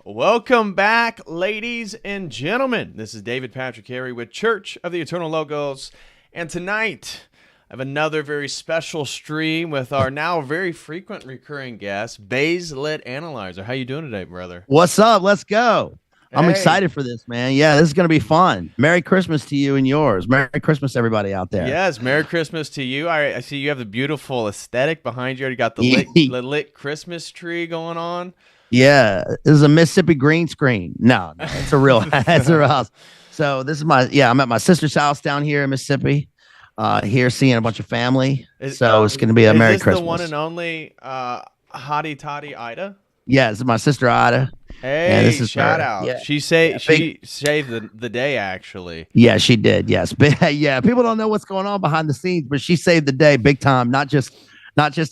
Welcome back, ladies and gentlemen. This is David Patrick Harry with Church of the Eternal Logos. And tonight, I have another very special stream with our now very frequent recurring guest, Bazed Lit Analyzer. How you doing today, brother? What's up? Let's go. I'm Hey. excited for this, man. Yeah, this is going to be fun. Merry Christmas to you and yours. Merry Christmas, everybody out there. Yes, Merry Christmas to you. I see you have the beautiful aesthetic behind you. You got the lit Christmas tree going on. Yeah, this is a Mississippi green screen. No, it's a real, it's a real house. So this is I'm at my sister's house down here in Mississippi. Here seeing a bunch of family. So it's going to be a Merry Christmas. Is this the one and only Hottie Toddy Ida? Yeah, this is my sister Ida. Hey, this is shout her. out. Yeah. She saved the day, actually. Yeah, she did. Yes. But yeah, people don't know what's going on behind the scenes, but she saved the day big time, not just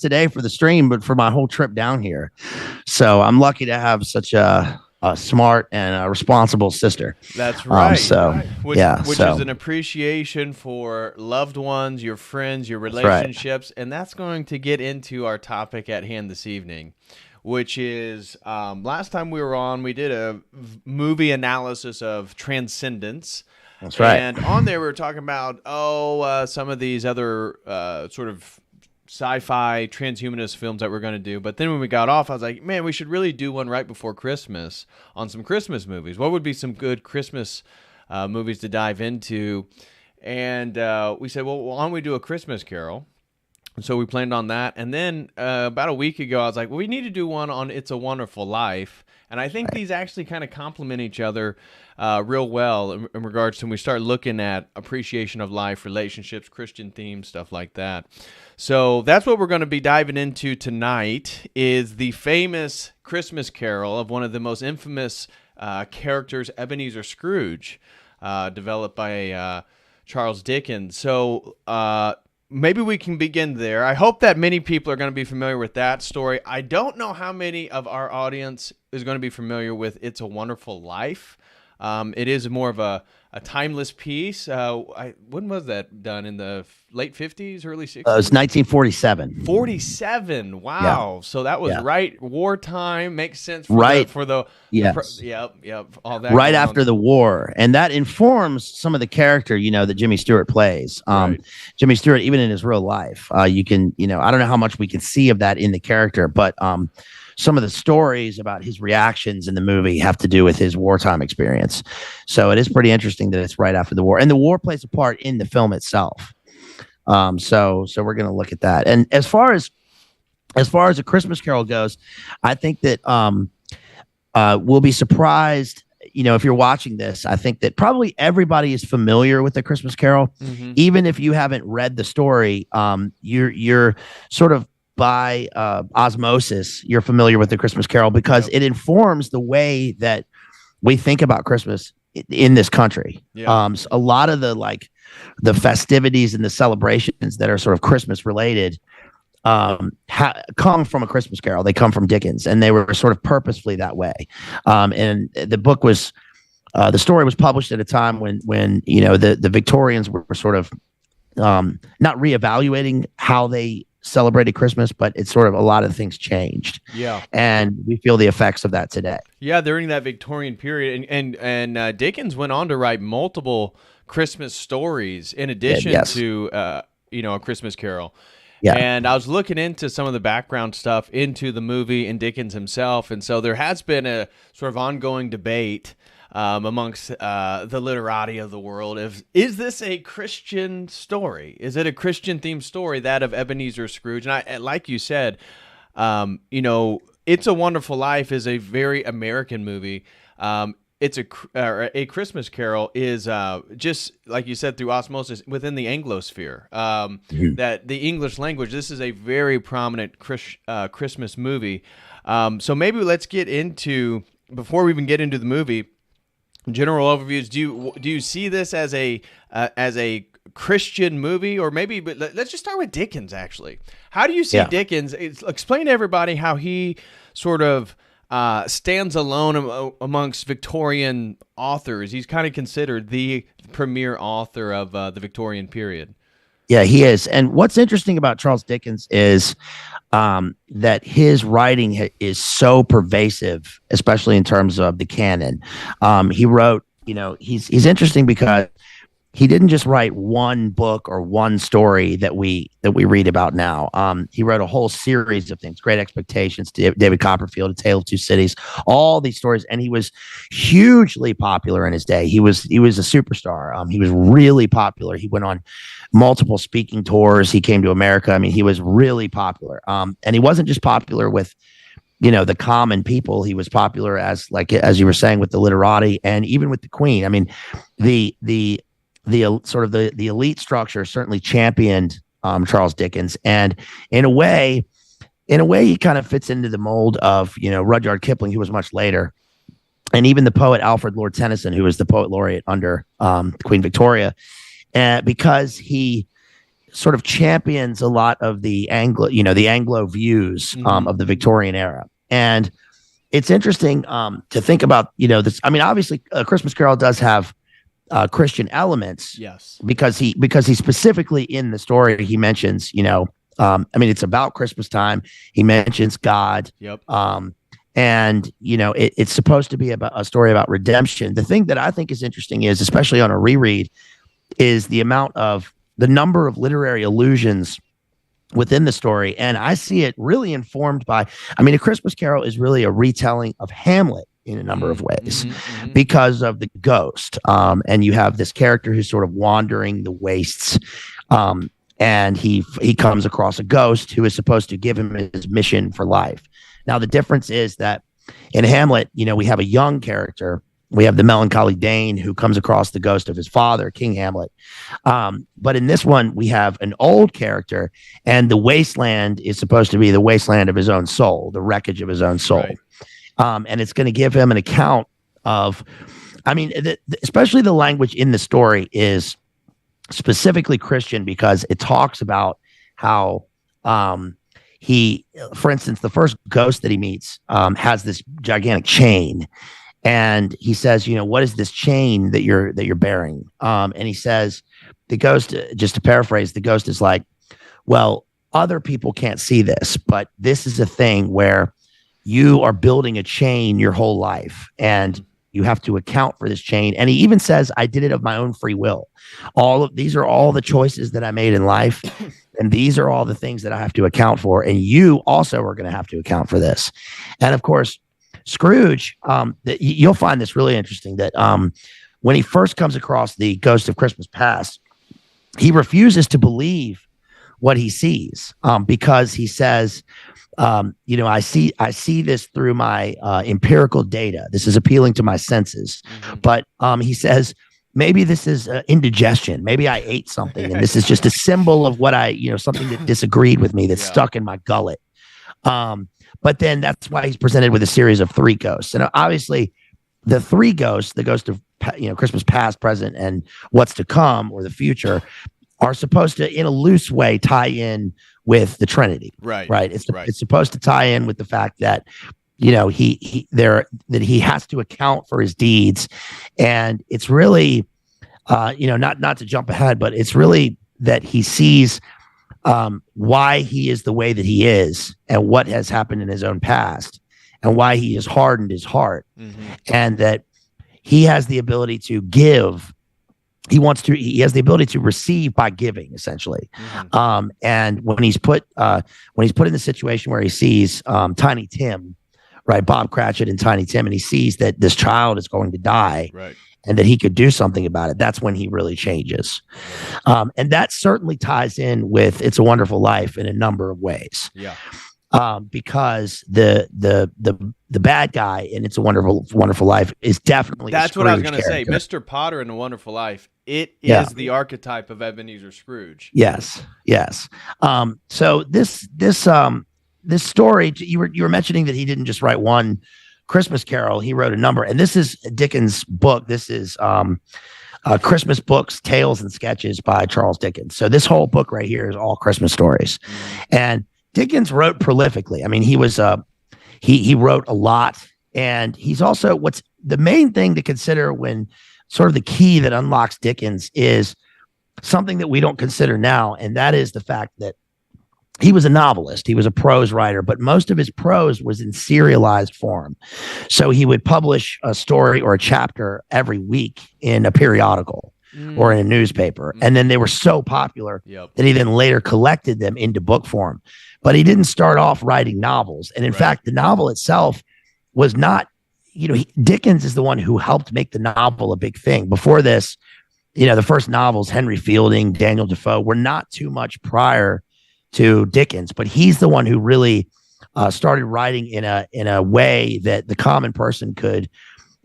today for the stream, but for my whole trip down here. So I'm lucky to have such a smart and a responsible sister. That's right. Which is an appreciation for loved ones, your friends, your relationships, and that's going to get into our topic at hand this evening, which is last time we were on, we did a movie analysis of Transcendence. That's right. And on there, we were talking about some of these other sort of sci-fi transhumanist films that we're going to do. But then when we got off, I was like, man, we should really do one right before Christmas on some Christmas movies. What would be some good Christmas movies to dive into? And we said, well, why don't we do A Christmas Carol? And so we planned on that. And then about a week ago, I was like, well, we need to do one on It's a Wonderful Life. And I think these actually kind of complement each other real well in regards to when we start looking at appreciation of life, relationships, Christian themes, stuff like that. So that's what we're going to be diving into tonight, is the famous Christmas Carol of one of the most infamous characters, Ebenezer Scrooge, developed by Charles Dickens. So maybe we can begin there. I hope that many people are going to be familiar with that story. I don't know how many of our audience is going to be familiar with It's a Wonderful Life. It is more of a timeless piece. When was that done? In the late 50s, early 60s? It was 1947. 47. Wow. Yeah. So that was right wartime. Makes sense for the yes. Yep. All that. Right after the war. And that informs some of the character, that Jimmy Stewart plays. Right. Jimmy Stewart, even in his real life, you can, I don't know how much we can see of that in the character, but some of the stories about his reactions in the movie have to do with his wartime experience. So it is pretty interesting that it's right after the war, and the war plays a part in the film itself. So we're going to look at that. And as far as A Christmas Carol goes, I think that we'll be surprised. If you're watching this, I think that probably everybody is familiar with A Christmas Carol, even if you haven't read the story. You're sort of by osmosis, you're familiar with The Christmas Carol because it informs the way that we think about Christmas in this country. So a lot of the festivities and the celebrations that are sort of Christmas related come from A Christmas Carol. They come from Dickens, and they were sort of purposefully that way. And the book was, the story was published at a time when the Victorians were sort of not reevaluating how they celebrated Christmas, but it's sort of a lot of things changed. Yeah. And we feel the effects of that today. Yeah, during that Victorian period. And Dickens went on to write multiple Christmas stories in addition to A Christmas Carol. Yeah. And I was looking into some of the background stuff into the movie and Dickens himself. And so there has been a sort of ongoing debate amongst the literati of the world. Is this a Christian story? Is it a Christian themed story, that of Ebenezer Scrooge? And like you said, It's a Wonderful Life is a very American movie. It's a Christmas Carol is just like you said, through osmosis within the Anglosphere. That the English language. This is a very prominent Christmas movie. So maybe let's get into, before we even get into the movie, general overviews. Do you see this as a Christian movie, or maybe? But let's just start with Dickens. Actually, how do you see Dickens? Explain to everybody how he sort of stands alone amongst Victorian authors. He's kind of considered the premier author of the Victorian period. Yeah, he is. And what's interesting about Charles Dickens is that his writing is so pervasive, especially in terms of the canon. He wrote, he's interesting because he didn't just write one book or one story that we read about now. He wrote a whole series of things: Great Expectations, David Copperfield, A Tale of Two Cities, all these stories, and he was hugely popular in his day. He was a superstar. He was really popular. He went on multiple speaking tours. He came to America. I mean, he was really popular. And he wasn't just popular with the common people. He was popular as you were saying, with the literati and even with the Queen. I mean, the sort of the elite structure certainly championed Charles Dickens, and in a way he kind of fits into the mold of Rudyard Kipling, who was much later, and even the poet Alfred Lord Tennyson, who was the poet laureate under Queen Victoria, because he sort of champions a lot of the Anglo views of the Victorian era. And it's interesting to think about this. I mean, obviously, A Christmas Carol does have Christian elements. Yes. Because he specifically in the story, he mentions, I mean, it's about Christmas time. He mentions God. Yep. And it's supposed to be about a story about redemption. The thing that I think is interesting is, especially on a reread, is the number of literary allusions within the story. And I see it really informed by, I mean, A Christmas Carol is really a retelling of Hamlet in a number of ways, because of the ghost. And you have this character who's sort of wandering the wastes. And he comes across a ghost who is supposed to give him his mission for life. Now, the difference is that in Hamlet, we have a young character. We have the melancholy Dane who comes across the ghost of his father, King Hamlet. But in this one, we have an old character, and the wasteland is supposed to be the wasteland of his own soul, the wreckage of his own soul. Right. And it's going to give him an account of, I mean, especially the language in the story is specifically Christian, because it talks about how for instance, the first ghost that he meets has this gigantic chain. And he says, what is this chain that you're bearing? And he says, the ghost, just to paraphrase, the ghost is like, well, other people can't see this, but this is a thing where you are building a chain your whole life, and you have to account for this chain. And he even says, I did it of my own free will. These are all the choices that I made in life. And these are all the things that I have to account for. And you also are going to have to account for this. And of course, Scrooge, you'll find this really interesting, that when he first comes across the ghost of Christmas past, he refuses to believe what he sees, because he says, I see this through my empirical data. This is appealing to my senses. But he says, maybe this is indigestion. Maybe I ate something, and this is just a symbol of what something that disagreed with me, that's stuck in my gullet. But then that's why he's presented with a series of three ghosts. And obviously the three ghosts, the ghost of Christmas past, present, and what's to come, or the future, are supposed to, in a loose way, tie in with the Trinity. Right. It's supposed to tie in with the fact that he has to account for his deeds. And it's really not to jump ahead, but it's really that he sees why he is the way that he is, and what has happened in his own past, and why he has hardened his heart, and that he has the ability to give. He has the ability to receive by giving, essentially. And when he's put in the situation where he sees Tiny Tim, right, Bob Cratchit and Tiny Tim, and he sees that this child is going to die, right, and that he could do something about it, that's when he really changes. And that certainly ties in with It's a Wonderful Life in a number of ways. Yeah. Because the bad guy in It's a Wonderful Life is definitely that's what I was going to say. Mr. Potter in A Wonderful Life, it is the archetype of Ebenezer Scrooge. Yes. So this story, you were mentioning that he didn't just write one Christmas Carol, he wrote a number, and this is Dickens' book. This is Christmas Books, Tales and Sketches by Charles Dickens. So this whole book right here is all Christmas stories, and Dickens wrote prolifically. I mean, he was he wrote a lot, and he's also, what's the main thing to consider when sort of the key that unlocks Dickens is something that we don't consider now, and that is the fact that he was a novelist. He was a prose writer, but most of his prose was in serialized form. So he would publish a story or a chapter every week in a periodical or in a newspaper. And then they were so popular that he then later collected them into book form. But he didn't start off writing novels. And in fact, the novel itself was not, Dickens is the one who helped make the novel a big thing. Before this, the first novels, Henry Fielding, Daniel Defoe, were not too much prior to Dickens, but he's the one who really started writing in a way that the common person could,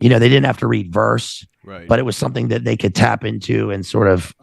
they didn't have to read verse, but it was something that they could tap into and sort of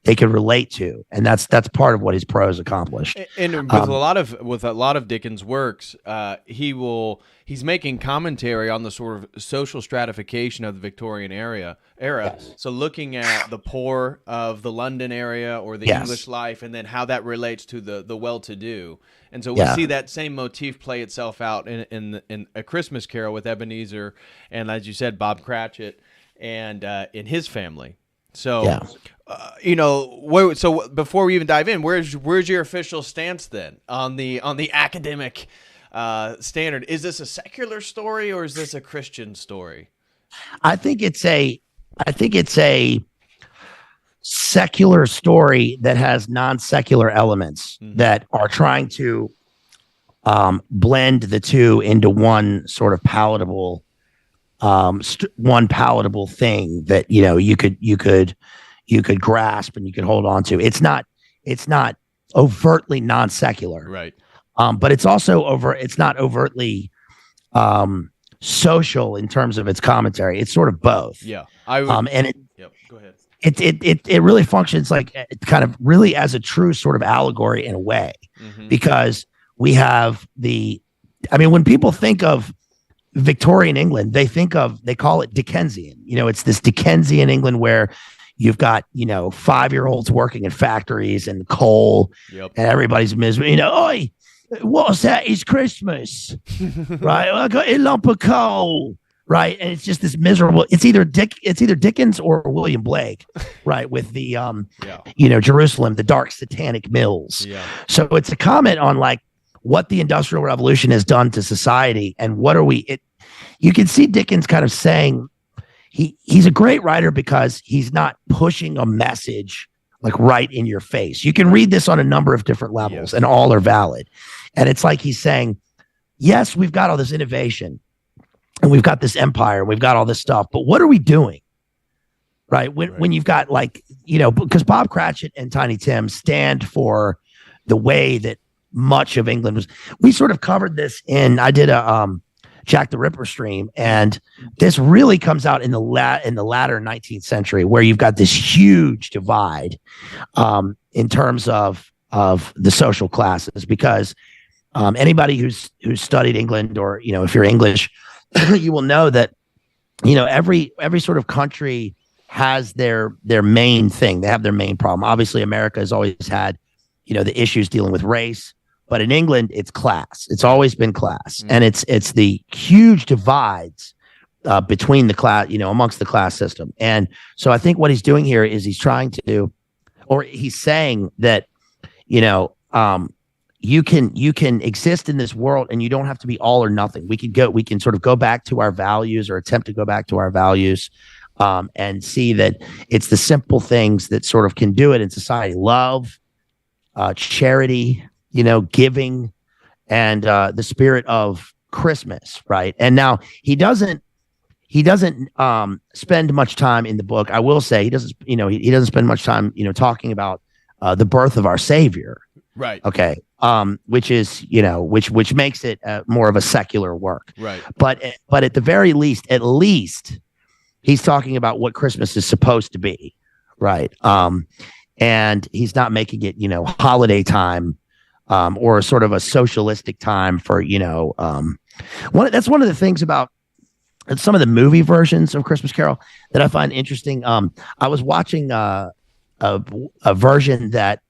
they could relate to, and that's part of what his prose accomplished. And with a lot of Dickens' works, he's making commentary on the sort of social stratification of the Victorian era. Yes. So looking at the poor of the London area or the English life, and then how that relates to the well-to-do. And so we see that same motif play itself out in A Christmas Carol with Ebenezer, and as you said, Bob Cratchit, and in his family. So, so before we even dive in, where's your official stance then on the academic standard? Is this a secular story or is this a Christian story? I think it's a secular story that has non-secular elements that are trying to blend the two into one sort of palatable thing that you could grasp and you could hold on to. It's not overtly non-secular, right? But it's also it's not overtly social in terms of its commentary. It's sort of both. Yeah, go ahead. It really functions like kind of really as a true sort of allegory in a way, because we have when people think of Victorian England, they call it Dickensian. It's this Dickensian England where you've got, 5-year-olds working in factories and coal, and everybody's miserable. Oi, what's that? It's Christmas, right? I got a lump of coal, right? And it's just this miserable. It's either Dickens or William Blake, right? With the Jerusalem, the dark satanic mills. Yeah. So it's a comment on like what the Industrial Revolution has done to society, and what are we? You can see Dickens kind of saying he's a great writer because he's not pushing a message like right in your face. You can read this on a number of different levels, and all are valid. And it's like he's saying, yes, we've got all this innovation, and we've got this empire, and we've got all this stuff, but what are we doing? Right? When you've got because Bob Cratchit and Tiny Tim stand for the way that much of England was. We sort of covered this I did a Jack the Ripper stream, and this really comes out in the latter 19th century, where you've got this huge divide in terms of the social classes, because anybody who's studied England, or if you're English, you will know that every sort of country has their main thing. They have their main problem. Obviously, America has always had the issues dealing with race. But in England, it's class. It's always been class, and it's the huge divides between the class, amongst the class system. And so I think what he's doing here is he's trying to, or he's saying that, you can exist in this world, and you don't have to be all or nothing. We can sort of go back to our values, or attempt to go back to our values, and see that it's the simple things that sort of can do it in society: love, charity, giving, and the spirit of Christmas, right? And now he doesn't spend much time in the book. I will say he doesn't spend much time talking about the birth of our Savior, right? Okay, which is which makes it more of a secular work, right? But at the very least, he's talking about what Christmas is supposed to be, right? And he's not making it holiday time. Or sort of a socialistic time for that's one of the things about some of the movie versions of Christmas Carol that I find interesting. I was watching a version that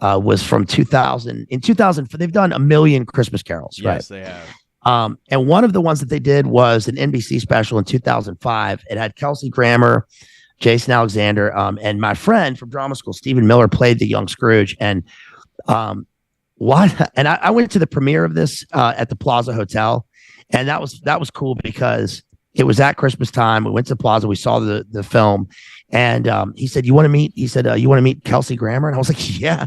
was from 2000. In 2000, they've done 1 million Christmas carols, right? Yes, they have. And one of the ones that they did was an NBC special in 2005. It had Kelsey Grammer, Jason Alexander. And my friend from drama school, Stephen Miller, played the young Scrooge. And I went to the premiere of this at the Plaza Hotel, and that was cool because it was at Christmas time. We went to the Plaza, we saw the film, and he said, "You want to meet?" He said, "You want to meet Kelsey Grammer?" And I was like, "Yeah."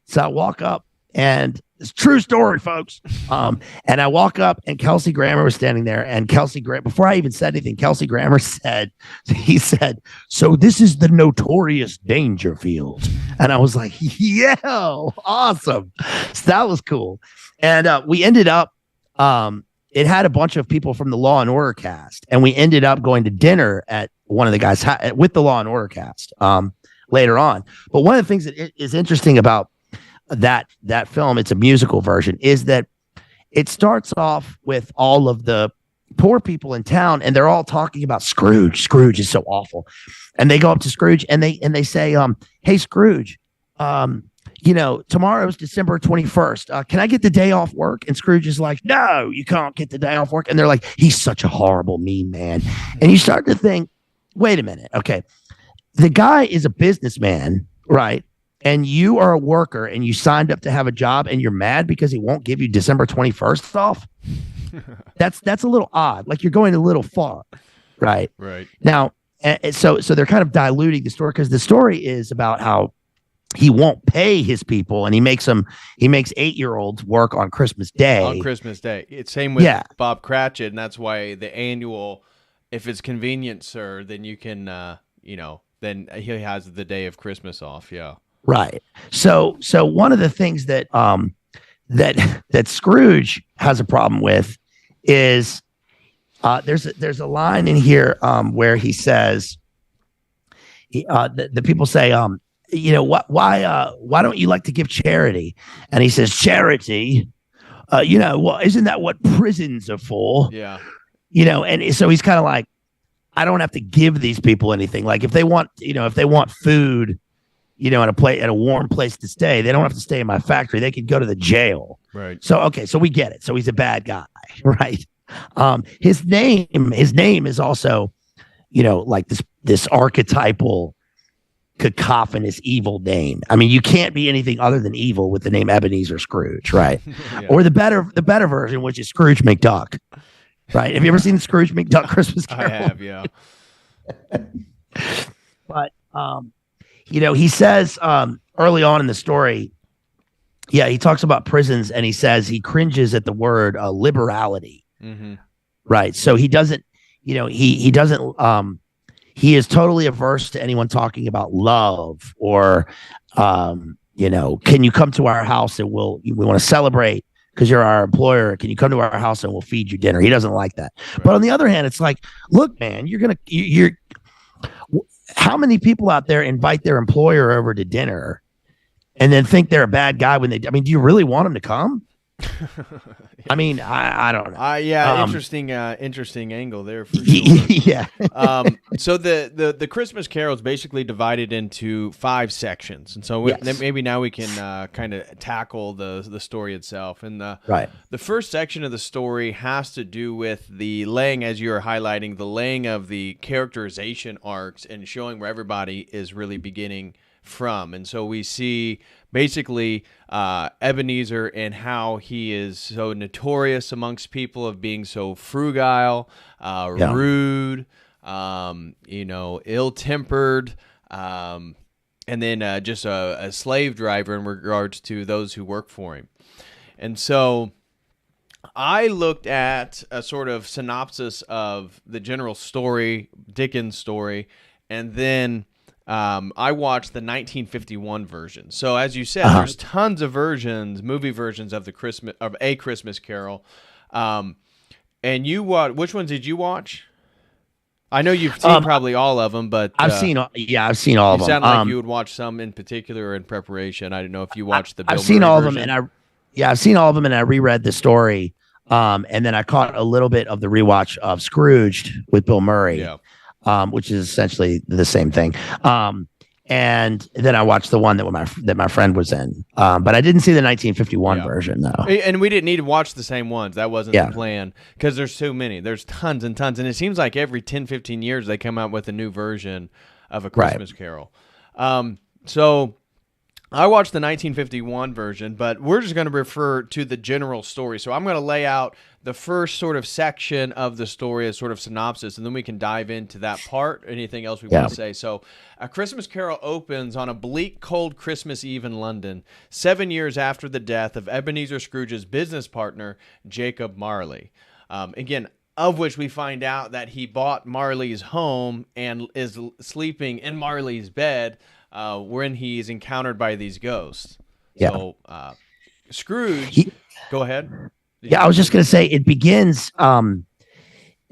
So I walk up, and it's a true story, folks. And I walk up, and Kelsey Grammer was standing there, and before I even said anything, Kelsey Grammer said, "So this is the notorious Dangerfield." And I was like, "Yeah, awesome." So that was cool. And we ended up, it had a bunch of people from the Law and Order cast, and we ended up going to dinner at one of the guys with the Law and Order cast later on. But one of the things that is interesting about that film, it's a musical version, is that it starts off with all of the poor people in town, and they're all talking about Scrooge. Scrooge is so awful. And they go up to Scrooge and they say, "Hey, Scrooge, tomorrow's December 21st. Can I get the day off work?" And Scrooge is like, "No, you can't get the day off work." And they're like, "He's such a horrible, mean man." And you start to think, wait a minute. Okay. The guy is a businessman, right? And you are a worker, and you signed up to have a job, and you're mad because he won't give you December 21st off. That's a little odd. Like, you're going a little far, right? Right. Now, so they're kind of diluting the story, because the story is about how he won't pay his people, and he makes 8-year-olds work on Christmas Day. On Christmas Day. It's same with Bob Cratchit, and that's why the annual, if it's convenient, sir, then you can, then he has the day of Christmas off. Yeah. Right. So one of the things that that Scrooge has a problem with is there's a line in here where he says, the people say, why don't you like to give charity? And he says, "Charity, isn't that what prisons are for?" Yeah. And so he's kind of like, I don't have to give these people anything. Like, if they want food, at a warm place to stay, they don't have to stay in my factory. They could go to the jail. Right. So, okay. So we get it. So he's a bad guy, right? His name is also, like this archetypal, cacophonous evil name. I mean, you can't be anything other than evil with the name Ebenezer Scrooge, right? Yeah. Or the better version, which is Scrooge McDuck, right? Have you ever seen the Scrooge McDuck Christmas Carol? I have, yeah. But he says early on in the story, he talks about prisons, and he says he cringes at the word liberality. Mm-hmm. Right. So he doesn't, he doesn't, he is totally averse to anyone talking about love or, can you come to our house and we want to celebrate because you're our employer. Can you come to our house and we'll feed you dinner? He doesn't like that. Right. But on the other hand, it's like, look, man, how many people out there invite their employer over to dinner and then think they're a bad guy do you really want them to come? I mean, I don't know. Interesting angle there for sure. Yeah. So the Christmas Carol is basically divided into 5 sections, and so maybe now we can kind of tackle the story itself. And the first section of the story has to do with the laying, as you're highlighting, the laying of the characterization arcs and showing where everybody is really beginning from. And so we see basically Ebenezer and how he is so notorious amongst people of being so frugal, rude, ill-tempered, and then just a slave driver in regards to those who work for him. And so I looked at a sort of synopsis of the general story, Dickens' story, and then I watched the 1951 version. So as you said, there's tons of versions, movie versions of A Christmas Carol. And which ones did you watch? I know you've seen probably all of them, but I've seen all of them. You sound like you would watch some in particular or in preparation. I didn't know if you watched the Bill I've seen Murray all version. of them, I've seen all of them, and I reread the story. And then I caught a little bit of the rewatch of Scrooged with Bill Murray. Yeah. Which is essentially the same thing. And then I watched the one that my friend was in. But I didn't see the 1951 version, though. And we didn't need to watch the same ones. That wasn't the plan, because there's so many. There's tons and tons. And it seems like every 10, 15 years they come out with a new version of A Christmas Carol. So I watched the 1951 version, but we're just going to refer to the general story. So I'm going to lay out the first sort of section of the story as sort of synopsis, and then we can dive into that part, anything else we want to say. So A Christmas Carol opens on a bleak, cold Christmas Eve in London, 7 years after the death of Ebenezer Scrooge's business partner, Jacob Marley. Again, of which we find out that he bought Marley's home and is sleeping in Marley's bed when he's encountered by these ghosts. Yeah. So Scrooge, go ahead. I was just going to say it begins. Like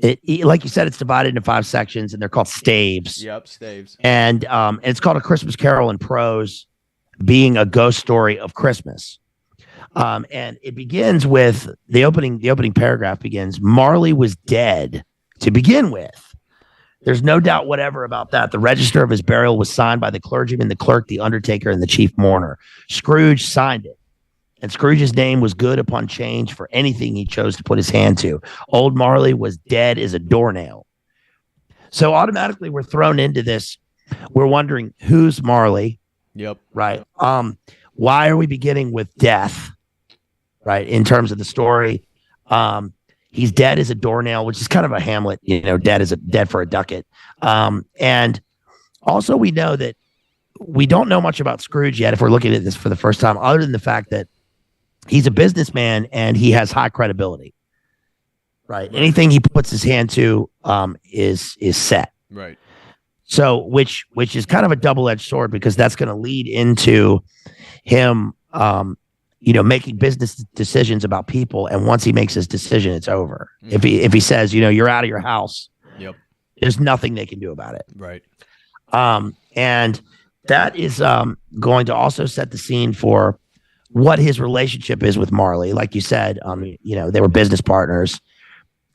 you said, it's divided into 5 sections, and they're called staves. Yep, staves. And it's called A Christmas Carol in prose, being a ghost story of Christmas. And it begins with the opening paragraph begins, Marley was dead to begin with. There's no doubt whatever about that. The register of his burial was signed by the clergyman, the clerk, the undertaker, and the chief mourner. Scrooge signed it. And Scrooge's name was good upon change for anything he chose to put his hand to. Old Marley was dead as a doornail. So automatically we're thrown into this. We're wondering, who's Marley? Yep. Right. Why are we beginning with death? Right. In terms of the story, he's dead as a doornail, which is kind of a Hamlet, dead for a ducat. And also we know that we don't know much about Scrooge yet if we're looking at this for the first time, other than the fact that he's a businessman and he has high credibility. Right. Anything he puts his hand to is set. Right. So which is kind of a double-edged sword, because that's going to lead into him making business decisions about people. And once he makes his decision, it's over. Mm-hmm. If he says, you're out of your house, yep, there's nothing they can do about it. Right. And that is going to also set the scene for what his relationship is with Marley. Like you said, they were business partners,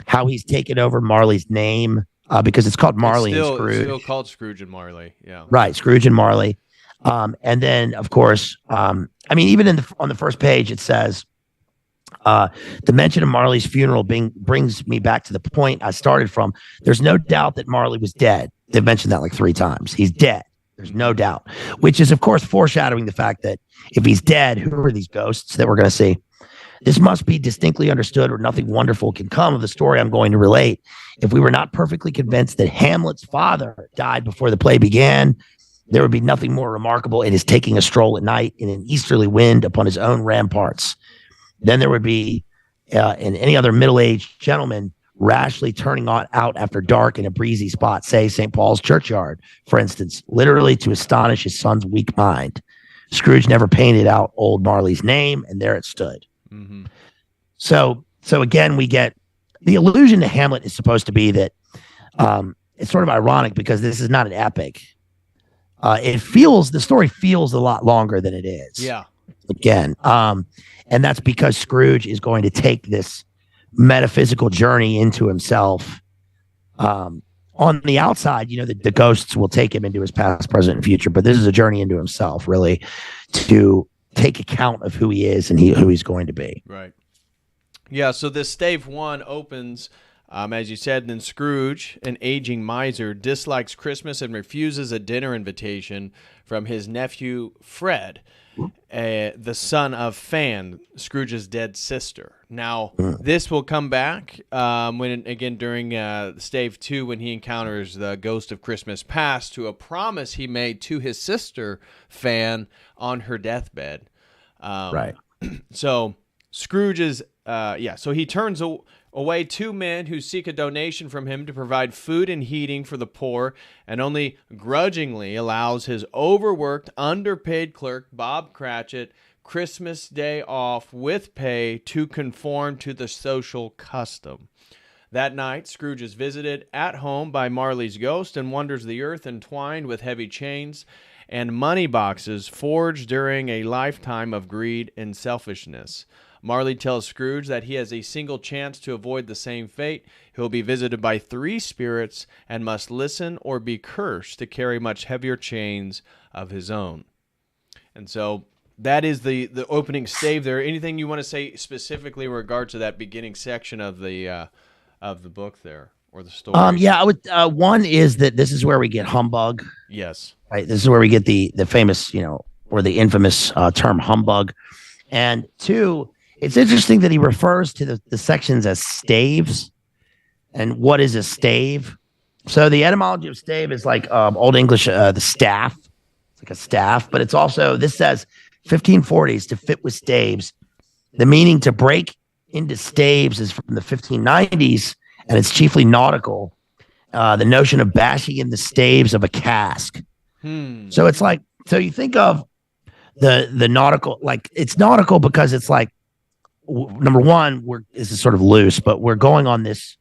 how he's taken over Marley's name, because it's called Marley and Scrooge. It's still called Scrooge and Marley. Yeah. Right. Scrooge and Marley. And then, of course, even on the first page, it says, the mention of Marley's funeral brings me back to the point I started from. There's no doubt that Marley was dead. They've mentioned that like 3 times. He's dead. There's no doubt, which is, of course, foreshadowing the fact that if he's dead, who are these ghosts that we're going to see? This must be distinctly understood, or nothing wonderful can come of the story I'm going to relate. If we were not perfectly convinced that Hamlet's father died before the play began, there would be nothing more remarkable in his taking a stroll at night in an easterly wind upon his own ramparts. Then there would be, in any other middle-aged gentleman, rashly turning out after dark in a breezy spot, say St. Paul's churchyard, for instance, literally to astonish his son's weak mind. Scrooge never painted out old Marley's name, and there it stood. Mm-hmm. So again, we get the allusion to Hamlet is supposed to be that it's sort of ironic because this is not an epic. The story feels a lot longer than it is. Yeah. Again, and that's because Scrooge is going to take this metaphysical journey into himself. On the outside, the ghosts will take him into his past, present, and future, but this is a journey into himself, really, to take account of who he is and who he's going to be. Right. Yeah. So this stave 1 opens, as you said, then Scrooge, an aging miser, dislikes Christmas and refuses a dinner invitation from his nephew Fred, the son of Fan, Scrooge's dead sister. Now, this will come back during Stave 2, when he encounters the ghost of Christmas past, to a promise he made to his sister Fan on her deathbed. Right. So Scrooge is, so he turns away 2 men who seek a donation from him to provide food and heating for the poor, and only grudgingly allows his overworked, underpaid clerk, Bob Cratchit, Christmas Day off with pay to conform to the social custom. That night, Scrooge is visited at home by Marley's ghost and wanders the earth entwined with heavy chains and money boxes forged during a lifetime of greed and selfishness. Marley tells Scrooge that he has a single chance to avoid the same fate. He'll be visited by 3 spirits and must listen or be cursed to carry much heavier chains of his own. And so that is the opening stave there. Anything you want to say specifically in regard to that beginning section of the book there? or the story? Yeah, I would. One is that this is where we get humbug. Yes. Right. This is where we get the famous, or the infamous term humbug. And two, it's interesting that he refers to the sections as staves. And what is a stave? So the etymology of stave is like Old English, the staff. It's like a staff, but it's also, this says 1540s to fit with staves. The meaning to break into staves is from the 1590s, and it's chiefly nautical. The notion of bashing in the staves of a cask. So it's like, so you think of the nautical, like it's nautical because it's like, number one, this is sort of loose, but we're going on this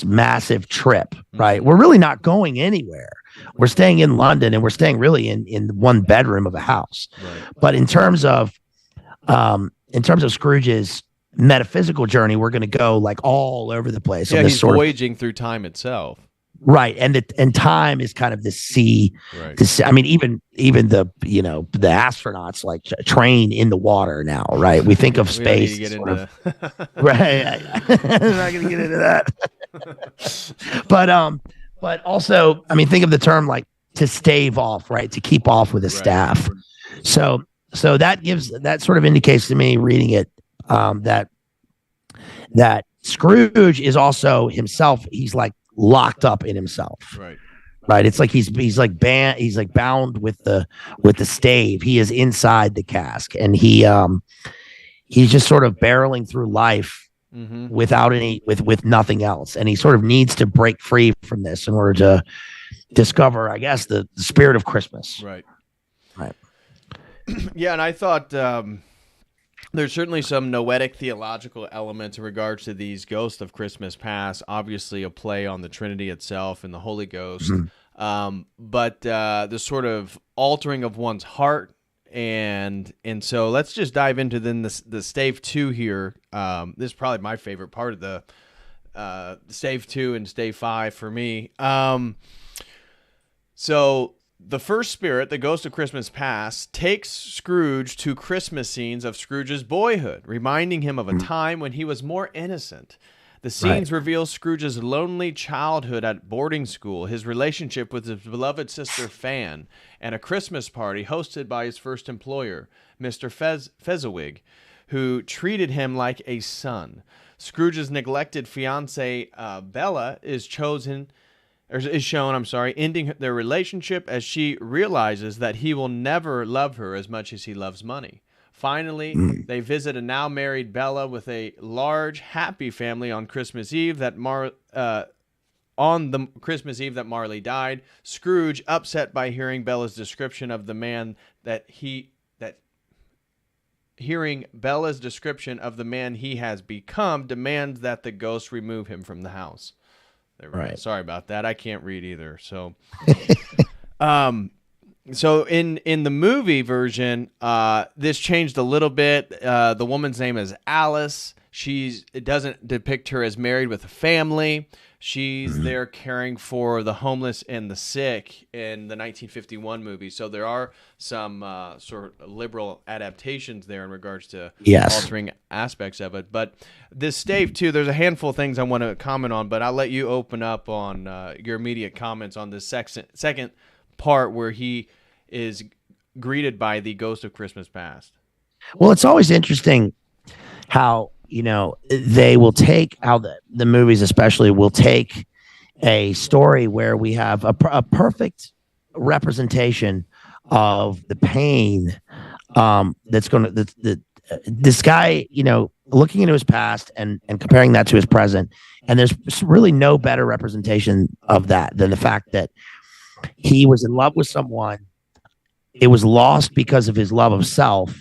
massive trip, right? We're really not going anywhere. We're staying in London, and we're staying really in one bedroom of a house. Right. But in terms of Scrooge's metaphysical journey, we're going to go like all over the place. Yeah, he's voyaging through time itself. Right, and time is kind of the sea. Right. I mean, even the the astronauts like train in the water now. Right, we think of space. Right, I'm not going to get into that. But also, I mean, think of the term like to stave off, right? To keep off with a staff. So that sort of indicates to me, reading it, that Scrooge is also himself. He's like locked up in himself. Right. It's like he's like bound with the stave. He is inside the cask, and he's just sort of barreling through life without with nothing else. And he sort of needs to break free from this in order to discover, I guess, the spirit of Christmas. Right. Yeah, and I thought there's certainly some noetic theological elements in regards to these ghosts of Christmas past. Obviously, a play on the Trinity itself and the Holy Ghost, but the sort of altering of one's heart, and so let's just dive into then the Stave 2 here. This is probably my favorite part of the Stave 2 and Stave 5 for me. So the first spirit, the ghost of Christmas past, takes Scrooge to Christmas scenes of Scrooge's boyhood, reminding him of a time when he was more innocent. The scenes reveal Scrooge's lonely childhood at boarding school, his relationship with his beloved sister Fan, and a Christmas party hosted by his first employer, Mr. Fezziwig, who treated him like a son. Scrooge's neglected fiancée, Bella, is shown, ending their relationship as she realizes that he will never love her as much as he loves money. Finally, they visit a now married Bella with a large, happy family on Christmas Eve that Marley died. Scrooge, upset by hearing Bella's description of the man he has become, demands that the ghost remove him from the house. Right. Sorry about that. I can't read either. So, so in the movie version, this changed a little bit. The woman's name is Alice. It doesn't depict her as married with a family. She's there caring for the homeless and the sick in the 1951 movie. So there are some sort of liberal adaptations there in regards to altering aspects of it. But this Stave too, there's a handful of things I want to comment on, but I'll let you open up on your immediate comments on this second part where he is greeted by the ghost of Christmas past. Well, it's always interesting how they will take the movies especially will take a story where we have a perfect representation of the pain that's going to this guy, looking into his past and comparing that to his present. And there's really no better representation of that than the fact that he was in love with someone. It was lost because of his love of self.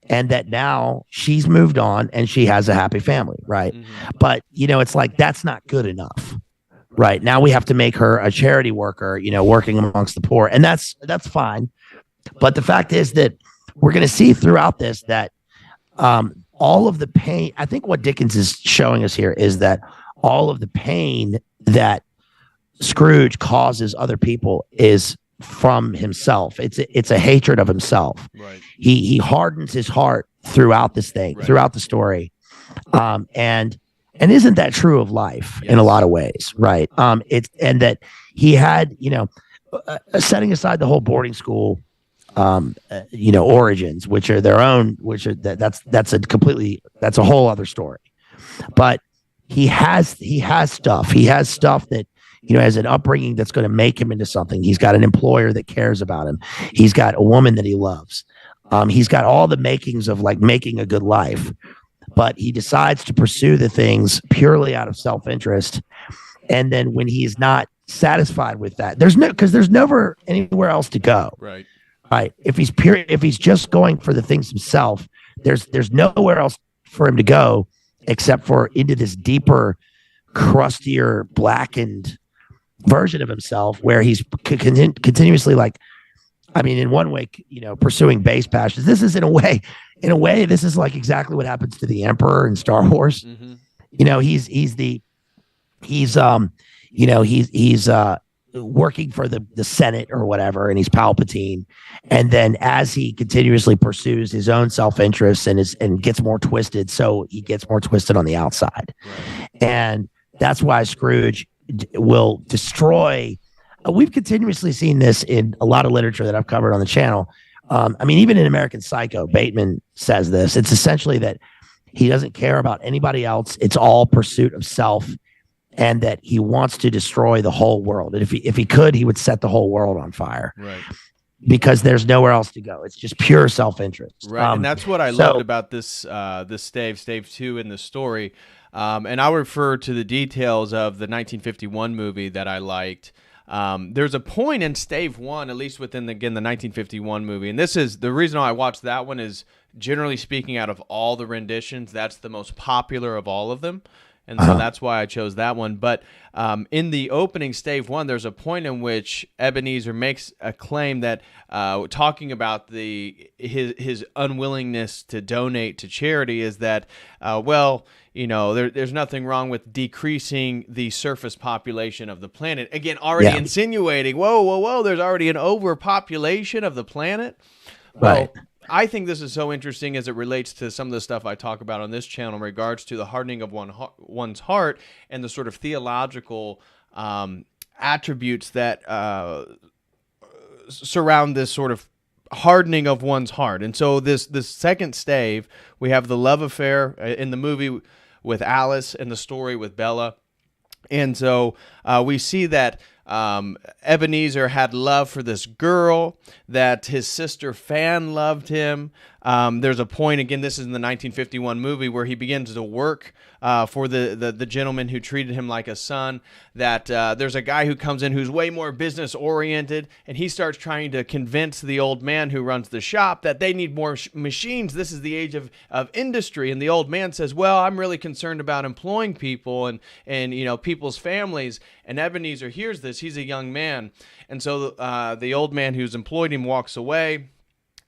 And that now she's moved on and she has a happy family, right? But, it's like, that's not good enough, right? Now we have to make her a charity worker, working amongst the poor. And that's fine. But the fact is that we're going to see throughout this that all of the pain, I think what Dickens is showing us here is that all of the pain that Scrooge causes other people is from himself. It's a hatred of himself. Right. He hardens his heart throughout this thing, throughout the story. And And isn't that true of life in a lot of ways, right? And that he had, setting aside the whole boarding school, origins, which are their own, that's a whole other story. But he has stuff. He has stuff that, has an upbringing that's going to make him into something. He's got an employer that cares about him. He's got a woman that he loves. He's got all the makings of like making a good life. But he decides to pursue the things purely out of self-interest. And then when he's not satisfied with that, there's never anywhere else to go. Right. Right. If he's just going for the things himself, there's nowhere else for him to go except for into this deeper, crustier, blackened version of himself where he's continuously like, I mean, in one way, pursuing base passions. This is in a way, this is like exactly what happens to the Emperor in Star Wars. Mm-hmm. He's working for the Senate or whatever, and he's Palpatine. And then as he continuously pursues his own self-interest and gets more twisted, so he gets more twisted on the outside. Right. And that's why Scrooge will destroy. We've continuously seen this in a lot of literature that I've covered on the channel. I mean, even in American Psycho, Bateman says this. It's essentially that he doesn't care about anybody else. It's all pursuit of self, and that he wants to destroy the whole world. And if he could, he would set the whole world on fire. Right. Because there's nowhere else to go. It's just pure self-interest. Right. And that's what I loved about this Stave 2 in the story. And I'll refer to the details of the 1951 movie that I liked. There's a point in Stave 1, at least within the 1951 movie, and this is the reason I watched that one is, generally speaking, out of all the renditions, that's the most popular of all of them. And so that's why I chose that one. But in the opening Stave 1, there's a point in which Ebenezer makes a claim that talking about his unwillingness to donate to charity is that, there's nothing wrong with decreasing the surface population of the planet. Again, already insinuating, whoa, there's already an overpopulation of the planet. Right. Well, I think this is so interesting as it relates to some of the stuff I talk about on this channel in regards to the hardening of one's heart and the sort of theological attributes that surround this sort of hardening of one's heart. And so this second stave, we have the love affair in the movie with Alice and the story with Bella. And so we see that Ebenezer had love for this girl, that his sister Fan loved him. There's a point, again, this is in the 1951 movie, where he begins to work for the gentleman who treated him like a son, that there's a guy who comes in who's way more business oriented, and he starts trying to convince the old man who runs the shop that they need more machines. This is the age of industry. And the old man says, well, I'm really concerned about employing people and people's families. And Ebenezer hears this. He's a young man. And so the old man who's employed him walks away.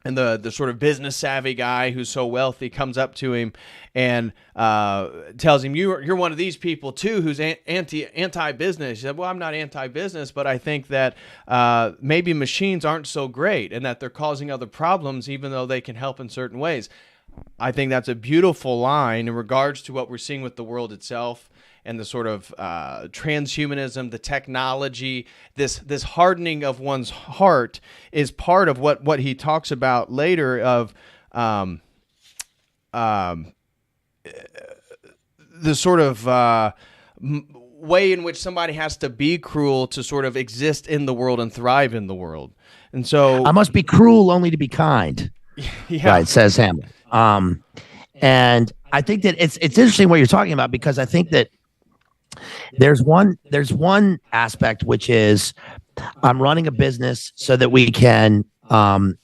And the sort of business savvy guy who's so wealthy comes up to him and tells him, you're one of these people too who's anti-business. He said, well, I'm not anti-business, but I think that maybe machines aren't so great and that they're causing other problems even though they can help in certain ways. I think that's a beautiful line in regards to what we're seeing with the world itself and the sort of transhumanism, the technology, this hardening of one's heart is part of what he talks about later of the sort of way in which somebody has to be cruel to sort of exist in the world and thrive in the world. And so I must be cruel only to be kind. Yeah. Right, says Hamlet. And I think that it's interesting what you're talking about, because I think that there's one aspect, which is I'm running a business so that we can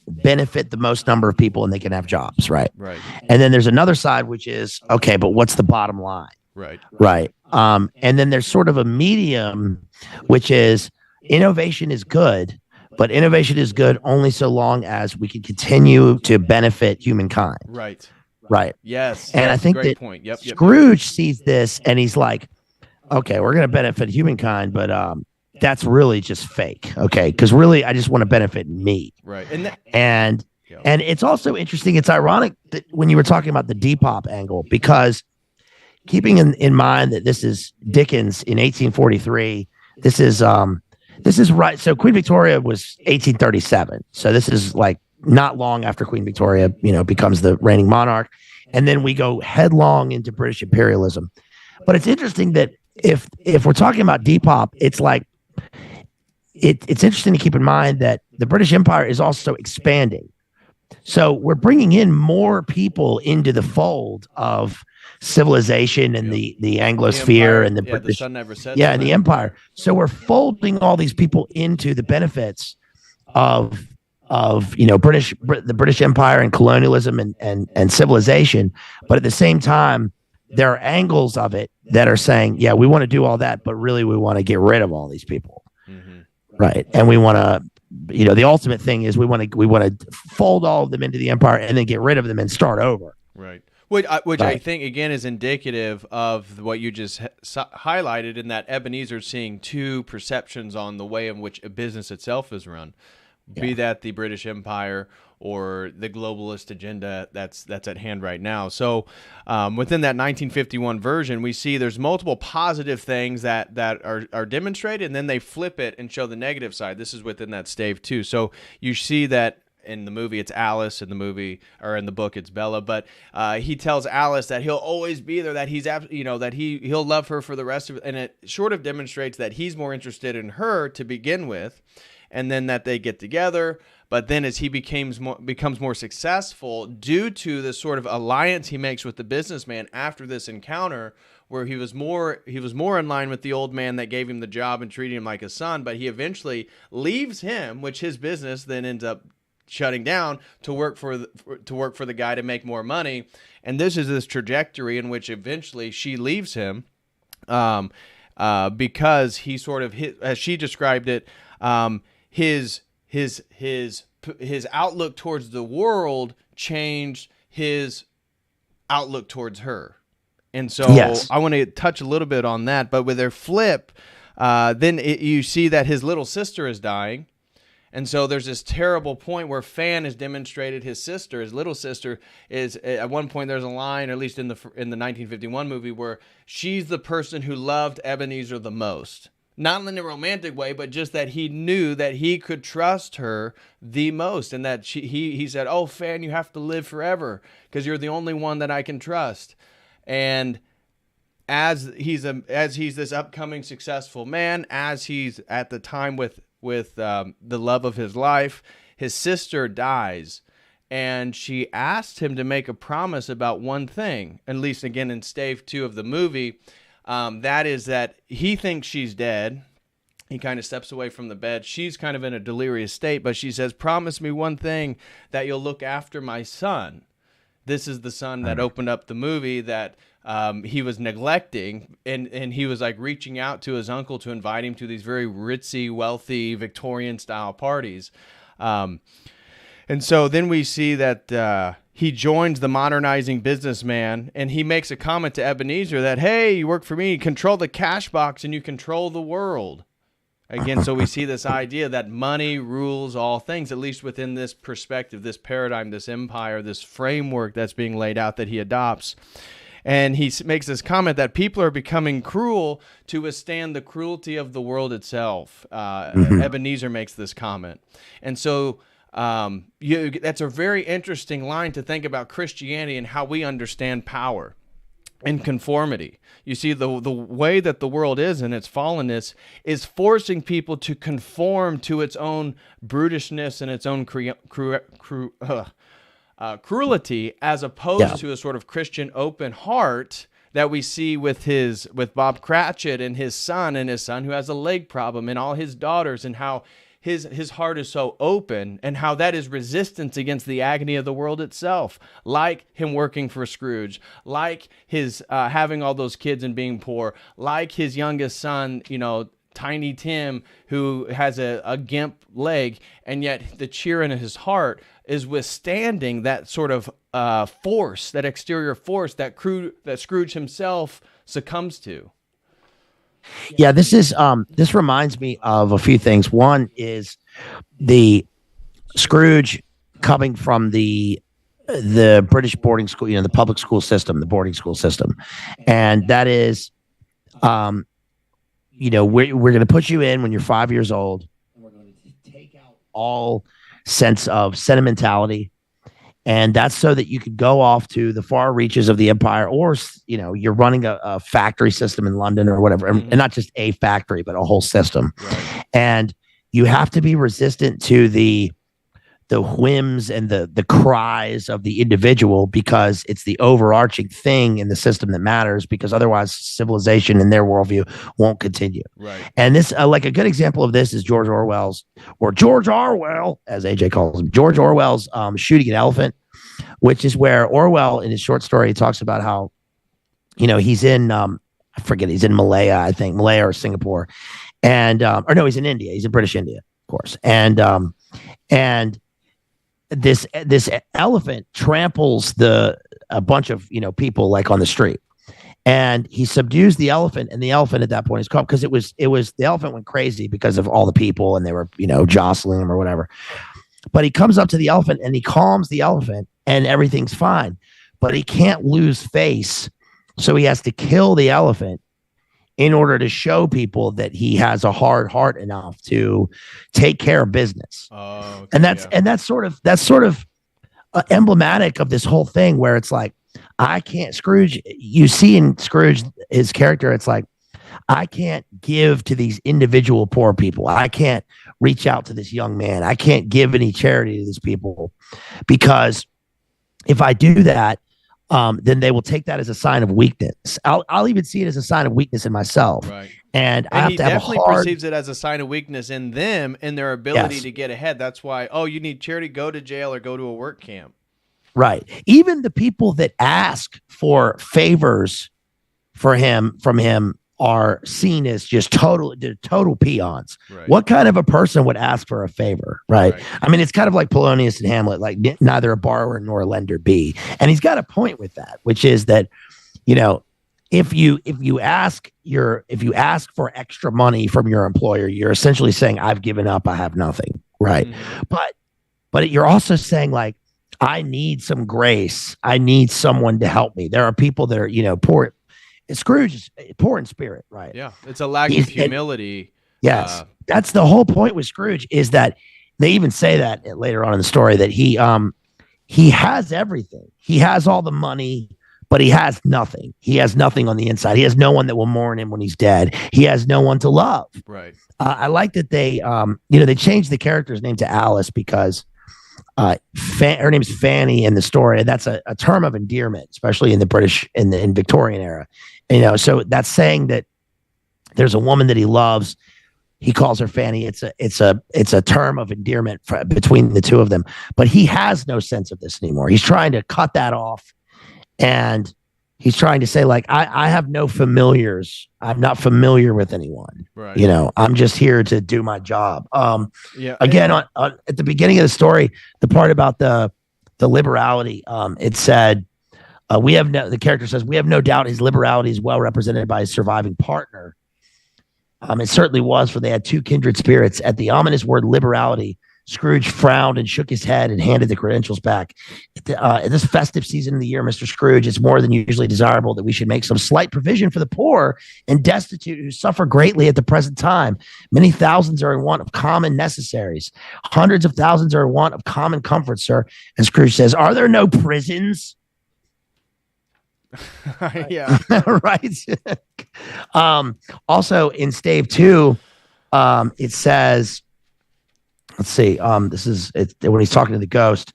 benefit the most number of people and they can have jobs, right? Right. And then there's another side, which is, okay, but what's the bottom line? Right. Right. And then there's sort of a medium, which is innovation is good, but innovation is good only so long as we can continue to benefit humankind. Right. Right. Yes. And I think great that point. Yep. Scrooge sees this and he's like, okay, we're going to benefit humankind, but that's really just fake. Okay. Because really, I just want to benefit me. Right. And it's also interesting. It's ironic that when you were talking about the Depop angle, because keeping in mind that this is Dickens in 1843. This is right. So Queen Victoria was 1837. So this is like not long after Queen Victoria, becomes the reigning monarch. And then we go headlong into British imperialism. But it's interesting that if we're talking about Depop, it's like it's interesting to keep in mind that the British Empire is also expanding. So we're bringing in more people into the fold of civilization and the Anglosphere and the British, the sun never sets. And the empire. So we're folding all these people into the benefits of the British Empire and colonialism and civilization. But at the same time, there are angles of it that are saying, yeah, we want to do all that, but really we want to get rid of all these people. Mm-hmm. Right. And we want to, the ultimate thing is we want to fold all of them into the empire and then get rid of them and start over. Right. Which I think, again, is indicative of what you just highlighted, in that Ebenezer's seeing two perceptions on the way in which a business itself is run, be that the British Empire or the globalist agenda that's at hand right now. So within that 1951 version, we see there's multiple positive things that are demonstrated, and then they flip it and show the negative side. This is within that Stave too. So you see that in the movie it's Alice, in the movie, or in the book it's Bella, but he tells Alice that he'll always be there, that he's that he'll love her for the rest of it, and it sort of demonstrates that he's more interested in her to begin with, and then that they get together. But then as he becomes more successful due to the sort of alliance he makes with the businessman after this encounter, where he was more in line with the old man that gave him the job and treated him like a son, but he eventually leaves him, which his business then ends up shutting down, to work for the guy to make more money. And this is this trajectory in which eventually she leaves him, because he sort of hit, as she described it, his outlook towards the world changed his outlook towards her. And so I want to touch a little bit on that. But with their flip, then you see that his little sister is dying. And so there's this terrible point where Fan has demonstrated his little sister is, at one point there's a line, or at least in the 1951 movie, where she's the person who loved Ebenezer the most. Not in a romantic way, but just that he knew that he could trust her the most, and that he said, "Oh, Fan, you have to live forever because you're the only one that I can trust." And as he's this upcoming successful man, as he's at the time with the love of his life, his sister dies, and she asked him to make a promise about one thing. At least again in Stave 2 of the movie. That is that he thinks she's dead. He kind of steps away from the bed. She's kind of in a delirious state, but she says, "Promise me one thing, that you'll look after my son." This is the son that opened up the movie that he was neglecting, and he was like reaching out to his uncle to invite him to these very ritzy, wealthy, Victorian-style parties. And so then we see that he joins the modernizing businessman, and he makes a comment to Ebenezer that, "Hey, you work for me, you control the cash box, and you control the world." Again, so we see this idea that money rules all things, at least within this perspective, this paradigm, this empire, this framework that's being laid out that he adopts. And he makes this comment that people are becoming cruel to withstand the cruelty of the world itself. Ebenezer makes this comment. And so that's a very interesting line to think about Christianity and how we understand power and conformity. You see, the way that the world is in its fallenness is forcing people to conform to its own brutishness and its own cruelty, as opposed to a sort of Christian open heart that we see with Bob Cratchit and his son who has a leg problem, and all his daughters, and how his heart is so open, and how that is resistance against the agony of the world itself, like him working for Scrooge, like his having all those kids and being poor, like his youngest son, Tiny Tim, who has a gimp leg, and yet the cheer in his heart is withstanding that sort of force, that exterior force that Scrooge himself succumbs to. Yeah, this reminds me of a few things. One is the Scrooge coming from the the British boarding school, the public school system, the boarding school system. And that is, we're going to put you in when you're 5 years old, and we're going to take out all sense of sentimentality. And that's so that you could go off to the far reaches of the empire, or, you're running a factory system in London or whatever, and not just a factory, but a whole system. Right. And you have to be resistant to the whims and the cries of the individual, because it's the overarching thing in the system that matters, because otherwise civilization in their worldview won't continue. Right. And this, like a good example of this is George Orwell, as AJ calls him, George Orwell's Shooting an Elephant, which is where Orwell in his short story talks about how, he's in, I forget, he's in Malaya, I think, Malaya or Singapore. And, or no, he's in India. He's in British India, of course. And this elephant tramples a bunch of people like on the street, and he subdues the elephant, and the elephant at that point is caught, because it was the elephant went crazy because of all the people, and they were jostling him or whatever. But he comes up to the elephant and he calms the elephant, and everything's fine, but he can't lose face, so he has to kill the elephant in order to show people that he has a hard heart enough to take care of business. Oh, okay, and that's sort of emblematic of this whole thing, where it's like, I can't, Scrooge, you see in Scrooge, his character, it's like, I can't give to these individual poor people. I can't reach out to this young man. I can't give any charity to these people, because if I do that, then they will take that as a sign of weakness. I'll even see it as a sign of weakness in myself. Right. And I have he to have definitely a hard... perceives it as a sign of weakness in them and their ability to get ahead. That's why, you need charity, go to jail or go to a work camp. Right. Even the people that ask for favors from him are seen as just total peons. Right. What kind of a person would ask for a favor? Right. I mean, it's kind of like Polonius and Hamlet, like neither a borrower nor a lender be. And he's got a point with that, which is that, if you ask for extra money from your employer, you're essentially saying, I've given up, I have nothing. Right. Mm-hmm. But you're also saying, like, I need some grace. I need someone to help me. There are people that are, poor. Scrooge is poor in spirit, right? Yeah, it's a lack of humility. Yes, that's the whole point with Scrooge, is that they even say that later on in the story, that he has everything. He has all the money, but he has nothing. He has nothing on the inside. He has no one that will mourn him when he's dead. He has no one to love. Right. I like that they changed the character's name to Alice, because her name's Fanny in the story, and that's a term of endearment, especially in the British in Victorian era. So that's saying that there's a woman that he loves. He calls her Fanny. It's a term of endearment between the two of them. But he has no sense of this anymore. He's trying to cut that off, and he's trying to say, like, I have no familiars. I'm not familiar with anyone. Right. I'm just here to do my job. Again, at the beginning of the story, the part about the liberality, it said, the character says, we have no doubt his liberality is well represented by his surviving partner. It certainly was, for they had two kindred spirits. At the ominous word liberality, Scrooge frowned and shook his head and handed the credentials back. At this festive season of the year, Mr. Scrooge, it's more than usually desirable that we should make some slight provision for the poor and destitute who suffer greatly at the present time. Many thousands are in want of common necessaries. Hundreds of thousands are in want of common comforts, sir. And Scrooge says, are there no prisons? Yeah. Right. Also in Stave 2, it says, let's see. This is when he's talking to the ghost.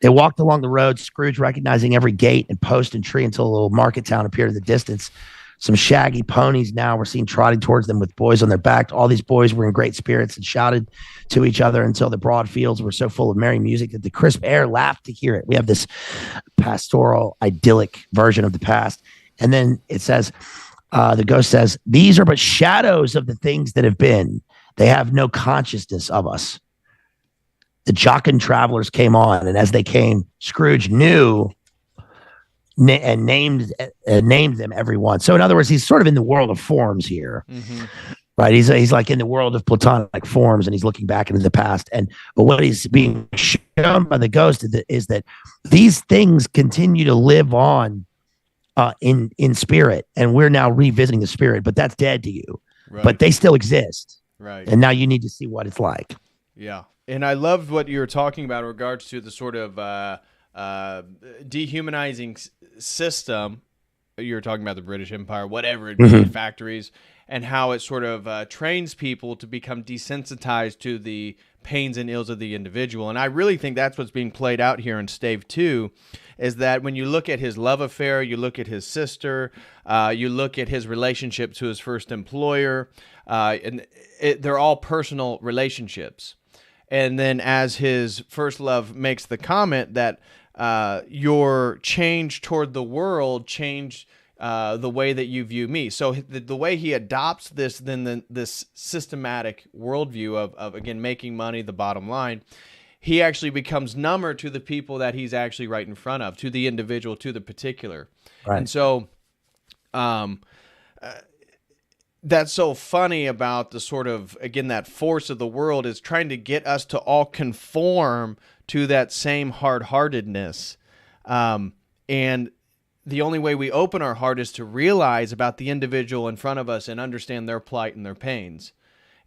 They walked along the road, Scrooge recognizing every gate and post and tree, until a little market town appeared in the distance. Some shaggy ponies now were seen trotting towards them with boys on their back. All these boys were in great spirits and shouted to each other until the broad fields were so full of merry music that the crisp air laughed to hear it. We have this pastoral, idyllic version of the past. And then it says, the ghost says, these are but shadows of the things that have been. They have no consciousness of us. The jocund travelers came on, and as they came, Scrooge knew and named them every one. So in other words, he's sort of in the world of forms here. Mm-hmm. Right. He's like in the world of platonic forms, and he's looking back into the past. But what he's being shown by the ghost is that these things continue to live on in spirit, and we're now revisiting the spirit, but that's dead to you. Right. But they still exist. Right. And now you need to see what it's like. Yeah. And I loved what you were talking about in regards to the sort of dehumanizing system. You were talking about the British Empire, whatever it be, factories, and how it sort of trains people to become desensitized to the pains and ills of the individual. And I really think that's what's being played out here in Stave 2, is that when you look at his love affair, you look at his sister, you look at his relationship to his first employer, they're all personal relationships. And then as his first love makes the comment that your change toward the world changed the way that you view me. So the way he adopts this, then this systematic worldview of again, making money, the bottom line, he actually becomes number to the people that he's actually right in front of, to the individual, to the particular. Right. And so that's so funny about the sort of, again, that force of the world is trying to get us to all conform to that same hard-heartedness. And the only way we open our heart is to realize about the individual in front of us and understand their plight and their pains.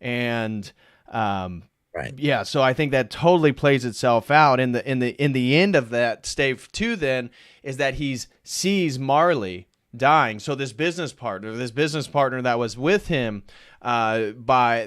And right. Yeah, so I think that totally plays itself out in the end of that Stave 2 then is that he sees Marley dying. So this business partner that was with him Marley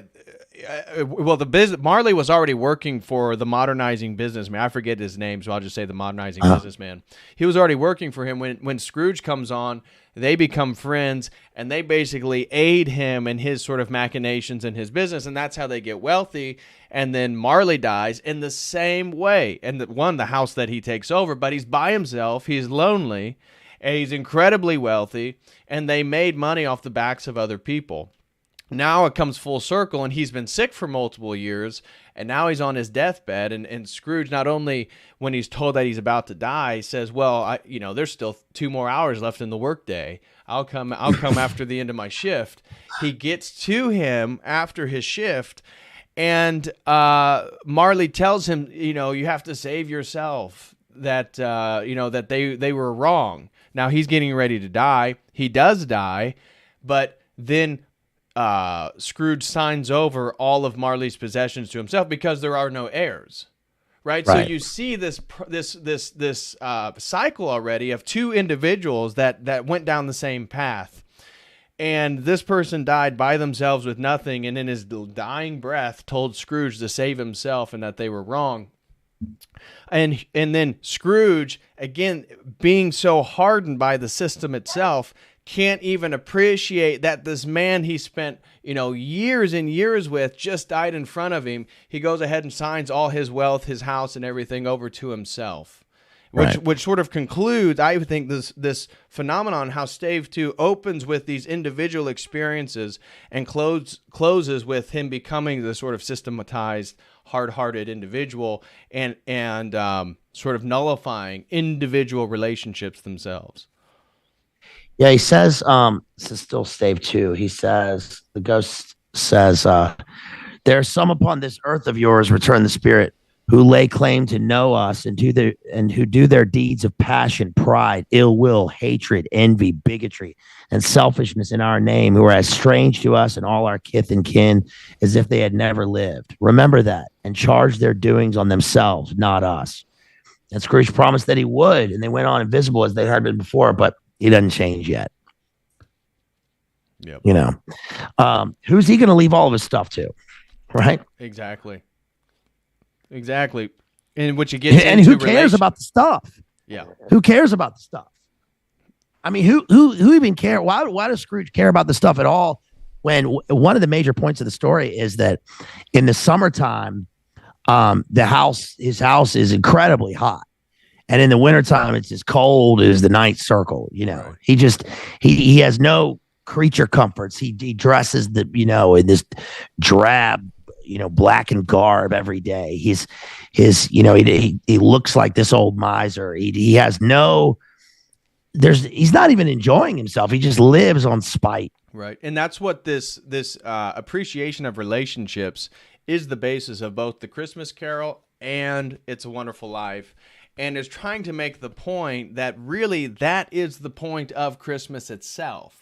was already working for the modernizing businessman. I forget his name, so I'll just say the modernizing businessman. He was already working for him. When Scrooge comes on, they become friends, and they basically aid him in his sort of machinations in his business, and that's how they get wealthy. And then Marley dies in the same way. And the house that he takes over, but he's by himself, he's lonely, and he's incredibly wealthy, and they made money off the backs of other people. Now it comes full circle, and he's been sick for multiple years, and now he's on his deathbed. And Scrooge, not only when he's told that he's about to die, says, "Well, there's still 2 more hours left in the workday. I'll come after the end of my shift." He gets to him after his shift, and Marley tells him, "You have to save yourself. That that they were wrong." Now he's getting ready to die. He does die, but then Scrooge signs over all of Marley's possessions to himself because there are no heirs, right? So you see this cycle already of 2 individuals that went down the same path, and this person died by themselves with nothing, and in his dying breath told Scrooge to save himself and that they were wrong. And then Scrooge, again, being so hardened by the system itself, can't even appreciate that this man he spent, years and years with just died in front of him. He goes ahead and signs all his wealth, his house, and everything over to himself, which sort of concludes, I think, this phenomenon, how Stave 2 opens with these individual experiences and closes with him becoming the sort of systematized, hard-hearted individual and sort of nullifying individual relationships themselves. Yeah, he says, this is still Stave 2. He says, the ghost says, there are some upon this earth of yours, return the spirit, who lay claim to know us and who do their deeds of passion, pride, ill will, hatred, envy, bigotry, and selfishness in our name, who are as strange to us and all our kith and kin as if they had never lived. Remember that and charge their doings on themselves, not us. And Scrooge promised that he would, and they went on invisible as they had been before, but he doesn't change yet. Yep. Who's he going to leave all of his stuff to? Right? Exactly. And which again, and who cares about the stuff? Yeah. Who cares about the stuff? I mean, who even care? Why does Scrooge care about the stuff at all? When one of the major points of the story is that in the summertime, his house is incredibly hot. And in the wintertime, it's as cold as the ninth circle. Right. He has no creature comforts. He dresses in this drab, blackened garb every day. He looks like this old miser. He has no he's not even enjoying himself. He just lives on spite. Right. And that's what this appreciation of relationships is the basis of both The Christmas Carol and It's a Wonderful Life, and is trying to make the point that really that is the point of Christmas itself.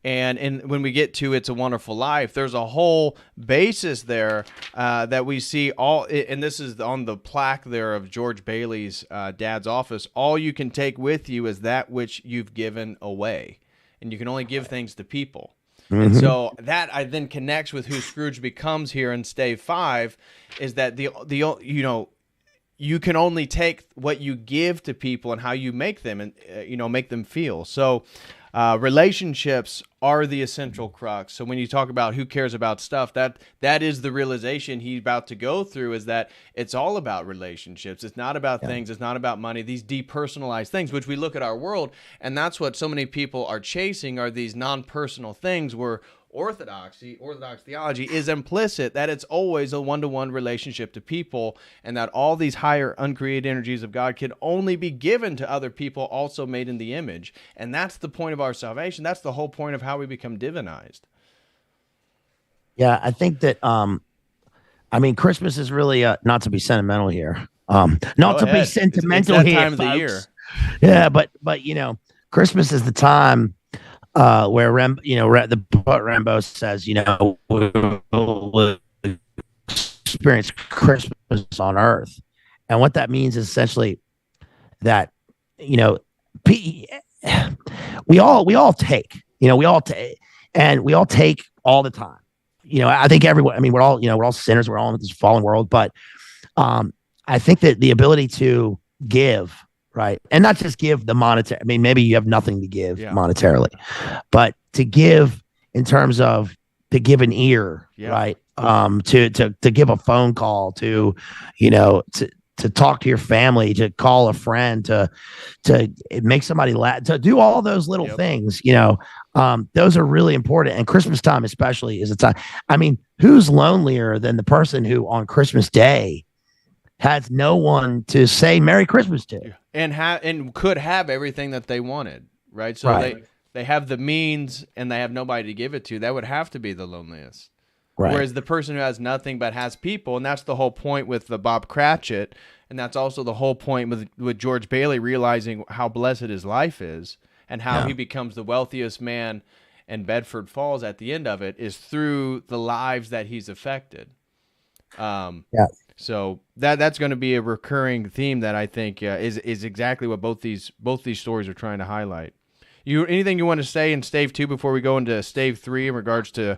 And when we get to It's a Wonderful Life, there's a whole basis there that we see all, and this is on the plaque there of George Bailey's dad's office. All you can take with you is that which you've given away, and you can only give things to people. Mm-hmm. And so that I then connects with who Scrooge becomes here in Stave 5, is that you can only take what you give to people and how you make them and make them feel. So relationships are the essential crux. So when you talk about who cares about stuff, that is the realization he's about to go through, is that it's all about relationships. It's not about things. It's not about money. These depersonalized things, which we look at our world, and that's what so many people are chasing, are these non-personal things where Orthodox theology is implicit that it's always a one-to-one relationship to people, and that all these higher uncreated energies of God can only be given to other people also made in the image. And that's the point of our salvation. That's the whole point of how we become divinized. Yeah, I think that Christmas is really not to be sentimental here. Be sentimental it's that here, time of folks. the year. Yeah, but Christmas is the time where the poet Rimbaud says, we'll experience Christmas on Earth, and what that means is essentially that we all take, and we all take all the time. I think everyone. I mean, we're all sinners. We're all in this fallen world, but I think that the ability to give. Right. And not just give the monetary. I mean, maybe you have nothing to give monetarily, but to give in terms of to give an ear, right? To give a phone call, to talk to your family, to call a friend, to make somebody laugh, to do all those little things, those are really important. And Christmas time especially is a time. I mean, who's lonelier than the person who on Christmas Day has no one to say Merry Christmas to, and could have everything that they wanted, right? So they have the means and they have nobody to give it to. That would have to be the loneliest. Right. Whereas the person who has nothing but has people, and that's the whole point with the Bob Cratchit, and that's also the whole point with George Bailey realizing how blessed his life is and how he becomes the wealthiest man in Bedford Falls at the end of it, is through the lives that he's affected. So that's going to be a recurring theme that I think is exactly what both these stories are trying to highlight. Anything you want to say in Stave 2 before we go into Stave 3 in regards to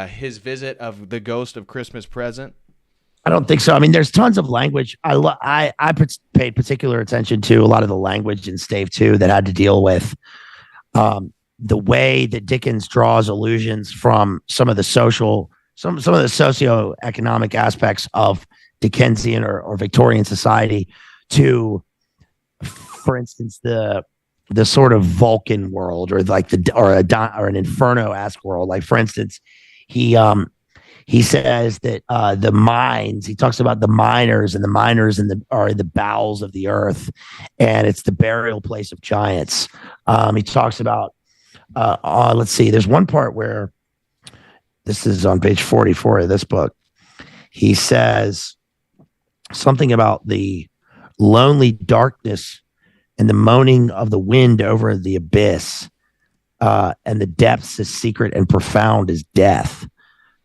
his visit of the ghost of Christmas Present? I don't think so. I mean, there's tons of language. I paid particular attention to a lot of the language in Stave 2 that had to deal with the way that Dickens draws allusions from some of the socioeconomic aspects of Dickensian or Victorian society to, for instance, the sort of Vulcan world, or like or an Inferno-esque world. Like, for instance, he says that the mines. He talks about the miners are in the bowels of the earth, and it's the burial place of giants. He talks about let's see. There's one part where this is on page 44 of this book. He says something about the lonely darkness and the moaning of the wind over the abyss, and the depths as secret and profound as death.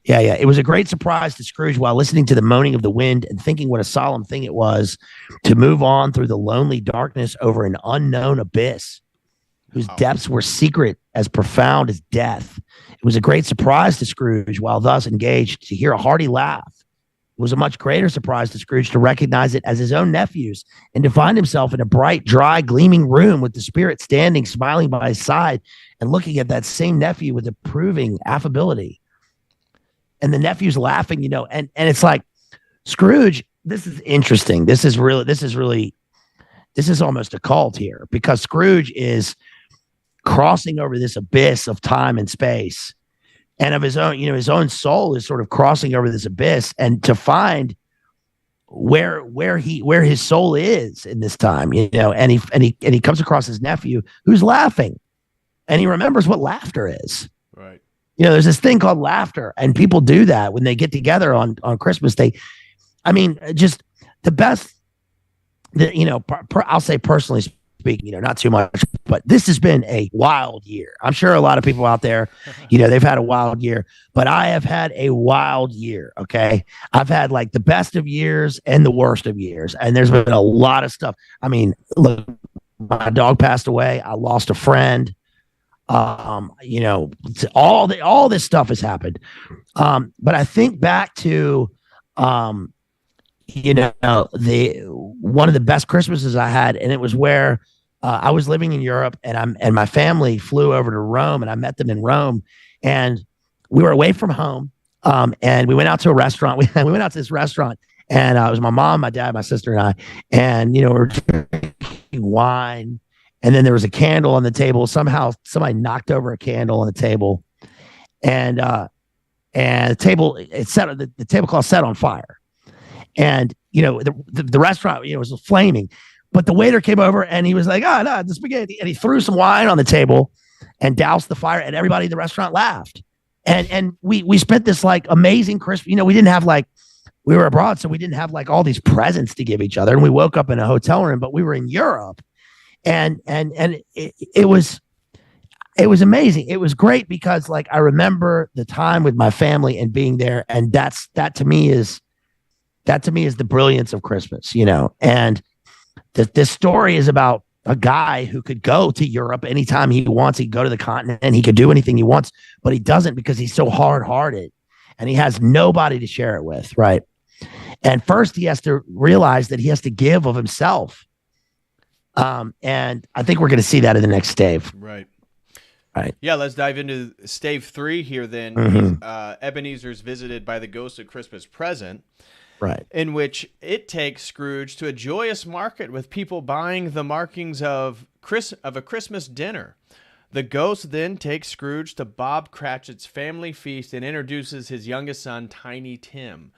Yeah. It was a great surprise to Scrooge while listening to the moaning of the wind and thinking what a solemn thing it was to move on through the lonely darkness over an unknown abyss whose depths were secret as profound as death. It was a great surprise to Scrooge while thus engaged to hear a hearty laugh. It was a much greater surprise to Scrooge to recognize it as his own nephew's and to find himself in a bright, dry, gleaming room with the spirit standing, smiling by his side and looking at that same nephew with approving affability. And the nephew's laughing, and it's like, Scrooge, this is interesting. This is almost a cult here, because Scrooge is crossing over this abyss of time and space, and of his own, his own soul is sort of crossing over this abyss, and to find where his soul is in this time, and he comes across his nephew who's laughing, and he remembers what laughter is. Right. There's this thing called laughter, and people do that when they get together on Christmas. Just the best that, I'll say personally speaking, not too much, but this has been a wild year. I'm sure a lot of people out there, they've had a wild year, but I have had a wild year. Okay. I've had like the best of years and the worst of years. And there's been a lot of stuff. I mean, look, my dog passed away. I lost a friend. All this stuff has happened. But I think back to, the one of the best Christmases I had, and it was where I was living in Europe, and my family flew over to Rome, and I met them in Rome, and we were away from home, and we went out to a restaurant. We went out to this restaurant, and it was my mom, my dad, my sister, and I, and we were drinking wine, and then there was a candle on the table. Somehow, somebody knocked over a candle on the table, and the tablecloth set on fire. And, the restaurant, was flaming, but the waiter came over and he was like, oh, no, the spaghetti. And he threw some wine on the table and doused the fire, and everybody in the restaurant laughed. And we spent this like amazing Christmas. We didn't have we were abroad, so we didn't have like all these presents to give each other. And we woke up in a hotel room, but we were in Europe, and it was amazing. It was great because like, I remember the time with my family and being there. And that to me is the brilliance of Christmas, and this story is about a guy who could go to Europe anytime he wants. He could go to the continent and he could do anything he wants, but he doesn't because he's so hard-hearted and he has nobody to share it with. Right. And first he has to realize that he has to give of himself. And I think we're going to see that in the next Stave. Right. Right. Yeah, let's dive into Stave 3 here then. Mm-hmm. Ebenezer's visited by the ghost of Christmas Present. Right. In which it takes Scrooge to a joyous market with people buying the markings of a Christmas dinner. The ghost then takes Scrooge to Bob Cratchit's family feast and introduces his youngest son, Tiny Tim,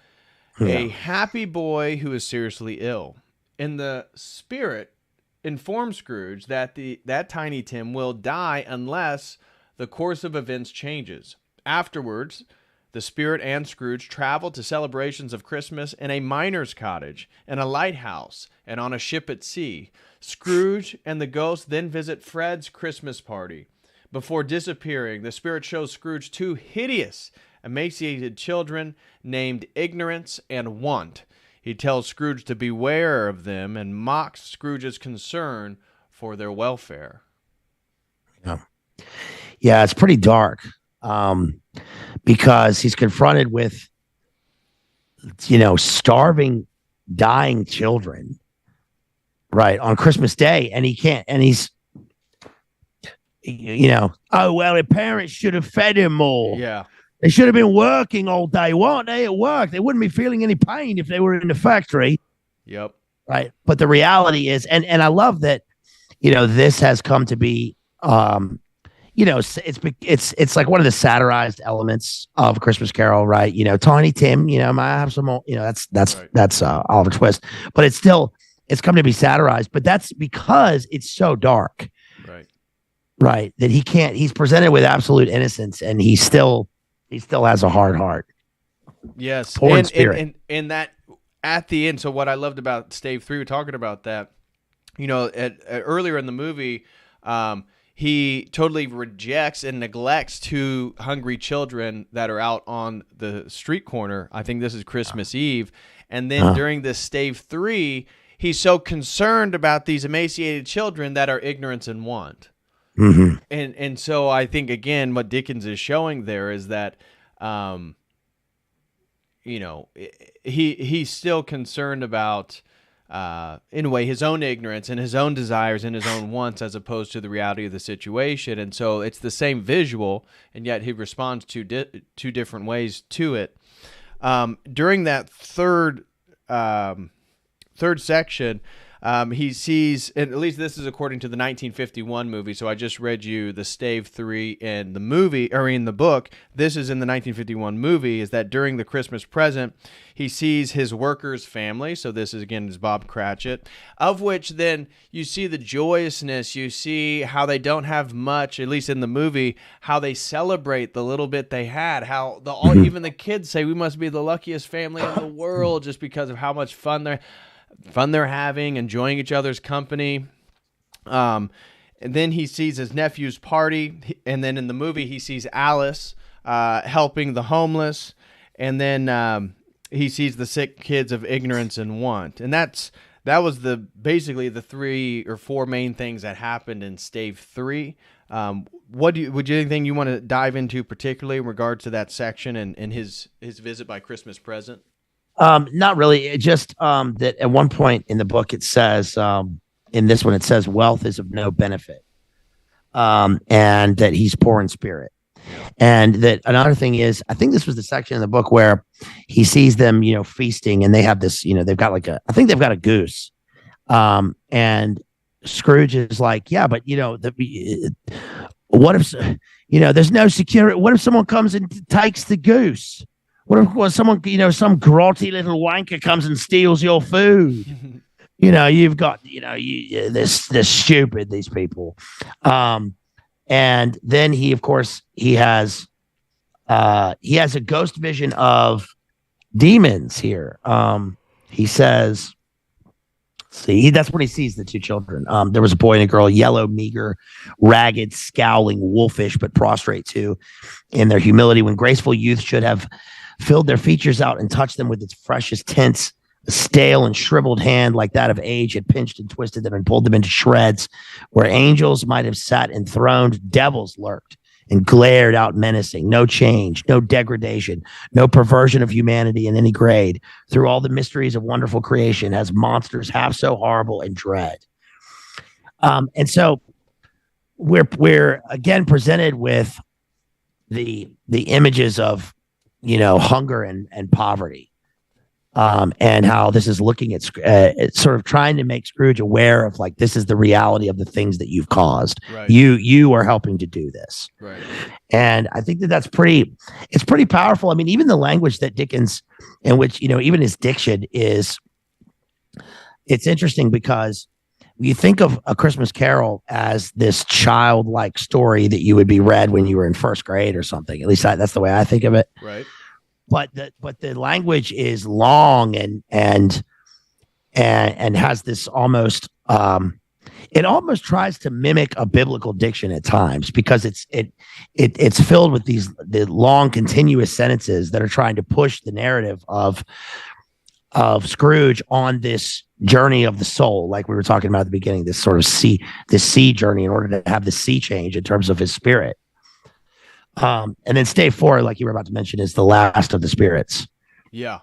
a happy boy who is seriously ill. In the spirit, informs Scrooge that Tiny Tim will die unless the course of events changes. Afterwards, the spirit and Scrooge travel to celebrations of Christmas in a miner's cottage, in a lighthouse, and on a ship at sea. Scrooge and the ghost then visit Fred's Christmas party. Before disappearing, the spirit shows Scrooge two hideous, emaciated children named Ignorance and Want. He tells Scrooge to beware of them and mocks Scrooge's concern for their welfare. Yeah, it's pretty dark. Because he's confronted with, starving, dying children, right, on Christmas Day, and he can't, and he's, oh, well, the parents should have fed him more. Yeah. They should have been working all day, weren't they, at work? They wouldn't be feeling any pain if they were in the factory. Yep. Right. But the reality is, and I love that, this has come to be, it's like one of the satirized elements of A Christmas Carol, right? Tiny Tim, might have some more, that's Oliver Twist, but it's come to be satirized, but that's because it's so dark, right? That he's presented with absolute innocence, and he still has a hard heart. Yes. Poor spirit. And that at the end. So what I loved about Stave 3, we're talking about that, earlier in the movie, he totally rejects and neglects two hungry children that are out on the street corner. I think this is Christmas Eve. And then during this Stave 3, he's so concerned about these emaciated children that are Ignorance and Want. Mm-hmm. And so I think, again, what Dickens is showing there is that, he's still concerned about, in a way, his own ignorance and his own desires and his own wants, as opposed to the reality of the situation. And so it's the same visual, and yet he responds two different ways to it. During that third section, He sees, and at least this is according to the 1951 movie. So I just read you the Stave 3 in the movie, or in the book. This is in the 1951 movie, is that during the Christmas present, he sees his workers' family. So this is, again, is Bob Cratchit, of which then you see the joyousness. You see how they don't have much, at least in the movie, how they celebrate the little bit they had, how even the kids say, we must be the luckiest family in the world just because of how much fun they're having, enjoying each other's company. And then he sees his nephew's party. And then in the movie, he sees Alice helping the homeless. And then he sees the sick kids of ignorance and want. And that was basically the 3 or 4 main things that happened in Stave 3. Would you anything you want to dive into particularly in regard to that section and his visit by Christmas present? Not really. It just that at one point in the book it says, in this one it says, wealth is of no benefit, and that he's poor in spirit. And that another thing is, I think this was the section in the book where he sees them, feasting, and they have this, they've got I think they've got a goose, and Scrooge is like, yeah, but what if there's no security? What if someone comes and takes the goose? What if someone, some grotty little wanker comes and steals your food? You've got, they're stupid, these people. And then he has a ghost vision of demons here. He says, that's when he sees the 2 children. There was a boy and a girl, yellow, meager, ragged, scowling, wolfish, but prostrate too in their humility, when graceful youth should have filled their features out and touched them with its freshest tints. A stale and shriveled hand like that of age had pinched and twisted them and pulled them into shreds. Where angels might have sat enthroned, devils lurked and glared out menacing. No change, no degradation, no perversion of humanity in any grade. Through all the mysteries of wonderful creation, as monsters half so horrible and dread. And so we're again presented with the images of hunger and poverty, and how this is looking at sort of trying to make Scrooge aware of this is the reality of the things that you've caused. Right. You are helping to do this. Right. And I think it's pretty powerful. I mean, even the language that Dickens, in which, even his diction it's interesting because you think of A Christmas Carol as this childlike story that you would be read when you were in first grade or something. At least that's the way I think of it. Right. But the language is long and has this almost it almost tries to mimic a biblical diction at times, because it's filled with the long continuous sentences that are trying to push the narrative of Scrooge on this journey of the soul, like we were talking about at the beginning, this sort of sea journey, in order to have the sea change in terms of his spirit. And then Stave 4, like you were about to mention, is the last of the spirits. Yeah.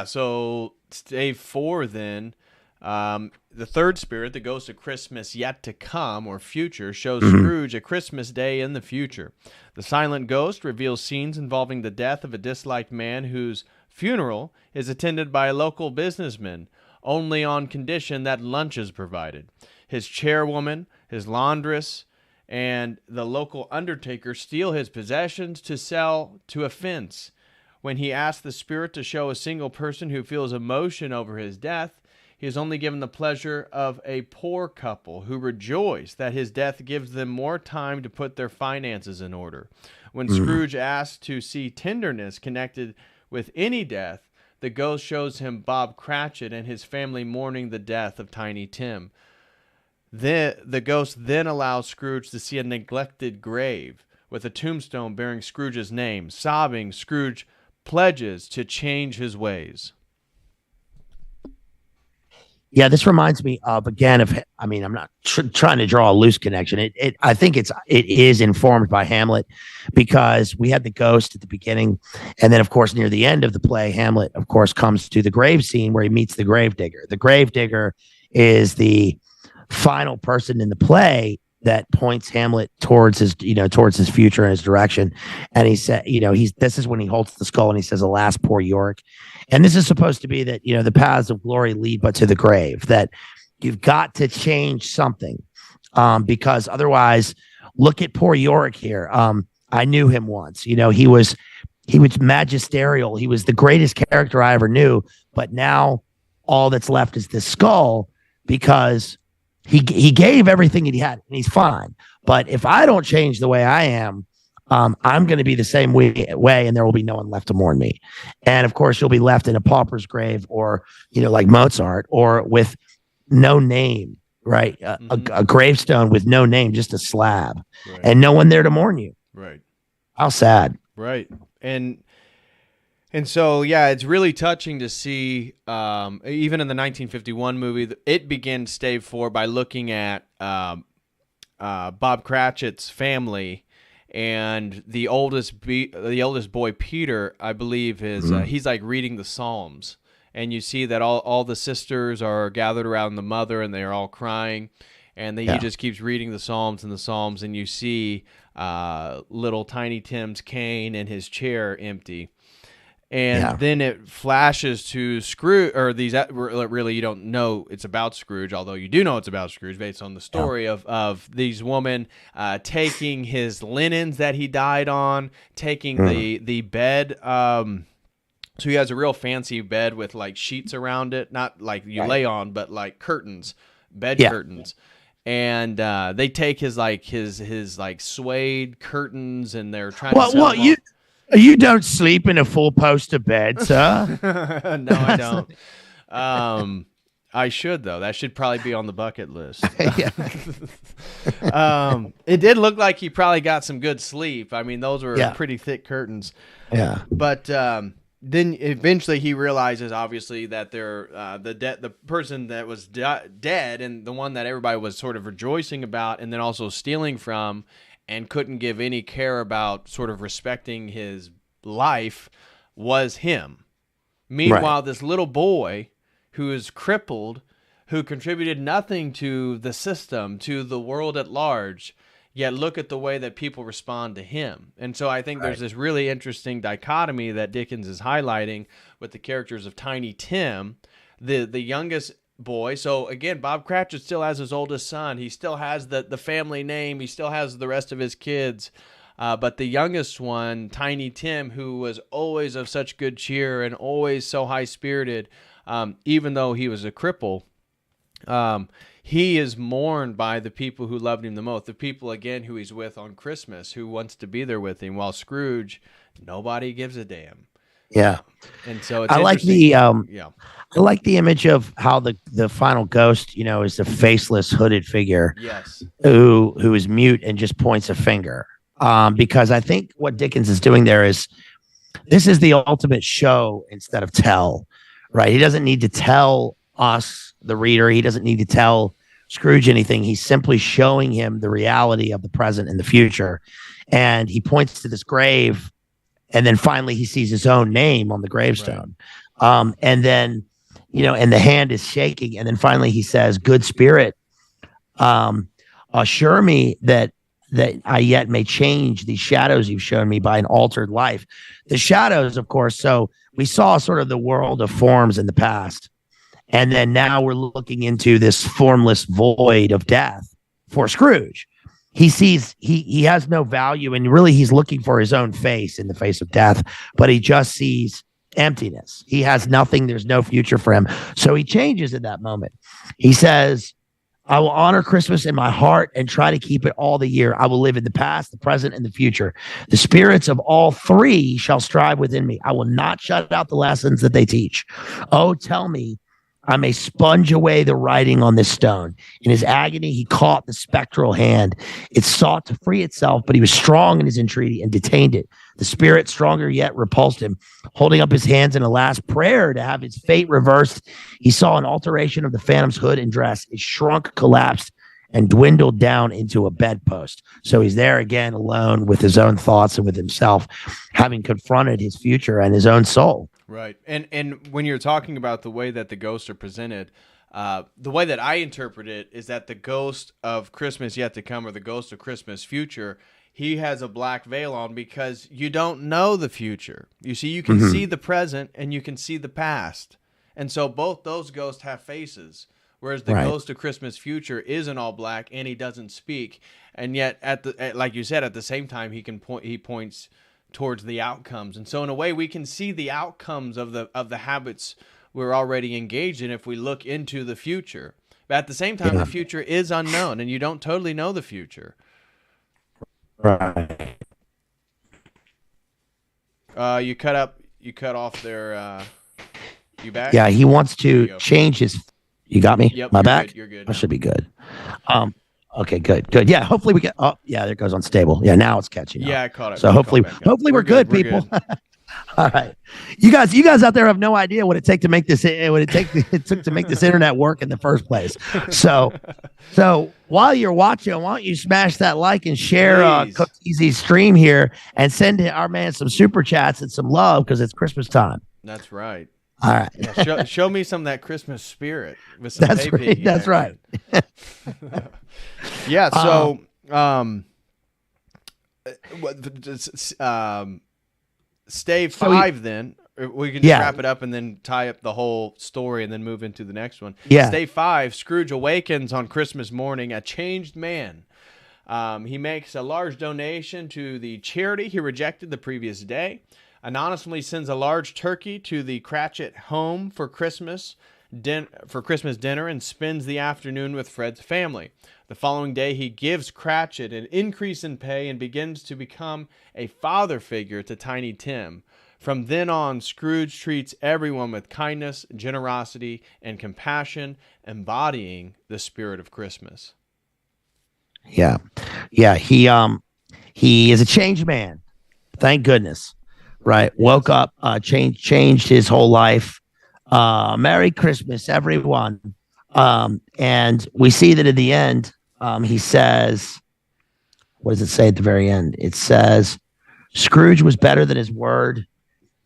So Stave 4 then, the third spirit, the ghost of Christmas yet to come or future, shows Scrooge a Christmas day in the future. The silent ghost reveals scenes involving the death of a disliked man whose funeral is attended by a local businessman, only on condition that lunch is provided. His chairwoman, his laundress, and the local undertaker steal his possessions to sell to a fence. When he asks the spirit to show a single person who feels emotion over his death, he is only given the pleasure of a poor couple who rejoice that his death gives them more time to put their finances in order. When Scrooge asks to see tenderness connected with any death, the ghost shows him Bob Cratchit and his family mourning the death of Tiny Tim. The ghost then allows Scrooge to see a neglected grave with a tombstone bearing Scrooge's name. Sobbing, Scrooge pledges to change his ways. Yeah, this reminds me of, again, I'm not trying to draw a loose connection. I think it is informed by Hamlet, because we had the ghost at the beginning, and then of course near the end of the play, Hamlet of course comes to the grave scene where he meets the gravedigger. The gravedigger is the final person in the play that points Hamlet towards his future and his direction. And he said, this is when he holds the skull and he says, "Alas, poor Yorick." And this is supposed to be that, the paths of glory lead but to the grave, that You've got to change something, because otherwise, look at poor Yorick here. I knew him once. He was magisterial. He was the greatest character I ever knew. But now all that's left is this skull, because he gave everything that he had, and he's fine. But if I don't change the way I am, I'm going to be the same way, and there will be no one left to mourn me. And of course, you'll be left in a pauper's grave, or like Mozart, or with no name, right? A gravestone with no name, just a slab, right, and no one there to mourn you. Right. How sad. Right. And so, yeah, it's really touching to see, even in the 1951 movie, it begins Stave 4 by looking at Bob Cratchit's family, and the oldest boy, Peter, I believe, is he's like reading the Psalms, and you see that all the sisters are gathered around the mother, and they are all crying, and he just keeps reading the Psalms, and you see little Tiny Tim's cane and his chair empty. And then it flashes to Scrooge, or really you don't know it's about Scrooge, although you do know it's about Scrooge based on the story of these women taking his linens that he died on, taking the bed. So he has a real fancy bed with like sheets around it, not like you lay on, but like curtains, bed curtains. And they take his suede curtains, and they're trying to sell them. You don't sleep in a full-poster bed, sir. No, I don't. I should, though. That should probably be on the bucket list. It did look like he probably got some good sleep. I mean, those were pretty thick curtains. Yeah. But then eventually he realizes, obviously, that they're the person that was dead, and the one that everybody was sort of rejoicing about, and then also stealing from, and couldn't give any care about sort of respecting his life, was him. Meanwhile, this little boy who is crippled, who contributed nothing to the system, to the world at large, yet look at the way that people respond to him. And so I think there's this really interesting dichotomy that Dickens is highlighting with the characters of Tiny Tim, the youngest boy. So again, Bob Cratchit still has his oldest son. He still has the family name. He still has the rest of his kids. But the youngest one, Tiny Tim, who was always of such good cheer and always so high-spirited, even though he was a cripple, he is mourned by the people who loved him the most, the people, again, who he's with on Christmas, who wants to be there with him, while Scrooge, nobody gives a damn. Yeah. And so it's I like the image of how the final ghost, is the faceless hooded figure. Yes. Who is mute and just points a finger. Because I think what Dickens is doing there is, this is the ultimate show instead of tell, right? He doesn't need to tell us, the reader. He doesn't need to tell Scrooge anything. He's simply showing him the reality of the present and the future. And he points to this grave, and then finally he sees his own name on the gravestone. Right. And then, and the hand is shaking. And then finally he says, "Good spirit, assure me that I yet may change these shadows you've shown me by an altered life." The shadows, of course. So we saw sort of the world of forms in the past. And then now we're looking into this formless void of death for Scrooge. He sees he has no value, and really he's looking for his own face in the face of death, but he just sees emptiness. He has nothing. There's no future for him. So he changes in that moment. He says, "I will honor Christmas in my heart and try to keep it all the year. I will live in the past, the present, and the future. The spirits of all three shall strive within me. I will not shut out the lessons that they teach. Oh, tell me I may sponge away the writing on this stone." In his agony, he caught the spectral hand. It sought to free itself, but he was strong in his entreaty and detained it. The spirit, stronger yet, repulsed him. Holding up his hands in a last prayer to have his fate reversed, he saw an alteration of the phantom's hood and dress. It shrunk, collapsed, and dwindled down into a bedpost. So he's there again, alone with his own thoughts and with himself, having confronted his future and his own soul. Right. And when you're talking about the way that the ghosts are presented, the way that I interpret it is that the ghost of Christmas yet to come, or the ghost of Christmas future, he has a black veil on because you don't know the future. You see, you can see the present and you can see the past. And so both those ghosts have faces. whereas the Ghost of Christmas Future is in all black and he doesn't speak. And yet, like you said, at the same time, he points towards the outcomes. And so in a way, we can see the outcomes of the habits we're already engaged in if we look into the future. But at the same time, the future is unknown, and you don't totally know the future. Right. You cut off there. You back? Yeah, he wants to change his. You got me? Yep. My back? Good, you're good. I should be good. Okay, good. Yeah, hopefully we get. Oh, yeah, there it goes unstable. Yeah, now it's catching up. Yeah, I caught it. So hopefully we're good, people. Good. All right, you guys out there have no idea what it took to make this. It took to make this internet work in the first place. So while you're watching, why don't you smash that like and share Cook Easy's stream here and send our man some super chats and some love because it's Christmas time. That's right. All right. Yeah, show me some of that Christmas spirit with some That's right. That's right. Yeah. So, Stave 5. Then we can just wrap it up and then tie up the whole story and then move into the next one. Yeah. Stave 5. Scrooge awakens on Christmas morning a changed man. He makes a large donation to the charity he rejected the previous day. Anonymously sends a large turkey to the Cratchit home for Christmas dinner and spends the afternoon with Fred's family. The following day, he gives Cratchit an increase in pay and begins to become a father figure to Tiny Tim. From then on, Scrooge treats everyone with kindness, generosity, and compassion, embodying the spirit of Christmas. Yeah. He is a changed man. Thank goodness. Right. Woke up, changed his whole life. Merry Christmas, everyone. And we see that at the end, he says, what does it say at the very end? It says, Scrooge was better than his word.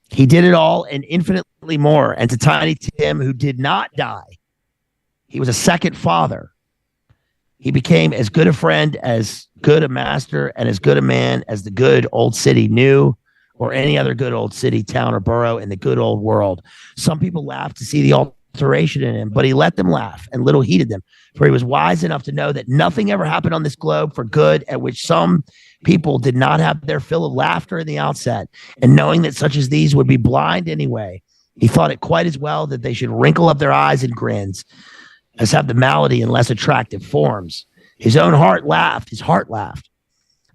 He did it all and infinitely more. And to Tiny Tim, who did not die, he was a second father. He became as good a friend, as good a master, and as good a man as the good old city knew, or any other good old city, town, or borough in the good old world. Some people laughed to see the alteration in him, but he let them laugh and little heeded them, for he was wise enough to know that nothing ever happened on this globe for good at which some people did not have their fill of laughter in the outset. And knowing that such as these would be blind anyway, he thought it quite as well that they should wrinkle up their eyes in grins as have the malady in less attractive forms. His own heart laughed. His heart laughed.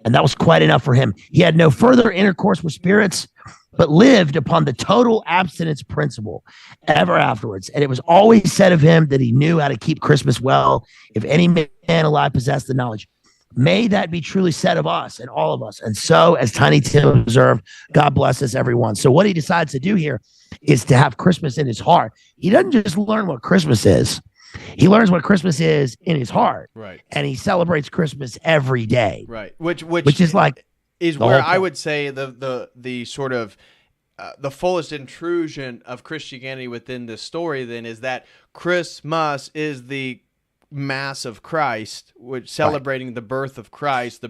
And that was quite enough for him. He had no further intercourse with spirits, but lived upon the total abstinence principle ever afterwards. And it was always said of him that he knew how to keep Christmas well. If any man alive possessed the knowledge, may that be truly said of us and all of us. And so, as Tiny Tim observed, God bless us, everyone. So what he decides to do here is to have Christmas in his heart. He doesn't just learn what Christmas is. He learns what Christmas is in his heart, right? And he celebrates Christmas every day, right? Which is like where I would say the sort of the fullest intrusion of Christianity within this story. Then is that Christmas is the Mass of Christ, which celebrating the birth of Christ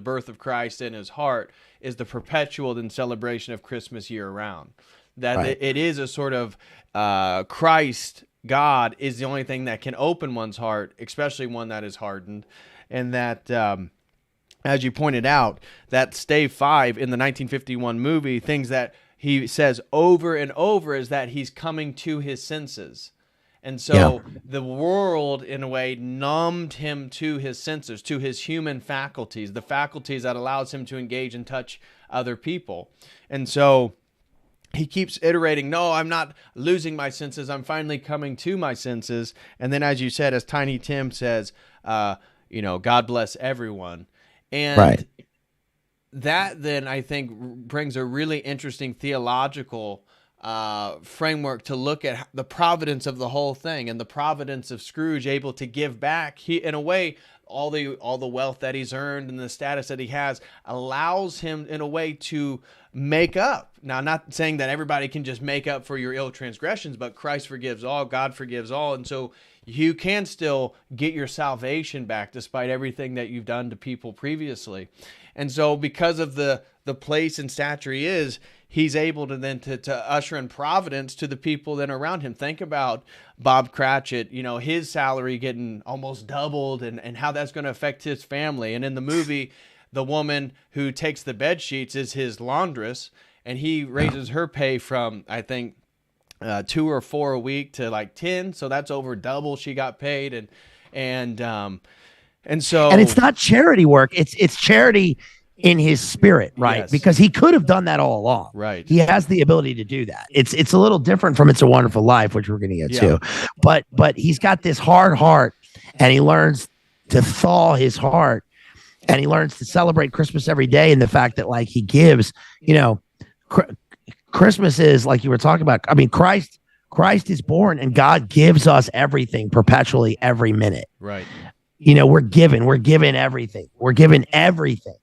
in his heart is the perpetual then celebration of Christmas year round. That it is a sort of Christ. God is the only thing that can open one's heart, especially one that is hardened. And that, as you pointed out, that Stave 5 in the 1951 movie, things that he says over and over is that he's coming to his senses. And so the world, in a way, numbed him to his senses, to his human faculties, the faculties that allows him to engage and touch other people. And so he keeps iterating, no, I'm not losing my senses. I'm finally coming to my senses. And then, as you said, as Tiny Tim says, God bless everyone. And that then, I think, brings a really interesting theological framework to look at the providence of the whole thing and the providence of Scrooge able to give back. He, in a way, all the wealth that he's earned and the status that he has allows him, in a way, to make up. Now, not saying that everybody can just make up for your ill transgressions, but Christ forgives all, God forgives all. And so you can still get your salvation back despite everything that you've done to people previously. And so because of the place and stature he is, he's able to then to usher in providence to the people that are around him. Think about Bob Cratchit, you know, his salary getting almost doubled and how that's going to affect his family. And in the movie, the woman who takes the bed sheets is his laundress, and he raises her pay from, I think, 2 or 4 a week to like 10. So that's over double she got paid. And so, and it's not charity work. It's charity in his spirit, right? Yes. Because he could have done that all along. Right. He has the ability to do that. It's a little different from It's a Wonderful Life, which we're going to get to. But he's got this hard heart, and he learns to thaw his heart, and he learns to celebrate Christmas every day. And the fact that like he gives, you know, Christmas is like you were talking about. I mean, Christ is born, and God gives us everything perpetually every minute. Right. You know, we're given everything. We're given everything.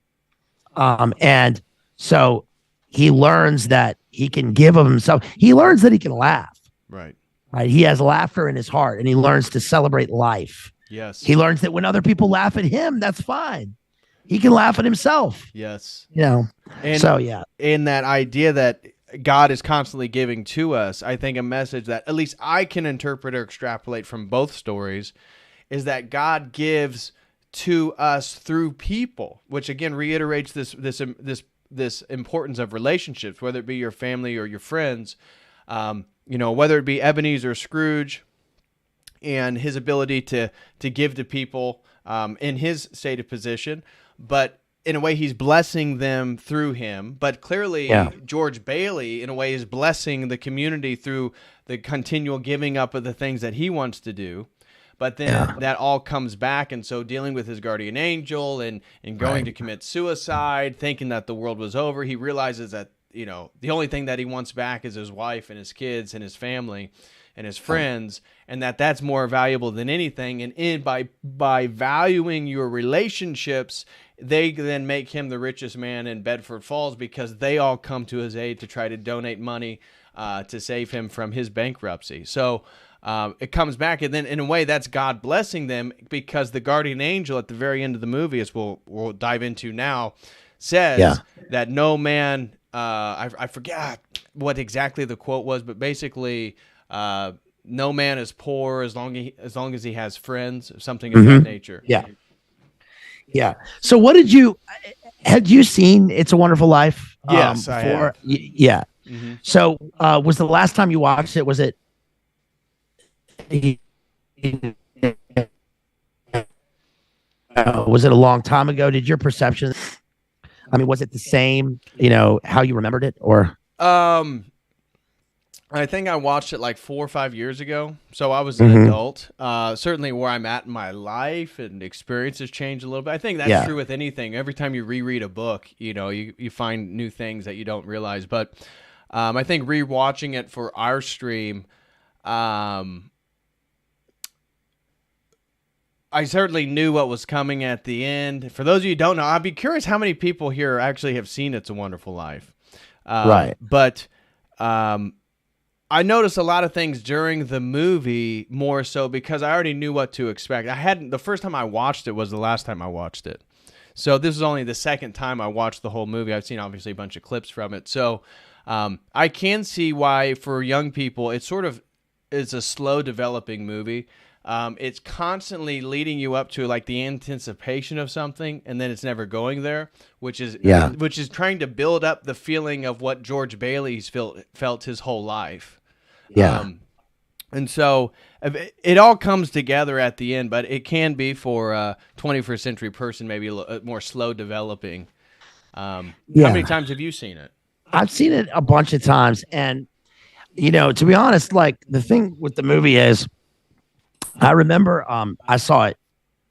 And so he learns that he can give of himself. He learns that he can laugh. Right. Right. He has laughter in his heart, and he learns to celebrate life. Yes. He learns that when other people laugh at him, that's fine. He can laugh at himself. Yes. You know, and so yeah. In that idea that God is constantly giving to us, I think a message that at least I can interpret or extrapolate from both stories is that God gives to us through people, which again reiterates this importance of relationships, whether it be your family or your friends, you know, whether it be Ebenezer Scrooge and his ability to give to people in his state of position, but in a way he's blessing them through him. But clearly George Bailey in a way is blessing the community through the continual giving up of the things that he wants to do. But then that all comes back, and so dealing with his guardian angel and going to commit suicide, thinking that the world was over, he realizes that, you know, the only thing that he wants back is his wife and his kids and his family and his friends, and that's more valuable than anything. And by valuing your relationships, they then make him the richest man in Bedford Falls because they all come to his aid to try to donate money to save him from his bankruptcy. So it comes back, and then in a way that's God blessing them, because the guardian angel at the very end of the movie, as we'll dive into now, says that no man, I forget what exactly the quote was, but basically no man is poor as long as he has friends, something of that nature. Yeah. So what had you seen It's a Wonderful Life? Yes, I have. Yeah. Mm-hmm. So was the last time you watched it, was it was it a long time ago? Did your perception, I mean, was it the same, you know, how you remembered it, or? I think I watched it like 4 or 5 years ago. So I was an adult. Certainly where I'm at in my life and experiences change a little bit. I think that's true with anything. Every time you reread a book, you know, you find new things that you don't realize. But I think rewatching it for our stream, I certainly knew what was coming at the end. For those of you who don't know, I'd be curious how many people here actually have seen It's a Wonderful Life. Right. But I noticed a lot of things during the movie more so because I already knew what to expect. The first time I watched it was the last time I watched it. So this is only the second time I watched the whole movie. I've seen obviously a bunch of clips from it. So I can see why for young people it's a slow developing movie. It's constantly leading you up to like the anticipation of something, and then it's never going there, which is trying to build up the feeling of what George Bailey's felt his whole life. And so it all comes together at the end, but it can be for a 21st century person maybe a more slow developing. How many times have you seen it? I've seen it a bunch of times, and you know, to be honest, like the thing with the movie is, I remember I saw it,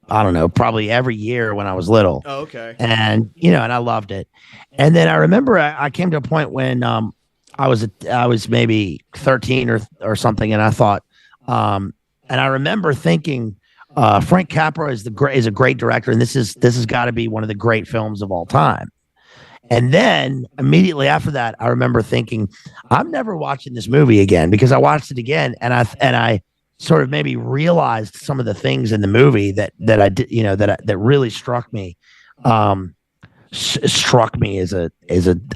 I don't know, probably every year when I was little. Oh, okay. And you know, and I loved it. And then I remember I came to a point when I was maybe 13 or something, and I thought, and I remember thinking, Frank Capra is a great director, and this has got to be one of the great films of all time. And then immediately after that, I remember thinking, I'm never watching this movie again, because I watched it again, and I sort of maybe realized some of the things in the movie that I did, you know, that really struck me. struck me as a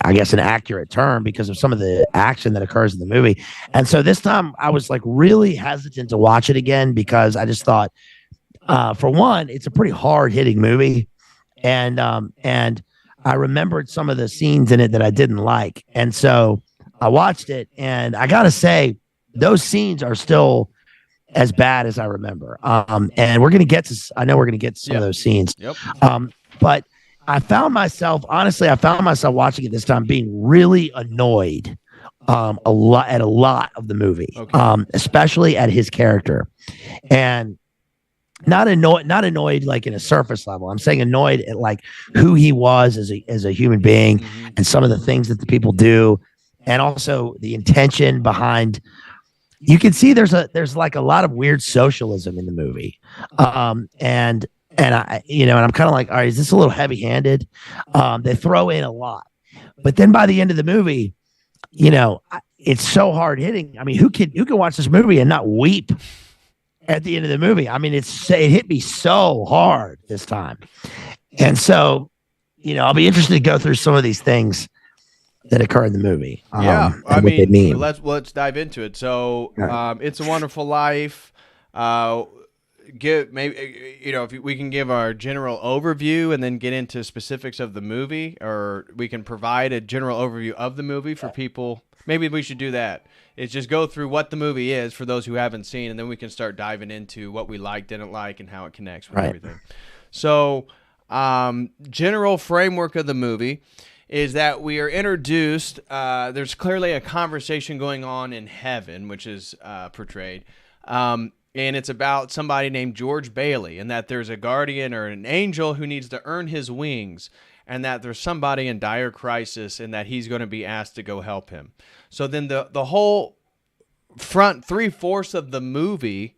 I guess an accurate term because of some of the action that occurs in the movie. And so this time I was like really hesitant to watch it again because I just thought, for one, it's a pretty hard hitting movie, and I remembered some of the scenes in it that I didn't like, and so I watched it, and I gotta say, those scenes are still as bad as I remember. And we're gonna get to, I know we're gonna get to some of those scenes. Yep. But I found myself, honestly, watching it this time being really annoyed a lot of the movie, especially at his character, and not annoyed like in a surface level. I'm saying annoyed at like who he was as a human being, and some of the things that the people do, and also the intention behind. You can see there's like a lot of weird socialism in the movie, and I, and I'm kind of like, all right, is this a little heavy handed? They throw in a lot, but then by the end of the movie, it's so hard hitting. I mean, who can watch this movie and not weep at the end of the movie? I mean, it hit me so hard this time. And so, I'll be interested to go through some of these things that occur in the movie. I mean, let's dive into it. So, It's a Wonderful Life. If we can give our general overview and then get into specifics of the movie, or we can provide a general overview of the movie for people. Maybe we should do that. It's just go through what the movie is for those who haven't seen, and then we can start diving into what we like, didn't like, and how it connects with everything. So, general framework of the movie is that we are introduced. There's clearly a conversation going on in heaven, which is portrayed. And it's about somebody named George Bailey, and that there's a guardian or an angel who needs to earn his wings, and that there's somebody in dire crisis, and that he's going to be asked to go help him. So then the whole front 3/4 of the movie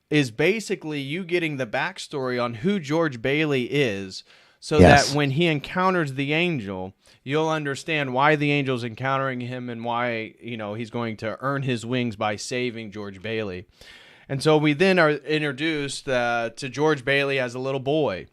is basically you getting the backstory on who George Bailey is, so that when he encounters the angel, you'll understand why the angel's encountering him and why, he's going to earn his wings by saving George Bailey. And so we then are introduced to George Bailey as a little boy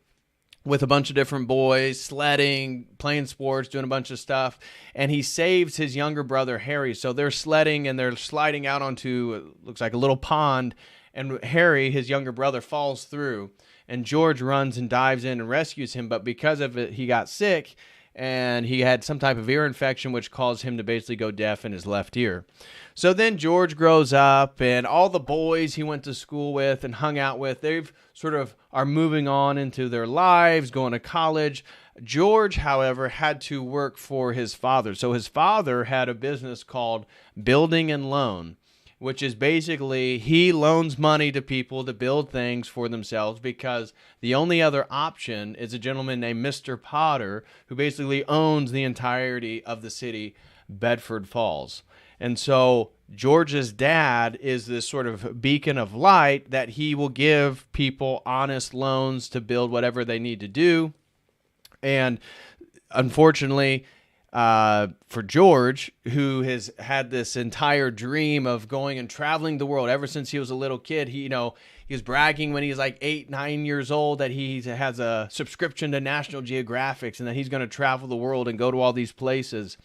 with a bunch of different boys, sledding, playing sports, doing a bunch of stuff. And he saves his younger brother, Harry. So they're sledding and they're sliding out onto, looks like a little pond. And Harry, his younger brother, falls through. And George runs and dives in and rescues him. But because of it, he got sick. And he had some type of ear infection, which caused him to basically go deaf in his left ear. So then George grows up, and all the boys he went to school with and hung out with, they've sort of are moving on into their lives, going to college. George, however, had to work for his father. So his father had a business called Building and Loan, which is basically he loans money to people to build things for themselves, because the only other option is a gentleman named Mr. Potter, who basically owns the entirety of the city, Bedford Falls. And so George's dad is this sort of beacon of light that he will give people honest loans to build whatever they need to do. And unfortunately, for George, who has had this entire dream of going and traveling the world ever since he was a little kid, he was bragging when he was like 8, 9 years old that he has a subscription to National Geographic and that he's going to travel the world and go to all these places.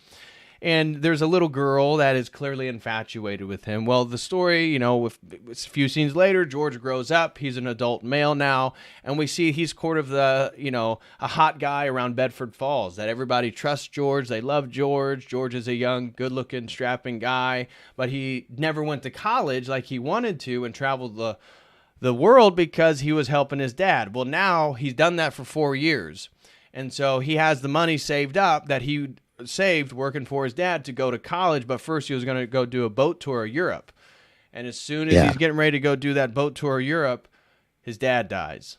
And there's a little girl that is clearly infatuated with him. Well, the story, with a few scenes later, George grows up. He's an adult male now. And we see he's sort of a hot guy around Bedford Falls, that everybody trusts George. They love George. George is a young, good-looking, strapping guy. But he never went to college like he wanted to and traveled the world because he was helping his dad. Well, now he's done that for 4 years. And so he has the money saved up that he saved working for his dad to go to college, but first he was going to go do a boat tour of Europe. And as soon as he's getting ready to go do that boat tour of Europe, his dad dies.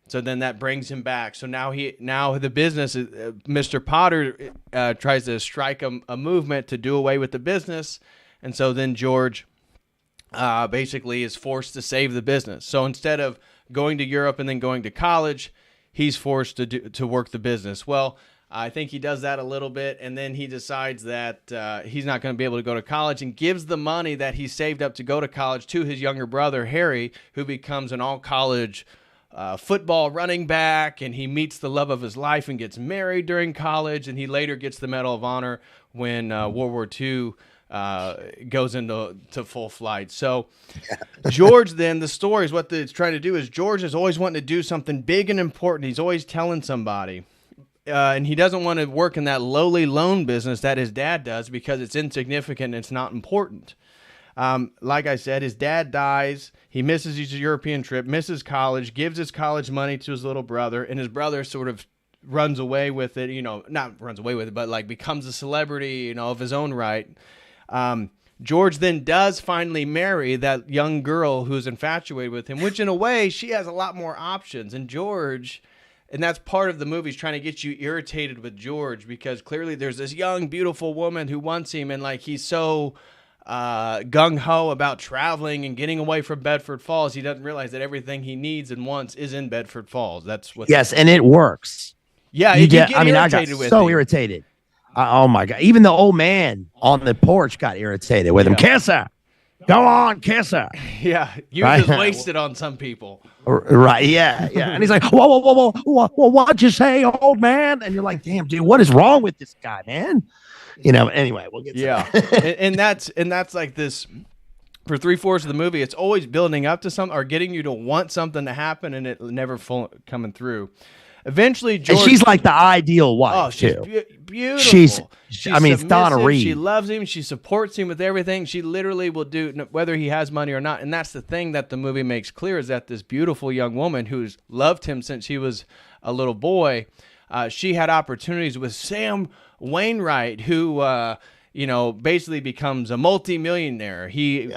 So then that brings him back. So now the business, Mr. Potter tries to strike a movement to do away with the business. And so then George basically is forced to save the business. So instead of going to Europe and then going to college, he's forced to work the business. Well, I think he does that a little bit, and then he decides that he's not going to be able to go to college and gives the money that he saved up to go to college to his younger brother, Harry, who becomes an all-college football running back, and he meets the love of his life and gets married during college, and he later gets the Medal of Honor when World War II goes into full flight. So George, then the story is what it's trying to do is George is always wanting to do something big and important. He's always telling somebody. And he doesn't want to work in that lowly loan business that his dad does because it's insignificant and it's not important. Like I said, his dad dies. He misses his European trip, misses college, gives his college money to his little brother, and his brother sort of runs away with it, not runs away with it, but like becomes a celebrity, of his own right. George then does finally marry that young girl who's infatuated with him, which in a way, she has a lot more options. And George... And that's part of the movie, is trying to get you irritated with George because clearly there's this young, beautiful woman who wants him, and like he's so gung-ho about traveling and getting away from Bedford Falls, he doesn't realize that everything he needs and wants is in Bedford Falls. That's what. Yes, and it works. Yeah, you get irritated I got with so him. irritated. Oh my God! Even the old man on the porch got irritated with him. Kiss her. Go on, kiss her. Yeah, you're just wasted on some people. Right, yeah. And he's like, whoa, what'd you say, old man? And you're like, damn, dude, what is wrong with this guy, man? Anyway, we'll get to that. and that's like this, for 3/4 of the movie, it's always building up to something or getting you to want something to happen and it never coming through. Eventually, George... And she's like the ideal wife, oh, she's too. Beautiful. She's it's Donna Reed. She loves him. She supports him with everything. She literally will do, whether he has money or not. And that's the thing that the movie makes clear, is that this beautiful young woman who's loved him since he was a little boy, she had opportunities with Sam Wainwright, who... basically becomes a multi-millionaire. He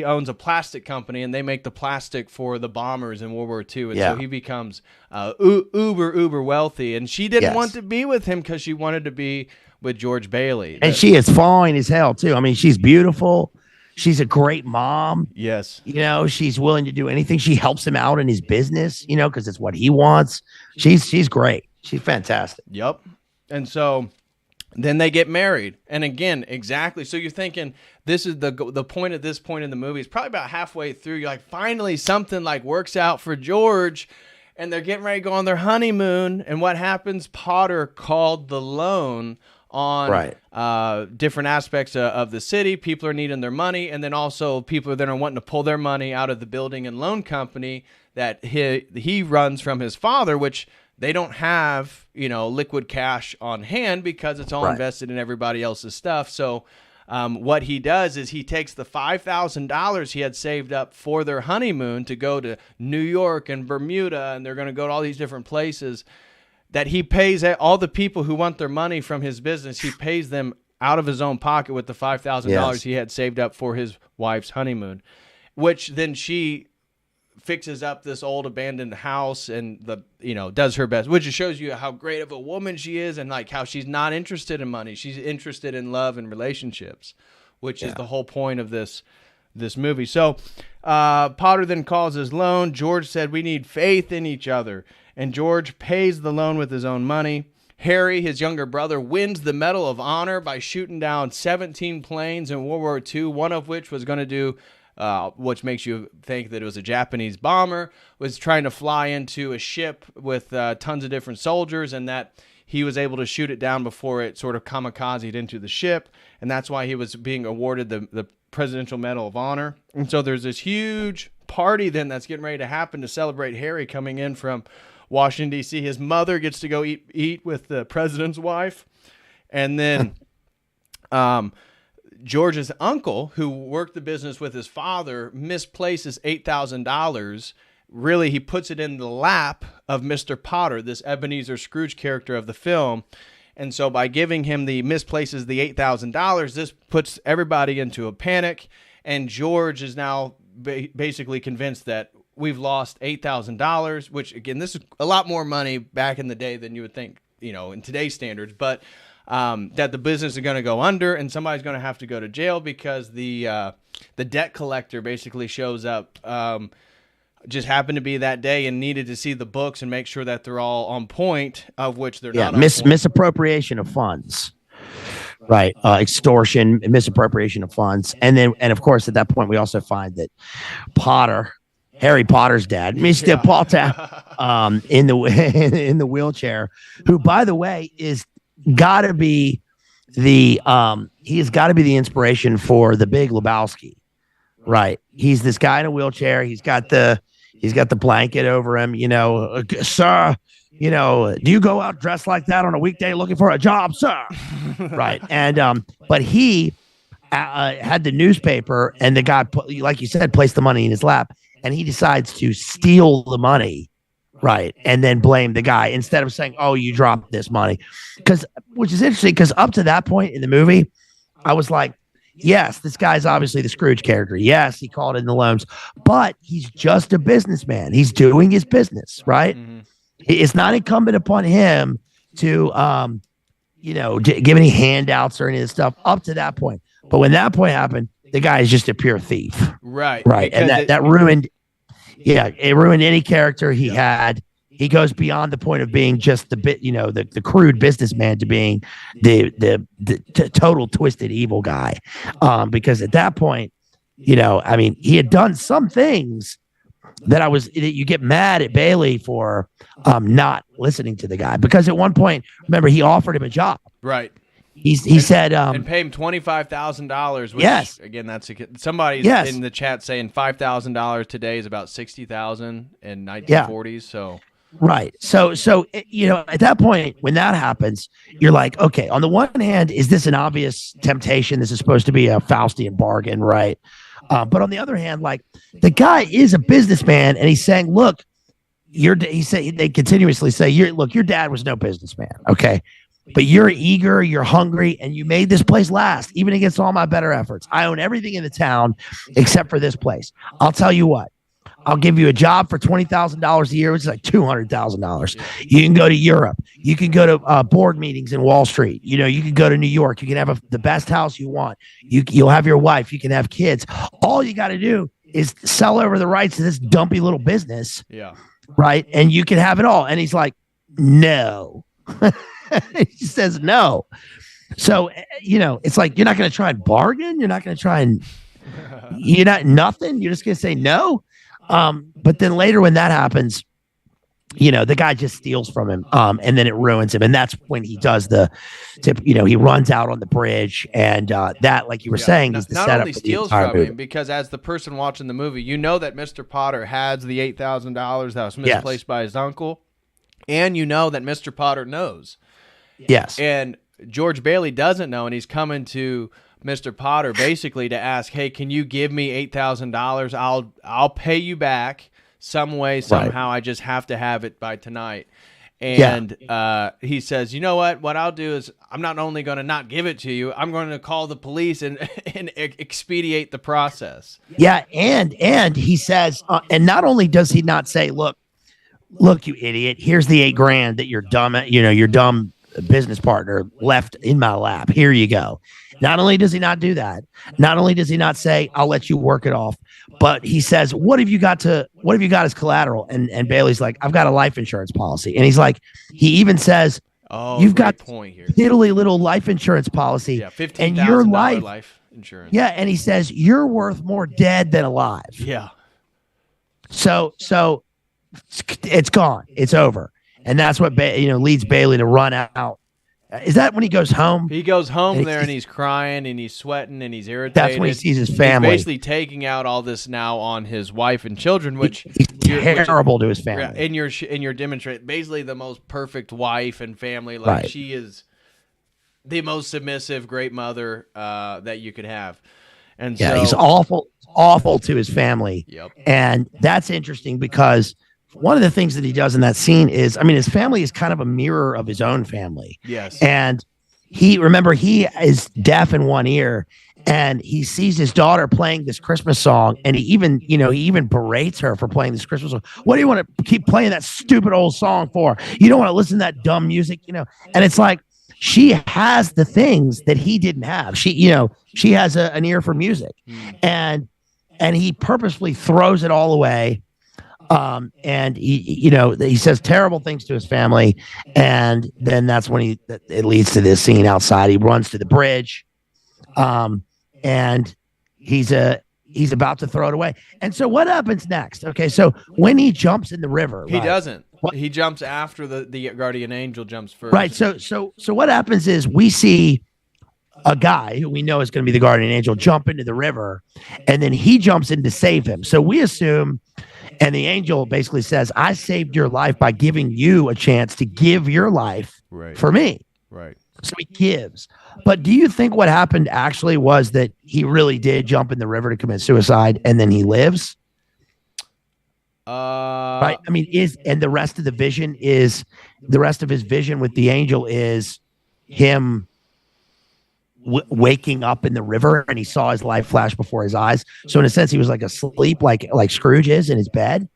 owns a plastic company, and they make the plastic for the bombers in World War II. And so he becomes uber wealthy. And she didn't want to be with him because she wanted to be with George Bailey. And she is fine as hell, too. I mean, she's beautiful. She's a great mom. Yes. She's willing to do anything. She helps him out in his business, because it's what he wants. She's great. She's fantastic. Yep. And so... then they get married. And again, exactly. So you're thinking this is the point at this point in the movie. It's probably about halfway through. You're like, finally something like works out for George. And they're getting ready to go on their honeymoon. And what happens? Potter called the loan on different aspects of the city. People are needing their money. And then also people that are wanting to pull their money out of the building and loan company that he runs from his father, which... they don't have, liquid cash on hand because it's all invested in everybody else's stuff. So what he does is he takes the $5,000 he had saved up for their honeymoon to go to New York and Bermuda, and they're going to go to all these different places, that he pays all the people who want their money from his business. He pays them out of his own pocket with the $5,000 he had saved up for his wife's honeymoon, which then she... fixes up this old abandoned house and does her best, which shows you how great of a woman she is and like how she's not interested in money. She's interested in love and relationships, which is the whole point of this movie. So Potter then calls his loan. George said, we need faith in each other. And George pays the loan with his own money. Harry, his younger brother, wins the Medal of Honor by shooting down 17 planes in World War II, one of which was going to do which makes you think that it was a Japanese bomber, was trying to fly into a ship with tons of different soldiers, and that he was able to shoot it down before it sort of kamikazed into the ship, and that's why he was being awarded the Presidential Medal of Honor. And so there's this huge party then that's getting ready to happen to celebrate Harry coming in from Washington, D.C. His mother gets to go eat with the president's wife, and then... George's uncle, who worked the business with his father, misplaces $8,000. Really, he puts it in the lap of Mr. Potter, this Ebenezer Scrooge character of the film. And so by giving him misplaces the $8,000, this puts everybody into a panic. And George is now basically convinced that we've lost $8,000, which, again, this is a lot more money back in the day than you would think, in today's standards. But... that the business is going to go under and somebody's going to have to go to jail because the debt collector basically shows up, just happened to be that day and needed to see the books and make sure that they're all on point, of which they're not. Misappropriation of funds. Right. Extortion, misappropriation of funds. And of course, at that point, we also find that Potter Harry Potter's dad, Mr. Potter, in the in the wheelchair, who, by the way, is got to be the he has got to be the inspiration for the Big Lebowski, right? He's this guy in a wheelchair. He's got the blanket over him, sir. Do you go out dressed like that on a weekday looking for a job, sir? Right. And but he had the newspaper, and the guy, like you said, placed the money in his lap, and he decides to steal the money, right, and then blame the guy instead of saying, "Oh, you dropped this money," which is interesting, because up to that point in the movie, I was like, yes, this guy's obviously the Scrooge character. Yes, he called in the loans, but he's just a businessman. He's doing his business, right? Mm-hmm. It's not incumbent upon him to, give any handouts or any of this stuff up to that point. But when that point happened, the guy is just a pure thief. Right. And that ruined, it ruined any character he had. He goes beyond the point of being just the crude businessman to being the total twisted evil guy. Because at that point, he had done some things that you get mad at Bailey for not listening to the guy, because at one point, remember, he offered him a job. Right. He said and pay him $25,000. Yes. Again, that's somebody's in the chat saying $5,000 today is about $60,000 in 1940s. So. Right. So at that point, when that happens, you're like, okay, on the one hand, is this an obvious temptation? This is supposed to be a Faustian bargain, right? But on the other hand, like, the guy is a businessman, and he's saying, look, they continuously say, your dad was no businessman. Okay. But you're eager, you're hungry, and you made this place last, even against all my better efforts. I own everything in the town except for this place. I'll tell you what. I'll give you a job for $20,000 a year, which is like $200,000. You can go to Europe. You can go to board meetings in Wall Street. You can go to New York. You can have the best house you want. You'll have your wife. You can have kids. All you got to do is sell over the rights to this dumpy little business. Yeah. Right. And you can have it all. And he's like, no. He says no. So, it's like, you're not going to try and bargain. You're not going to try and, nothing. You're just going to say no. But then later, when that happens, the guy just steals from him, and then it ruins him. And that's when he does he runs out on the bridge, and that, like you were saying, is the setup. Not only steals from him, because as the person watching the movie, that Mr. Potter has the $8,000 that was misplaced by his uncle, and that Mr. Potter knows. Yes. And George Bailey doesn't know, and he's coming to Mr. Potter basically to ask, hey, can you give me $8,000? I'll pay you back some way, somehow. Right. I just have to have it by tonight. And he says, you know what I'll do is, I'm not only going to not give it to you, I'm going to call the police and expedite the process. Yeah. And he says, and not only does he not say, look, you idiot, here's the $8,000 that your dumb business partner left in my lap. Here you go. Not only does he not do that, not only does he not say, I'll let you work it off, but he says, what have you got as collateral? And Bailey's like, I've got a life insurance policy. And he's like, he even says, you've got piddly little life insurance policy. Yeah, $15,000 life insurance. Yeah. And he says, you're worth more dead than alive. Yeah. So it's gone. It's over. And that's what leads Bailey to run out. Is that when he goes home? He goes home and he's crying and he's sweating and he's irritated. That's when he sees his family. He's basically taking out all this now on his wife and children, which he's terrible to his family. And you're demonstrating basically the most perfect wife and family. Like, she is the most submissive, great mother that you could have. And so he's awful to his family. Yep. And that's interesting because one of the things that he does in that scene is, his family is kind of a mirror of his own family. Yes. And he is deaf in one ear, and he sees his daughter playing this Christmas song, and he even berates her for playing this Christmas song. What do you want to keep playing that stupid old song for? You don't want to listen to that dumb music, And it's like, she has the things that he didn't have. She has an ear for music, and he purposefully throws it all away. And he says terrible things to his family, and then that's when it leads to this scene outside. He runs to the bridge, and he's he's about to throw it away. And so what happens next? Okay, so when he jumps in the river, he right, doesn't. He jumps after the guardian angel jumps first. right. So what happens is we see a guy who we know is going to be the guardian angel jump into the river, and then he jumps in to save him. So we assume, and the angel basically says, I saved your life by giving you a chance to give your life for me. Right. So he gives. But do you think what happened actually was that he really did jump in the river to commit suicide and then he lives? Right. I mean, and the rest of the vision is the rest of his vision with the angel is him waking up in the river, and he saw his life flash before his eyes. So in a sense, he was like asleep, like Scrooge is in his bed.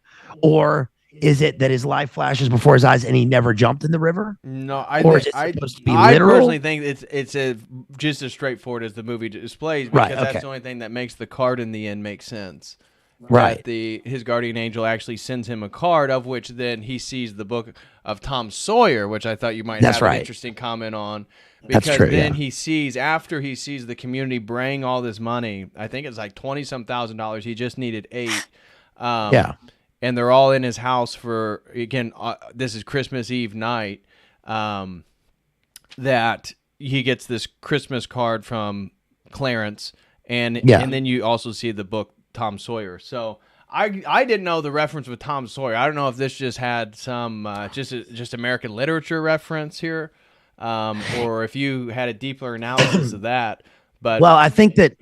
Or is it that his life flashes before his eyes and he never jumped in the river? No, I personally think it's just as straightforward as the movie displays, because that's the only thing that makes the card in the end make sense. Right. His guardian angel actually sends him a card, of which then he sees the book of Tom Sawyer, which I thought you might have an interesting comment on. Because that's true, then he sees, after he sees the community bring all this money, I think it's like $20-some thousand, he just needed $8. And they're all in his house for, again, this is Christmas Eve night, that he gets this Christmas card from Clarence, and then you also see the book Tom Sawyer. So I didn't know the reference with Tom Sawyer. I don't know if this just had some just American literature reference here, or if you had a deeper analysis of that. But I think that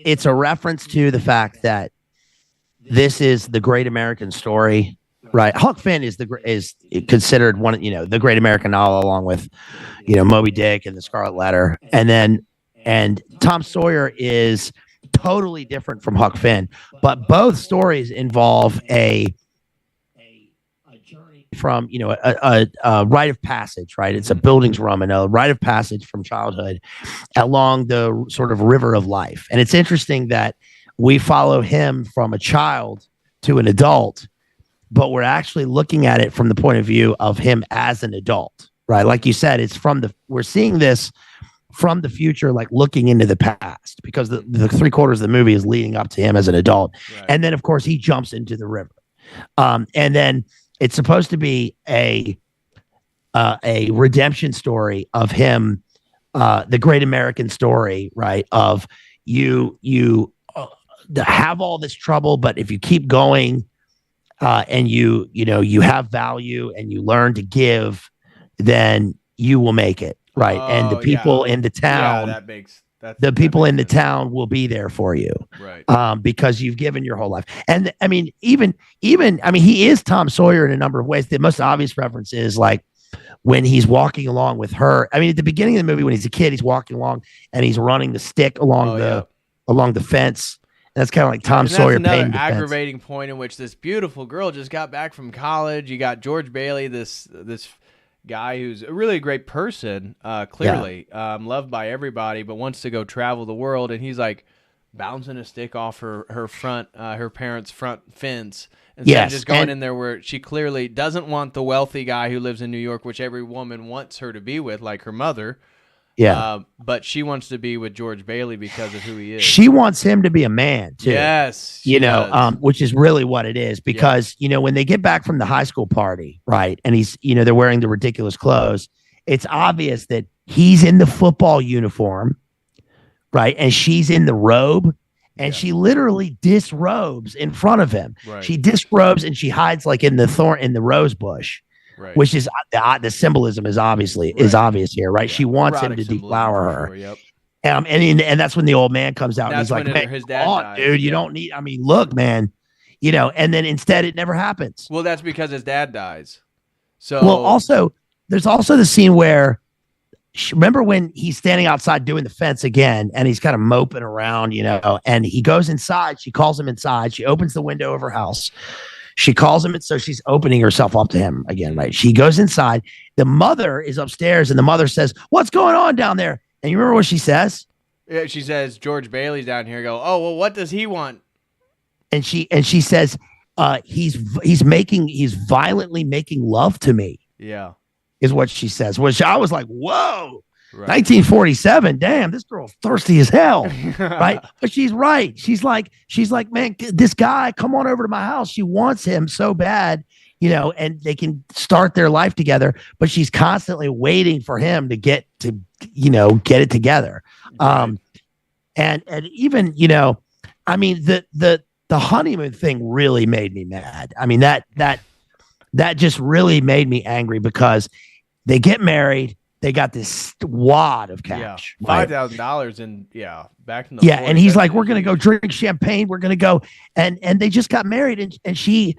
it's a reference to the fact that this is the great American story, right? Huck Finn is considered one of, the great American novel, along with, Moby Dick and the Scarlet Letter. And Tom Sawyer is totally different from Huck Finn, but both stories involve a journey from, a rite of passage, right? It's a Bildungsroman, and a rite of passage from childhood along the sort of river of life. And it's interesting that we follow him from a child to an adult, but we're actually looking at it from the point of view of him as an adult, right? Like you said, we're seeing this from the future, like looking into the past, because the 3/4 of the movie is leading up to him as an adult. Right. And then, of course, he jumps into the river. And then it's supposed to be a redemption story of him, the great American story, right? Of you have all this trouble, but if you keep going, and you have value and you learn to give, then you will make it. Right. And the people in the town, the people in the town will be there for you. Right. Because you've given your whole life. And I mean, even, he is Tom Sawyer in a number of ways. The most obvious reference is like when he's walking along with her. I mean, at the beginning of the movie, when he's a kid, he's walking along and he's running the stick along the fence. And that's kind of like Tom Sawyer. That's another aggravating point in which this beautiful girl just got back from college. You got George Bailey, this guy who's a really great person, clearly loved by everybody, but wants to go travel the world, and he's like bouncing a stick off her parents' front fence, instead of just going in there where she clearly doesn't want the wealthy guy who lives in New York, which every woman wants her to be with, like her mother. But she wants to be with George Bailey because of who he is. She wants him to be a man too. Yes, which is really what it is, because when they get back from the high school party, right, and he's they're wearing the ridiculous clothes, it's obvious that he's in the football uniform, right, and she's in the robe, and she literally disrobes in front of him. Right. She disrobes and she hides like in the rose bush. Right. Which is the symbolism is obvious here, right? Yeah. She wants him to deflower her. Sure, and that's when the old man comes out and he's like, "Hey, his dad dies, dude, you don't need. I mean, look, man, And then instead, it never happens. Well, that's because his dad dies. So there's also the scene where, remember when he's standing outside doing the fence again, and he's kind of moping around, and he goes inside. She calls him inside. She opens the window of her house. She calls him, and so she's opening herself up to him again, right? She goes inside. The mother is upstairs, and the mother says, "What's going on down there?" And you remember what she says? Yeah, she says, "George Bailey's down here." Go, "Oh, well, what does he want?" And she says, he's violently making love to me. Yeah, is what she says. Which I was like, whoa. Right. 1947. Damn, this girl's thirsty as hell. Right. But she's right. She's like, man, this guy, come on over to my house. She wants him so bad, and they can start their life together. But she's constantly waiting for him to get it together. Right. And even, I mean, the honeymoon thing really made me mad. I mean, that just really made me angry because they get married. They got this wad of cash. Yeah, $5,000 and back in the 40s, and he's like, we're gonna go drink champagne. We're gonna go, and they just got married, and he's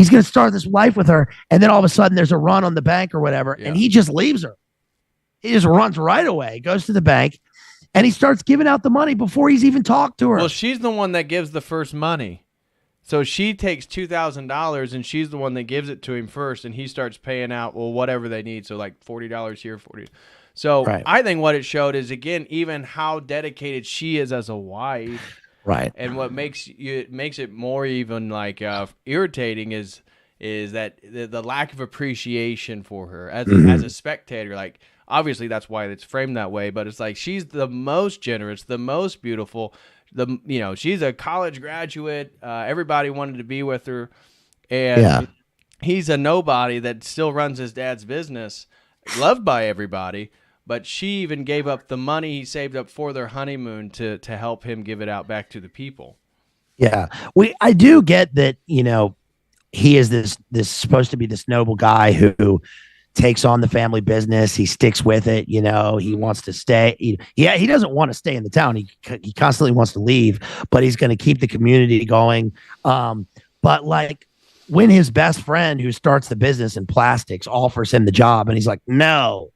gonna start this life with her, and then all of a sudden there's a run on the bank or whatever, and he just leaves her. He just runs right away, goes to the bank, and he starts giving out the money before he's even talked to her. Well, she's the one that gives the first money. So she takes $2,000 and she's the one that gives it to him first, and he starts paying out whatever they need. So like $40 here, $40. So I think what it showed is, again, even how dedicated she is as a wife. Right. And what makes it more even like irritating is that the lack of appreciation for her as a spectator. Like, obviously that's why it's framed that way, but it's like she's the most generous, the most beautiful. She's a college graduate. Everybody wanted to be with her, and he's a nobody that still runs his dad's business, loved by everybody. But she even gave up the money he saved up for their honeymoon to help him give it out back to the people. Yeah, I do get that. He is this supposed to be this noble guy who takes on the family business. He sticks with it. He wants to stay. He doesn't want to stay in the town. He constantly wants to leave, but he's going to keep the community going. But like when his best friend who starts the business in plastics offers him the job, and he's like, no.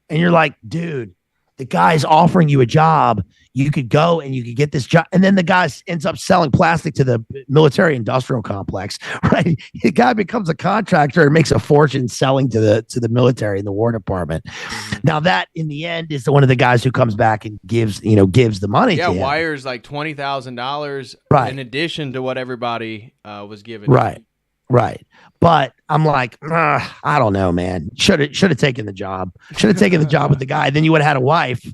And you're like, dude, the guy's offering you a job. You could go and you could get this job. And then the guy ends up selling plastic to the military industrial complex, right? The guy becomes a contractor and makes a fortune selling to the military and the War Department. Now that in the end is one of the guys who comes back and gives the money to him. Wires like $20,000 in addition to what everybody was given. Right. But I'm like, I don't know, man. Should have taken the job. Should have taken the job with the guy. Then you would have had a wife.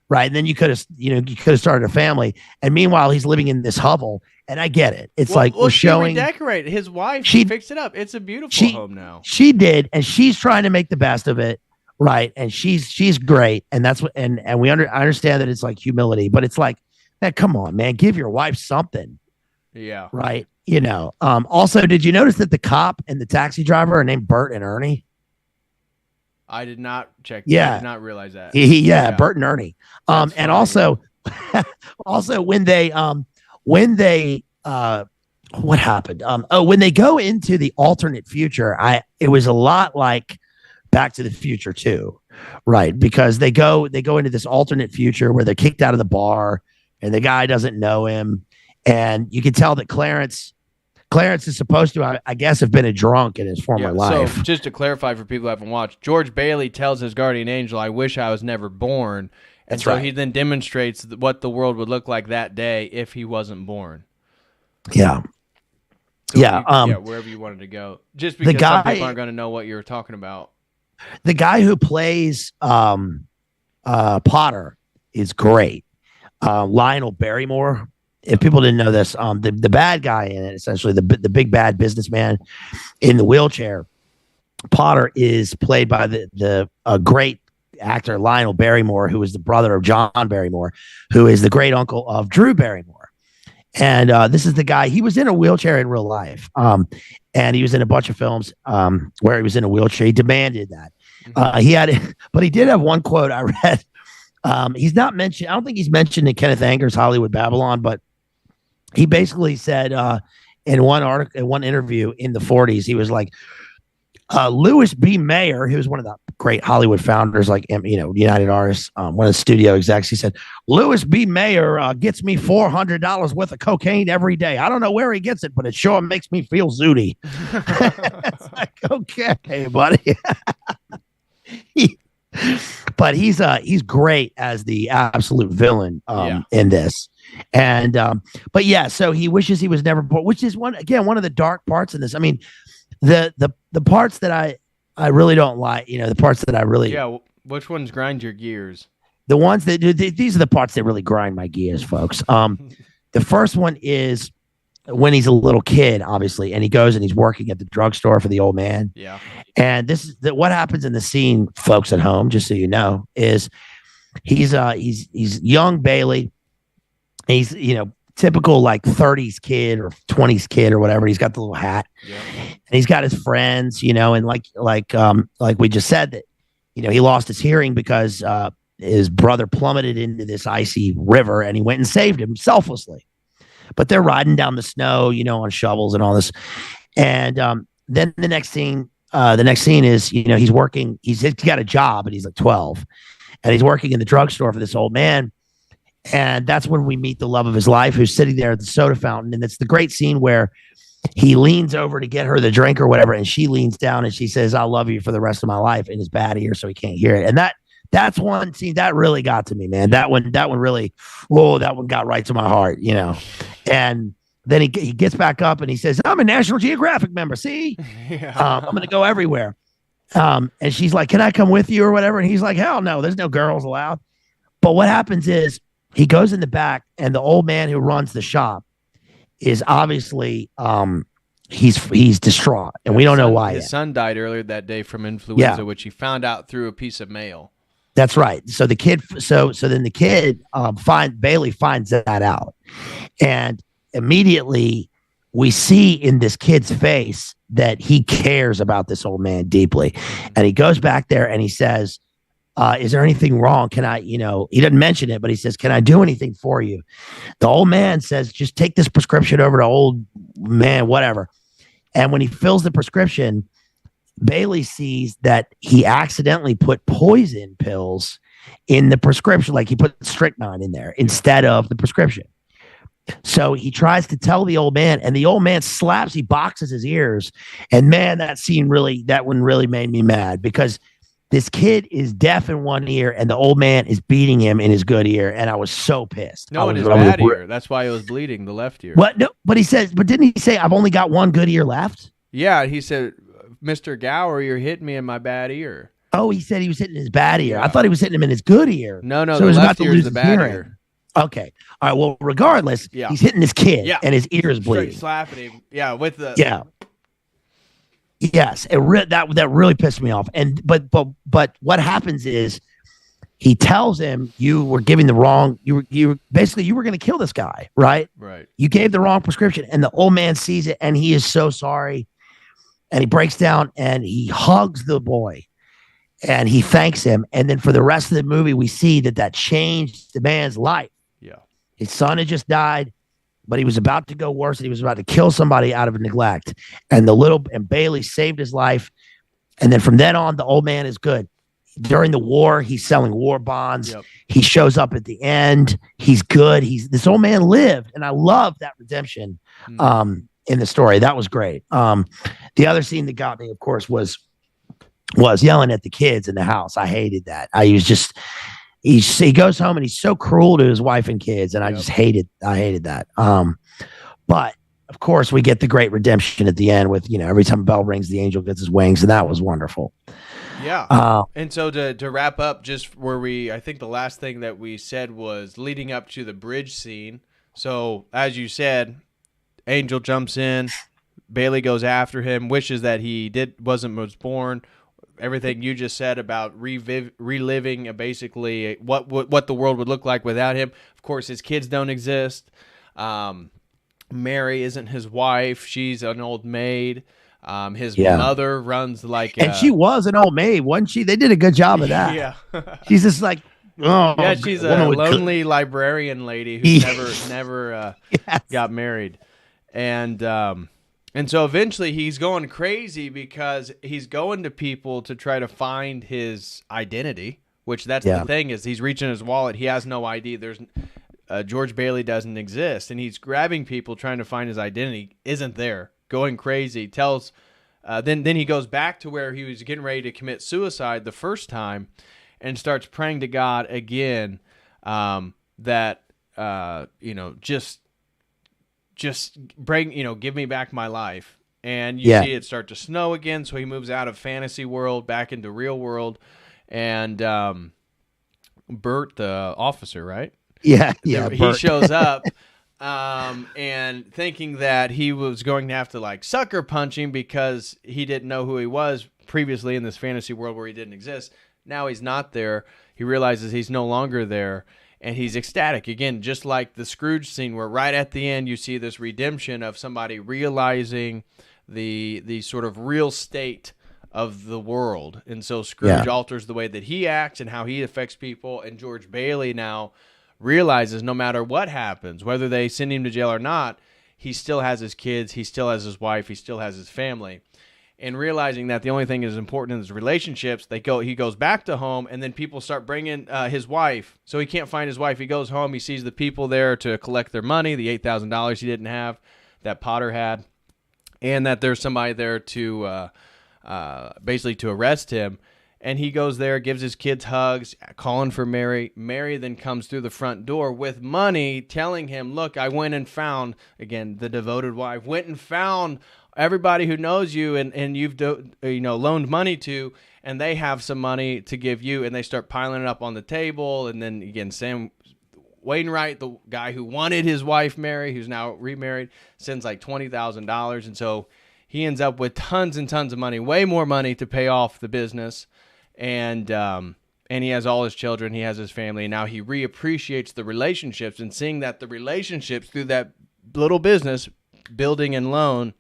Right. And then you could have started a family. And meanwhile, he's living in this hovel. And I get it. It's we're showing. She redecorated. His wife, she fixed it up. It's a beautiful home now. She did. And she's trying to make the best of it. Right. And she's great. And that's what, and I understand that it's like humility, but it's like, man, come on, man, give your wife something. Yeah. Right. Also, did you notice that the cop and the taxi driver are named Bert and Ernie? I did not check. Yeah. I did not realize that. Bert and Ernie. And also when they what happened? When they go into the alternate future, it was a lot like Back to the Future too, right? Because they go into this alternate future where they're kicked out of the bar and the guy doesn't know him, and you can tell that Clarence is supposed to, I guess, have been a drunk in his former life. So just to clarify for people who haven't watched, George Bailey tells his guardian angel, "I wish I was never born." And That's so right. He then demonstrates what the world would look like that day if he wasn't born. Yeah. So wherever you wanted to go. Just because some people aren't going to know what you're talking about. The guy who plays Potter is great. Lionel Barrymore. If people didn't know this, the bad guy in it, essentially the big bad businessman in the wheelchair, Potter, is played by the great actor Lionel Barrymore, who is the brother of John Barrymore, who is the great uncle of Drew Barrymore. And this is the guy. He was in a wheelchair in real life, and he was in a bunch of films where he was in a wheelchair. He demanded that. But he did have one quote I read. He's not mentioned. I don't think he's mentioned in Kenneth Anger's Hollywood Babylon, but he basically said in one article, in one interview in the 40s, he was like, Louis B. Mayer, who was one of the great Hollywood founders, like, United Artists, one of the studio execs. He said, Louis B. Mayer gets me $400 worth of cocaine every day. I don't know where he gets it, but it sure makes me feel zooty. It's like, okay, buddy. But he's great as the absolute villain in this. And so he wishes he was never born, which is one of the dark parts in this. I mean, the parts that I really don't like, the parts that I really which ones grind your gears? The ones that these are the parts that really grind my gears, folks. The first one is when he's a little kid, obviously, and he goes and he's working at the drugstore for the old man. Yeah. And this is what happens in the scene, folks at home, just so you know, is he's young Bailey. He's, typical like 30s kid or 20s kid or whatever. He's got the little hat. Yeah. And he's got his friends, and like we just said that, he lost his hearing because his brother plummeted into this icy river and he went and saved him selflessly. But they're riding down the snow, on shovels and all this. And then the next scene is, he's working, he's got a job and he's like 12 and he's working in the drugstore for this old man. And that's when we meet the love of his life, who's sitting there at the soda fountain. And it's the great scene where he leans over to get her the drink or whatever. And she leans down and she says, "I'll love you for the rest of my life," in his bad ear, so he can't hear it. And that's one scene that really got to me, man. That one really, that one got right to my heart, And then he gets back up and he says, "I'm a National Geographic member. See, I'm going to go everywhere." And she's like, "Can I come with you or whatever?" And he's like, "Hell no, there's no girls allowed." But what happens is he goes in the back and the old man who runs the shop is obviously, he's distraught and we don't know why. His son died earlier that day from influenza, which he found out through a piece of mail. That's right. So the kid, so then the kid, Bailey finds that out, and immediately we see in this kid's face that he cares about this old man deeply, and he goes back there and he says, "Is there anything wrong? Can I?" He doesn't mention it, but he says, "Can I do anything for you?" The old man says, "Just take this prescription over to old man, whatever." And when he fills the prescription, Bailey sees that he accidentally put poison pills in the prescription. Like he put strychnine in there instead of the prescription. So he tries to tell the old man, and the old man he boxes his ears. And man, that one really made me mad, because this kid is deaf in one ear and the old man is beating him in his good ear. And I was so pissed. No, in his bad ear. That's why it was bleeding, the left ear. What? No, but didn't he say, "I've only got one good ear left"? Yeah, he said, "Mr. Gower, you're hitting me in my bad ear." Oh, he said he was hitting his bad ear. Yeah. I thought he was hitting him in his good ear. No, so the left ear is the bad ear. Okay. All right. Well, regardless, he's hitting this kid and his ear is bleeding. Straight slapping him. Yeah, with the... Yeah. Yes, that really pissed me off. And but what happens is he tells him, "You were giving the wrong. You were going to kill this guy, right? Right. You gave the wrong prescription." And the old man sees it, and he is so sorry, and he breaks down and he hugs the boy, and he thanks him. And then for the rest of the movie, we see that changed the man's life. Yeah, his son had just died, but he was about to go worse, and he was about to kill somebody out of neglect. And Bailey saved his life. And then from then on, the old man is good. During the war, he's selling war bonds. Yep. He shows up at the end. He's good. This old man lived, and I love that redemption in the story. That was great. The other scene that got me, of course, was yelling at the kids in the house. I hated that. He goes home and he's so cruel to his wife and kids, and I hated that. But of course, we get the great redemption at the end with, every time a bell rings, the angel gets his wings, and that was wonderful. Yeah. And so to wrap up, just I think the last thing that we said was leading up to the bridge scene. So as you said, Angel jumps in, Bailey goes after him, wishes that he was born. Everything you just said about reliving basically what the world would look like without him. Of course, his kids don't exist. Mary isn't his wife. She's an old maid. His mother runs and she was an old maid, wasn't she? They did a good job of that. Yeah. She's just like, she's a lonely librarian lady who never got married. And so eventually he's going crazy because he's going to people to try to find his identity, which that's the thing is he's reaching his wallet. He has no ID. George Bailey doesn't exist, and he's grabbing people trying to find his identity. Isn't there? Going crazy. Tells. Then he goes back to where he was getting ready to commit suicide the first time, and starts praying to God again that just bring, give me back my life. And you see it start to snow again, so he moves out of fantasy world back into real world. And Bert, the officer, right? Yeah, He Bert. shows up and thinking that he was going to have to like sucker punch him because he didn't know who he was previously in this fantasy world where he didn't exist. Now he's not there. He realizes he's no longer there, and he's ecstatic. Again, just like the Scrooge scene where right at the end you see this redemption of somebody realizing the sort of real state of the world. And so Scrooge alters the way that he acts and how he affects people, and George Bailey now realizes no matter what happens, whether they send him to jail or not, he still has his kids, he still has his wife, he still has his family. And realizing that the only thing that is important in his relationships, he goes back to home, and then people start bringing his wife. So he can't find his wife. He goes home, he sees the people there to collect their money, the $8,000 he didn't have that Potter had, and that there's somebody there to basically to arrest him. And he goes there, gives his kids hugs, calling for Mary. Mary then comes through the front door with money, telling him, look, I went and found, again, the devoted wife, went and found everybody who knows you and you've loaned money to, and they have some money to give you. And they start piling it up on the table. And then, again, Sam Wainwright, the guy who wanted his wife, Mary, who's now remarried, sends like $20,000. And so he ends up with tons and tons of money, way more money to pay off the business. And he has all his children, he has his family, and now he reappreciates the relationships, and seeing that the relationships through that little business, building and loan,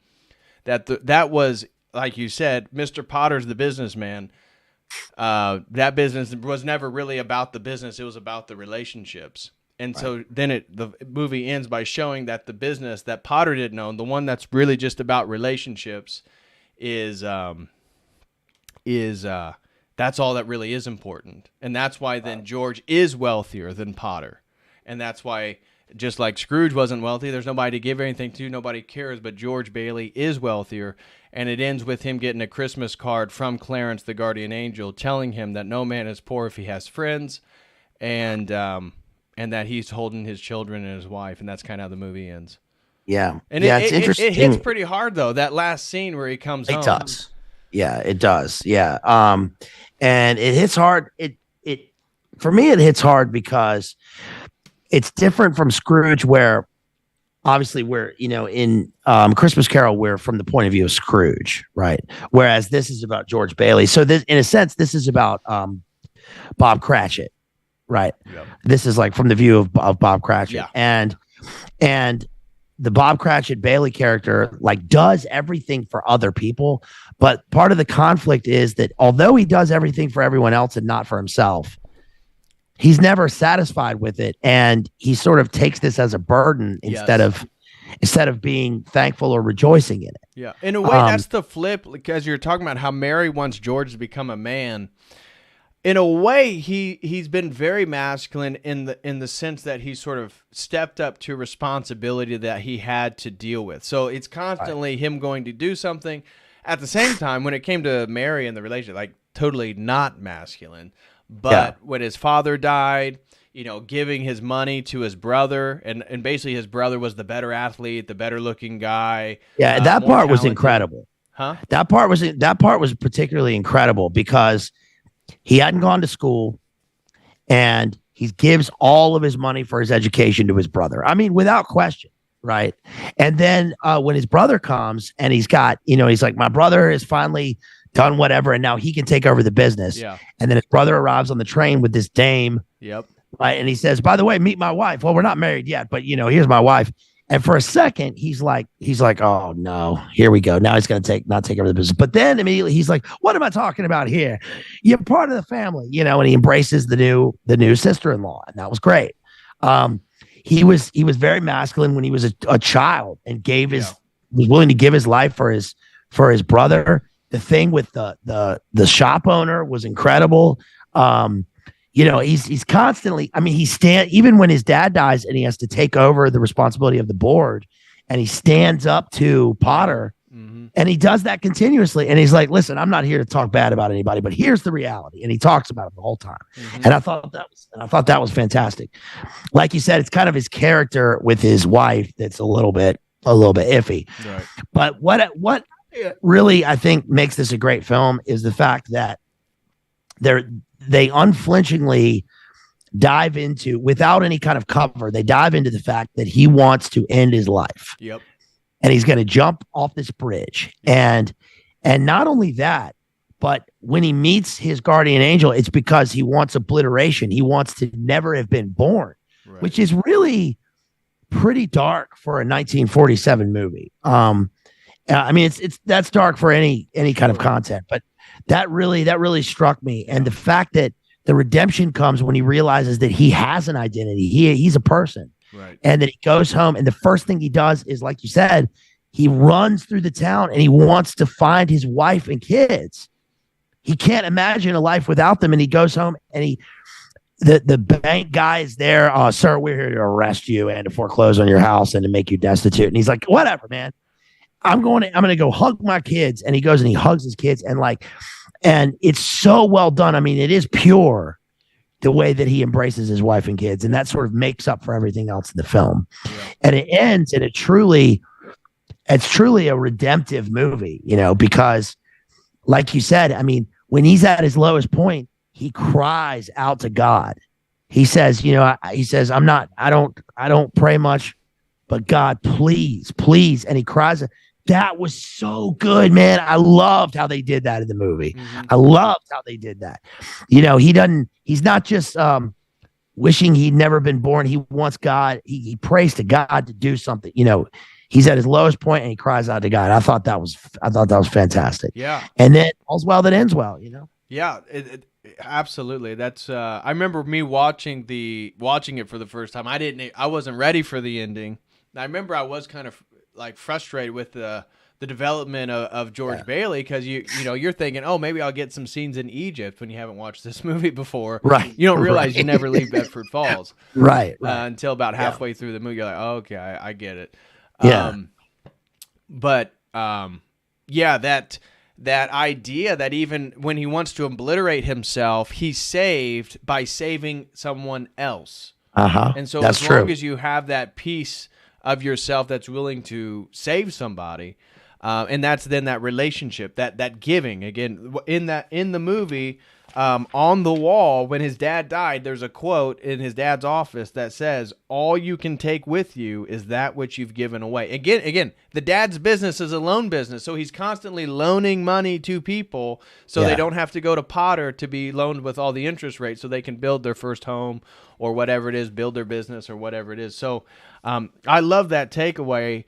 that was, like you said, Mr. Potter's the businessman. That business was never really about the business, it was about the relationships. And so then the movie ends by showing that the business that Potter didn't own, the one that's really just about relationships, is that's all that really is important. And that's why then George is wealthier than Potter. And that's why, just like Scrooge wasn't wealthy, there's nobody to give anything to, nobody cares, but George Bailey is wealthier. And it ends with him getting a Christmas card from Clarence, the guardian angel, telling him that no man is poor if he has friends, and that he's holding his children and his wife. And that's kind of how the movie ends. Yeah. And it's interesting. It hits pretty hard, though, that last scene where he comes home. It does. Yeah, it does. Yeah. And it hits hard. It for me, it hits hard because it's different from Scrooge, where obviously we're, in Christmas Carol, we're from the point of view of Scrooge, right? Whereas this is about George Bailey. So this, in a sense, this is about Bob Cratchit, right? Yep. This is like from the view of Bob Cratchit. Yeah. And the Bob Cratchit Bailey character like does everything for other people, but part of the conflict is that although he does everything for everyone else and not for himself, he's never satisfied with it, and he sort of takes this as a burden instead of being thankful or rejoicing in it. Yeah, in a way, that's the flip, because you're talking about how Mary wants George to become a man. In a way, he's been very masculine in the sense that he sort of stepped up to responsibility that he had to deal with. So it's constantly him going to do something. At the same time, when it came to Mary and the relationship, like totally not masculine. But when his father died, giving his money to his brother, and basically his brother was the better athlete, the better looking guy. Yeah, that part was incredible. Huh? That part was particularly incredible because he hadn't gone to school, and he gives all of his money for his education to his brother. I mean, without question, right? And then when his brother comes and he's got, he's like, my brother is finally done whatever, and now he can take over the business. Yeah. And then his brother arrives on the train with this dame. Yep. Right. And he says, by the way, meet my wife. Well, we're not married yet, but here's my wife. And for a second, he's like, oh no, here we go. Now he's going to not take over the business. But then immediately he's like, what am I talking about here? You're part of the family, and he embraces the new sister-in-law. And that was great. He was very masculine when he was a child, and was willing to give his life for his brother. The thing with the shop owner was incredible. He's constantly, even when his dad dies and he has to take over the responsibility of the board, and he stands up to Potter, and he does that continuously. And he's like, listen, I'm not here to talk bad about anybody, but here's the reality. And he talks about it the whole time. And I thought that was fantastic. Like you said, it's kind of his character with his wife that's a little bit iffy. Right. But what really, I think, makes this a great film is the fact that they unflinchingly dive into, without any kind of cover, they dive into the fact that he wants to end his life. Yep. And he's going to jump off this bridge. And not only that, but when he meets his guardian angel, it's because he wants obliteration. He wants to never have been born, right, which is really pretty dark for a 1947 movie. I mean, that's dark for any kind of content, but that really struck me. And the fact that the redemption comes when he realizes that he has an identity. He's a person, right, and that he goes home, and the first thing he does is, like you said, he runs through the town and he wants to find his wife and kids. He can't imagine a life without them, and he goes home, and the bank guy is there. Sir, we're here to arrest you and to foreclose on your house and to make you destitute. And he's like, whatever, man. I'm going to go hug my kids. And he goes and he hugs his kids, and it's so well done. I mean, it is pure the way that he embraces his wife and kids, and that sort of makes up for everything else in the film. Yeah. And it ends, and it's truly a redemptive movie, because, like you said, I mean, when he's at his lowest point, he cries out to God. He says, I don't pray much, but God, please, please. And he cries. That was so good, man. I loved how they did that in the movie. Mm-hmm. I loved how they did that. He's not just wishing he'd never been born. He wants God. He prays to God to do something. He's at his lowest point and he cries out to God. I thought that was fantastic. Yeah. And then all's well that ends well, Yeah, absolutely. That's I remember me watching it for the first time. I wasn't ready for the ending. I remember I was kind of like frustrated with the development of George Bailey, because you're thinking, oh, maybe I'll get some scenes in Egypt when you haven't watched this movie before. Right. You don't realize you never leave Bedford Falls. Right. Until about halfway through the movie, you're like, oh, okay, I get it. Yeah. That idea that even when he wants to obliterate himself, he's saved by saving someone else. Uh-huh. And so that's as long true. as you have that piece of yourself that's willing to save somebody, and that's then that relationship, that giving. Again, in the movie, on the wall, when his dad died, there's a quote in his dad's office that says, all you can take with you is that which you've given away. Again, the dad's business is a loan business, so he's constantly loaning money to people so they don't have to go to Potter to be loaned with all the interest rates, so they can build their first home or whatever it is, build their business or whatever it is. So I love that takeaway.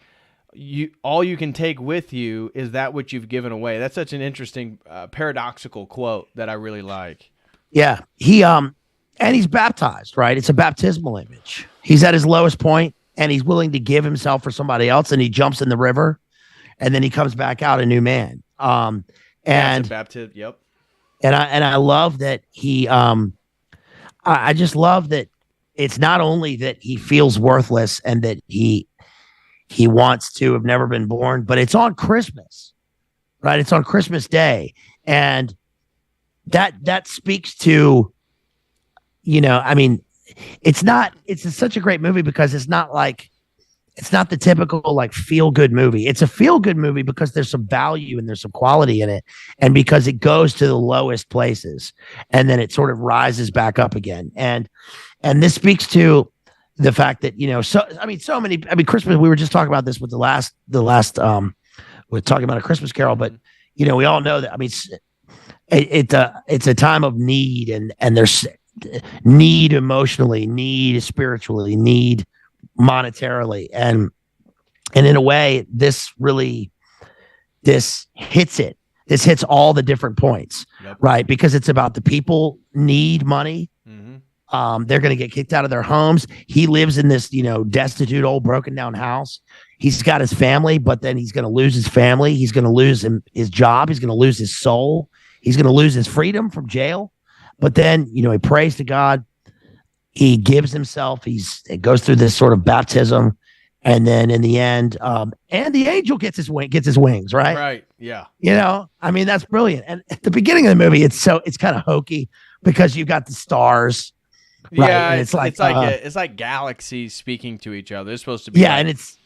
All you can take with you is that which you've given away. That's such an interesting paradoxical quote that I really like. Yeah. And he's baptized, right? It's a baptismal image. He's at his lowest point and he's willing to give himself for somebody else, and he jumps in the river and then he comes back out a new man. And baptism. Yep. And I love that I just love that it's not only that he feels worthless and that he wants to have never been born, but it's on Christmas, right? It's on Christmas Day. And that speaks to, I mean, it's such a great movie because it's not the typical like feel good movie. It's a feel good movie because there's some value and there's some quality in it. And because it goes to the lowest places and then it sort of rises back up again. And this speaks to the fact that, Christmas, we were just talking about this with the last we're talking about A Christmas Carol, but we all know that, I mean, it's a time of need, and there's need emotionally, need spiritually, need monetarily. And in a way, this hits it. This hits all the different points, right? Because it's about the people need money. Mm-hmm. They're going to get kicked out of their homes. He lives in this, destitute, old, broken down house. He's got his family, but then he's going to lose his family. He's going to lose his job. He's going to lose his soul. He's going to lose his freedom from jail. But then, he prays to God. He gives himself. It goes through this sort of baptism. And then in the end, and the angel gets his wings, right? Right. Yeah. I mean, that's brilliant. And at the beginning of the movie, it's kind of hokey because you've got the stars. Right? Yeah, and it's like galaxies speaking to each other. It's supposed to be. Yeah, and it's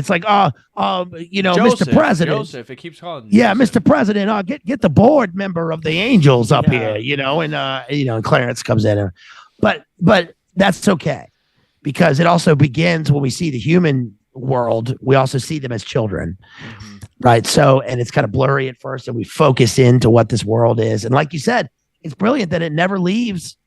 like, Joseph, Mr. President. Joseph, it keeps calling. Yeah, Joseph. Mr. President, get the board member of the angels up here, and Clarence comes in. but that's okay, because it also begins when we see the human world, we also see them as children. Mm-hmm. Right. So, and it's kind of blurry at first, and we focus into what this world is. And like you said, it's brilliant that it never leaves.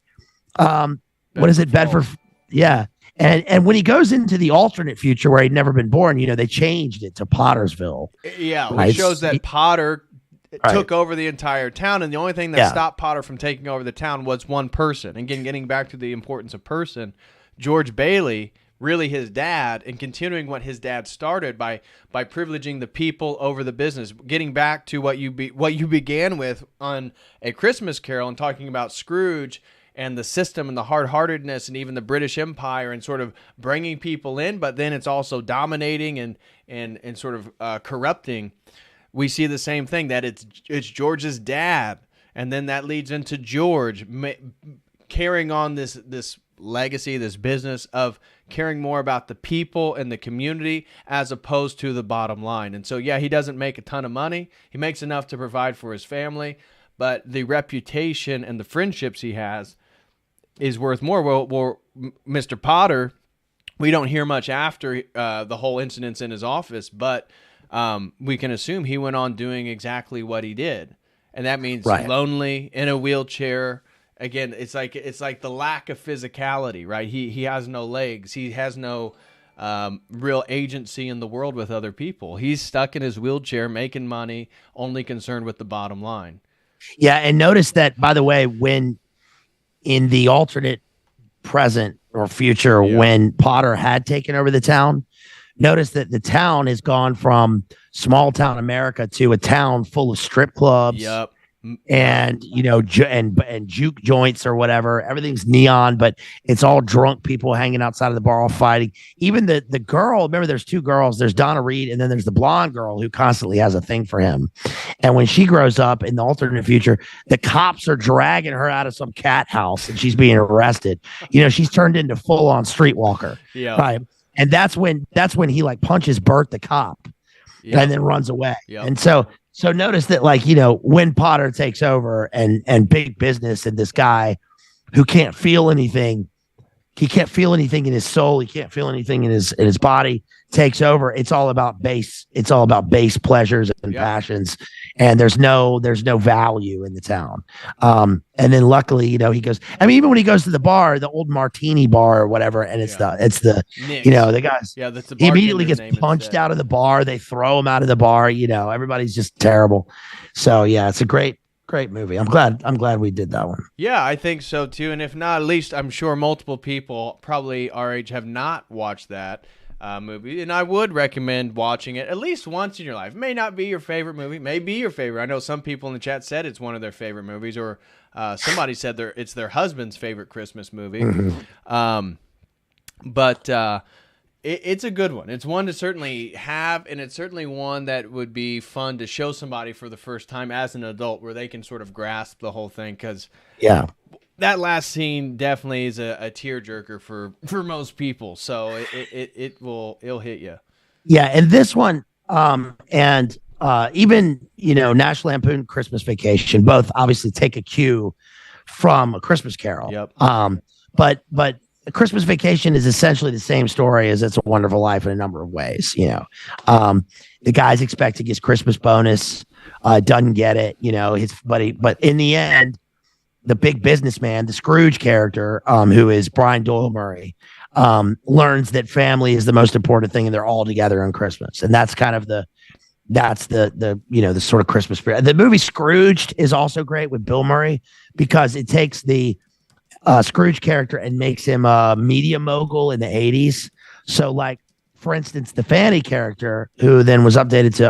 What is it? Bedford. Yeah. And when he goes into the alternate future where he'd never been born, they changed it to Pottersville. Yeah. Right? Which shows that Potter Right. took over the entire town. And the only thing that stopped Potter from taking over the town was one person. And getting back to the importance of person, George Bailey, really his dad, and continuing what his dad started by privileging the people over the business, getting back to what you began with on A Christmas Carol and talking about Scrooge and the system and the hard-heartedness and even the British Empire and sort of bringing people in, but then it's also dominating and sort of corrupting. We see the same thing, that it's George's dad, and then that leads into George carrying on this legacy, this business of caring more about the people and the community as opposed to the bottom line. And so, yeah, he doesn't make a ton of money. He makes enough to provide for his family, but the reputation and the friendships he has is worth more. Well, Mr. Potter, we don't hear much after the whole incidents in his office, but we can assume he went on doing exactly what he did. And that means lonely, in a wheelchair. Again, it's like the lack of physicality, right? He has no legs. He has no real agency in the world with other people. He's stuck in his wheelchair, making money, only concerned with the bottom line. Yeah, and notice that, by the way, when in the alternate present or future, when Potter had taken over the town, notice that the town has gone from small town America to a town full of strip clubs. Yep. And and juke joints or whatever. Everything's neon, but it's all drunk people hanging outside of the bar all fighting. Even the girl, remember, there's two girls. There's Donna Reed, and then there's the blonde girl who constantly has a thing for him. And when she grows up in the alternate future, the cops are dragging her out of some cat house and she's being arrested. She's turned into full on streetwalker. Yeah. Right. And that's when he like punches Bert the cop and then runs away. Yep. And so notice that, like, when Potter takes over and big business, and this guy who can't feel anything, he can't feel anything in his soul, he can't feel anything in his body, takes over. It's all about base pleasures and passions, and there's no value in the town. And then luckily, he goes, I mean, even when he goes to the bar, the old martini bar or whatever, and it's the Nick's. The guys, that's the he immediately gets punched out of the bar. They throw him out of the bar. Everybody's just terrible. So yeah, it's a great movie. I'm glad we did that one. Yeah, I think so too. And if not, at least I'm sure multiple people probably our age have not watched that movie, and I would recommend watching it at least once in your life. It may not be your favorite movie, may be your favorite. I know some people in the chat said it's one of their favorite movies, or somebody said it's their husband's favorite Christmas movie. Mm-hmm. But it's a good one. It's one to certainly have, and it's certainly one that would be fun to show somebody for the first time as an adult, where they can sort of grasp the whole thing. Because that last scene definitely is a tearjerker for most people. So it'll hit you. Yeah, and this one, and even National Lampoon Christmas Vacation, both obviously take a cue from A Christmas Carol. Yep. But A Christmas Vacation is essentially the same story as It's a Wonderful Life in a number of ways. The guy's expecting his Christmas bonus, doesn't get it. But in the end, the big businessman, the Scrooge character, who is Brian Doyle Murray, learns that family is the most important thing, and they're all together on Christmas. And that's kind of the sort of Christmas spirit. The movie Scrooged is also great with Bill Murray, because it takes the Scrooge character and makes him a media mogul in the 80s. So, like, for instance, the Fanny character, who then was updated to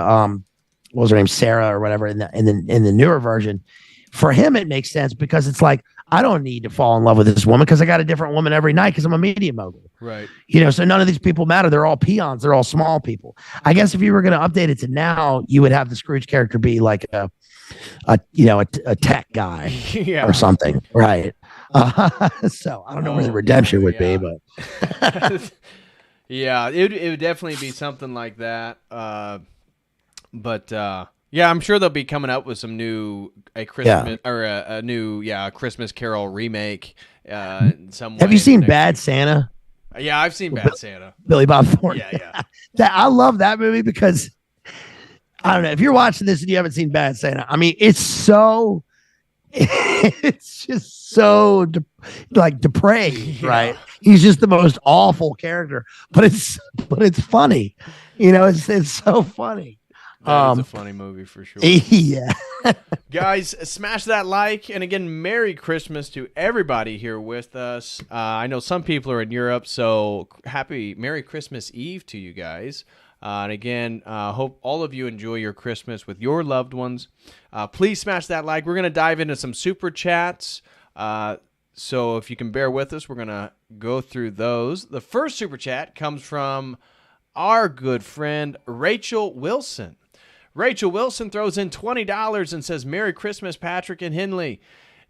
what was her name, Sarah or whatever in the newer version. For him, it makes sense because it's like, I don't need to fall in love with this woman because I got a different woman every night because I'm a media mogul. Right. So none of these people matter. They're all peons. They're all small people. I guess if you were going to update it to now, you would have the Scrooge character be like a tech guy or something. Right. So I don't know where the redemption would be, but yeah, it would definitely be something like that. But Yeah, I'm sure they'll be coming up with some new Christmas or a new Christmas Carol remake in some way. Have you seen Bad week. Santa? Yeah, I've seen Bad Santa. Billy Bob Thornton. Yeah. I love that movie because I don't know if you're watching this and you haven't seen Bad Santa. I mean, it's just so depraved, right? He's just the most awful character, but it's funny. It's so funny. That is a funny movie for sure. Yeah. Guys, smash that like. And again, Merry Christmas to everybody here with us. I know some people are in Europe, so Merry Christmas Eve to you guys. And again, hope all of you enjoy your Christmas with your loved ones. Please smash that like. We're going to dive into some super chats. So if you can bear with us, we're going to go through those. The first super chat comes from our good friend, Rachel Wilson. Rachel Wilson throws in $20 and says, Merry Christmas, Patrick and Henley.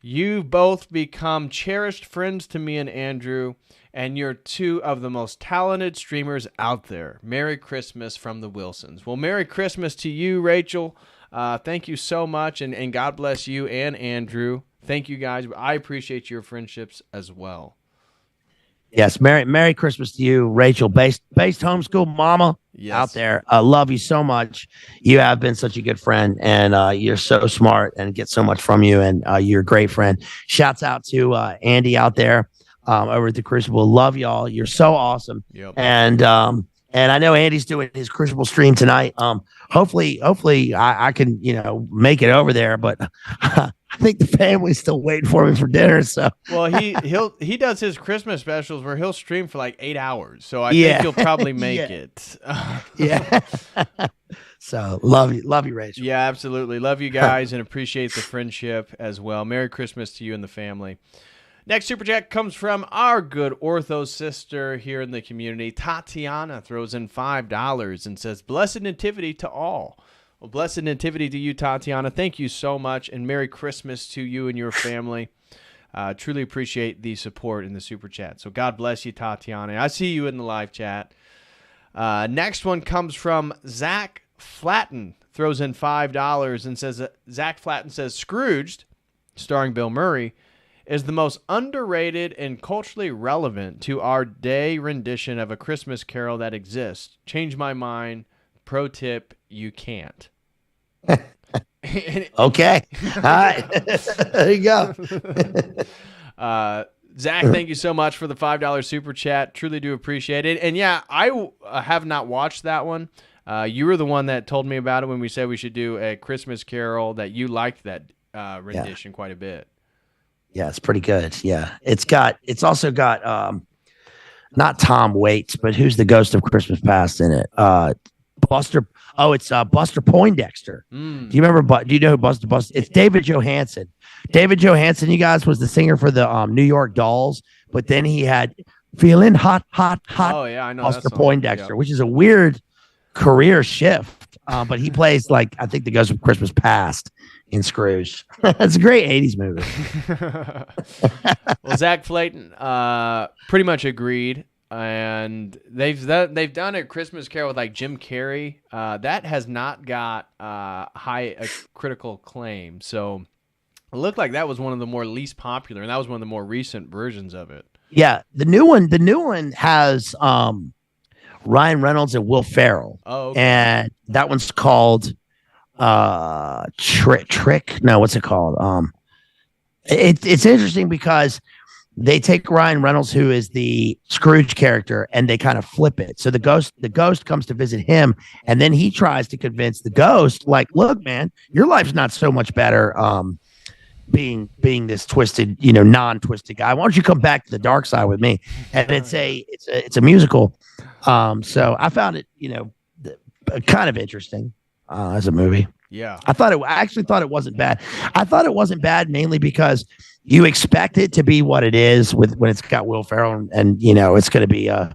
You've both become cherished friends to me and Andrew, and you're two of the most talented streamers out there. Merry Christmas from the Wilsons. Well, Merry Christmas to you, Rachel. Thank you so much, and God bless you and Andrew. Thank you, guys. I appreciate your friendships as well. Yes, Merry Christmas to you, Rachel, based homeschool mama out there. I love you so much. You have been such a good friend, and you're so smart and get so much from you, and you're a great friend. Shouts out to Andy out there over at the Crucible. Love y'all. You're so awesome. Yep. And I know Andy's doing his Crucible stream tonight. Hopefully I can make it over there, but I think the family's still waiting for me for dinner. So well, he does his Christmas specials where he'll stream for like 8 hours. So I think you'll probably make it. Yeah. So love you, Rachel. Yeah, absolutely. Love you guys and appreciate the friendship as well. Merry Christmas to you and the family. Next super chat comes from our good ortho sister here in the community. Tatiana throws in $5 and says, Blessed Nativity to all. Well, blessed nativity to you, Tatiana. Thank you so much, and Merry Christmas to you and your family. Truly appreciate the support in the super chat. So God bless you, Tatiana. I see you in the live chat. Next one comes from Zach Flatten. Throws in $5 and says, Zach Flatten says, Scrooged, starring Bill Murray, is the most underrated and culturally relevant to our day rendition of A Christmas Carol that exists. Change my mind. Pro tip, you can't. Okay. All right. There you go. Zach, thank you so much for the $5 super chat. Truly do appreciate it. And yeah, I have not watched that one. You were the one that told me about it when we said we should do A Christmas Carol, that you liked that rendition quite a bit. Yeah, it's pretty good. Yeah. It's also got not Tom Waits, but who's the ghost of Christmas Past in it? Buster. Oh, it's Buster Poindexter. Do you remember? Do you know who Buster? It's David Johansen. David Johansen, you guys, was the singer for the New York Dolls, but then he had Feeling Hot. Oh yeah, I know Buster Poindexter, which is a weird career shift. But he plays I think the Ghost of Christmas Past in Scrooge. It's a great 80s movie. Well, Zach Flayton pretty much agreed. And they've done a Christmas Carol with like Jim Carrey. That has not got high critical acclaim. So it looked like that was one of the more least popular, and that was one of the more recent versions of it. Yeah, the new one has Ryan Reynolds and Will Ferrell. Oh, okay. And that one's called Trick. No, what's it called? It's interesting because they take Ryan Reynolds, who is the Scrooge character, and they kind of flip it. So the ghost comes to visit him, and then he tries to convince the ghost, like, look, man, your life's not so much better being this twisted, non-twisted guy. Why don't you come back to the dark side with me? And it's a musical. So I found it, kind of interesting as a movie. Yeah. I actually thought it wasn't bad. I thought it wasn't bad mainly because you expect it to be what it is when it's got Will Ferrell and it's going to be a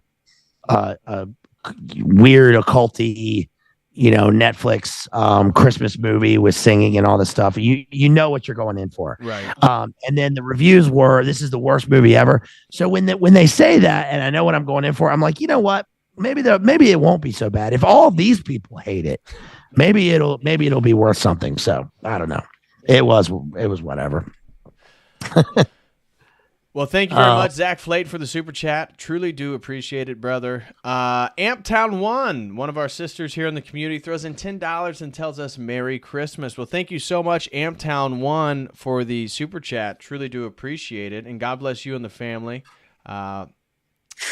weird occulty, Netflix Christmas movie with singing and all this stuff. You know what you're going in for. Right. And then the reviews were, this is the worst movie ever. So when they say that, and I know what I'm going in for, I'm like, you know what? maybe it won't be so bad. If all these people hate it, maybe it'll be worth something. So I don't know. It was whatever. Well, thank you very much, Zach Flate, for the super chat. Truly do appreciate it, brother. Amptown1, one of our sisters here in the community, throws in $10 and tells us Merry Christmas. Well, thank you so much, Amptown1, for the super chat. Truly do appreciate it, and God bless you and the family. I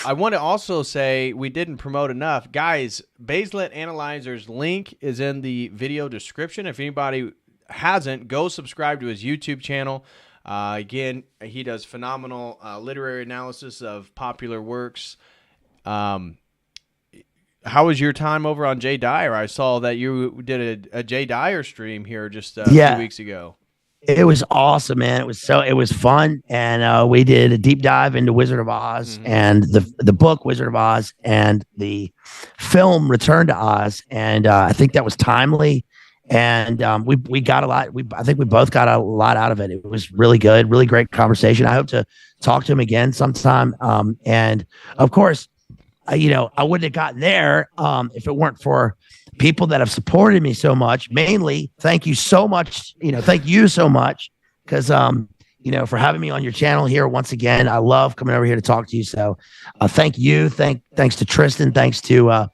want to also say we didn't promote enough. Guys, Bazed Lit Analyzer's link is in the video description. If anybody hasn't, go subscribe to his YouTube channel. Again, he does phenomenal literary analysis of popular works. How was your time over on Jay Dyer? I saw that you did a Jay Dyer stream here just a few weeks ago. It was awesome, man. It was fun, and we did a deep dive into Wizard of Oz and the book Wizard of Oz and the film Return to Oz, and I think that was timely. And we got a lot. I think we both got a lot out of it. It was really good, really great conversation. I hope to talk to him again sometime. And of course, I wouldn't have gotten there if it weren't for people that have supported me so much. Mainly, thank you so much. Thank you so much because for having me on your channel here once again. I love coming over here to talk to you. So thank you. Thanks to Tristan. Thanks to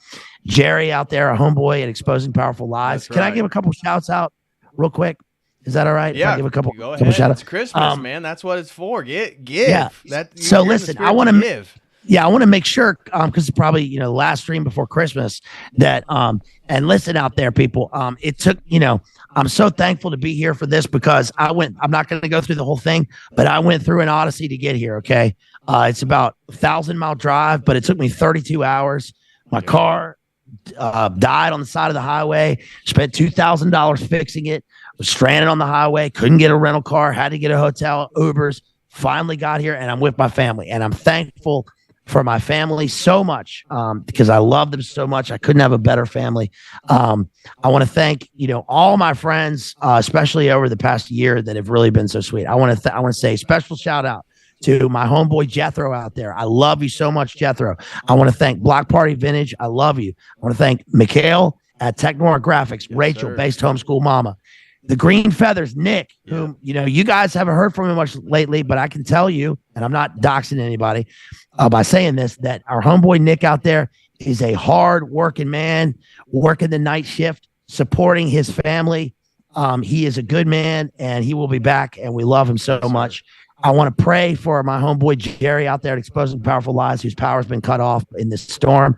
Jerry out there, a homeboy at Exposing Powerful Lies. Can I give a couple shouts out real quick? Is that all right? Yeah, give a couple. Go ahead. Shout outs. It's Christmas, man. That's what it's for. Give. Yeah. So listen, I want to give. Yeah, I want to make sure because it's probably the last stream before Christmas that and listen out there, people. It took I'm so thankful to be here for this because I'm not going to go through the whole thing, but I went through an odyssey to get here. Okay, it's about 1,000-mile drive, but it took me 32 hours. My car died on the side of the highway, spent $2,000 fixing it, was stranded on the highway, couldn't get a rental car, had to get a hotel, Ubers, finally got here, and I'm with my family. And I'm thankful for my family so much because I love them so much. I couldn't have a better family. I want to thank, all my friends, especially over the past year that have really been so sweet. I want to say special shout out to my homeboy Jethro out there. I love you so much, Jethro. I want to thank Block Party Vintage. I love you. I want to thank Mikhail at Technora Graphics, Rachel, Based Homeschool Mama, the Green Feathers, Nick, whom, you guys haven't heard from him much lately, but I can tell you, and I'm not doxing anybody by saying this, that our homeboy Nick out there is a hard working man, working the night shift, supporting his family. He is a good man and he will be back and we love him so much. I want to pray for my homeboy Jerry out there at Exposing Powerful Lies, whose power's been cut off in this storm.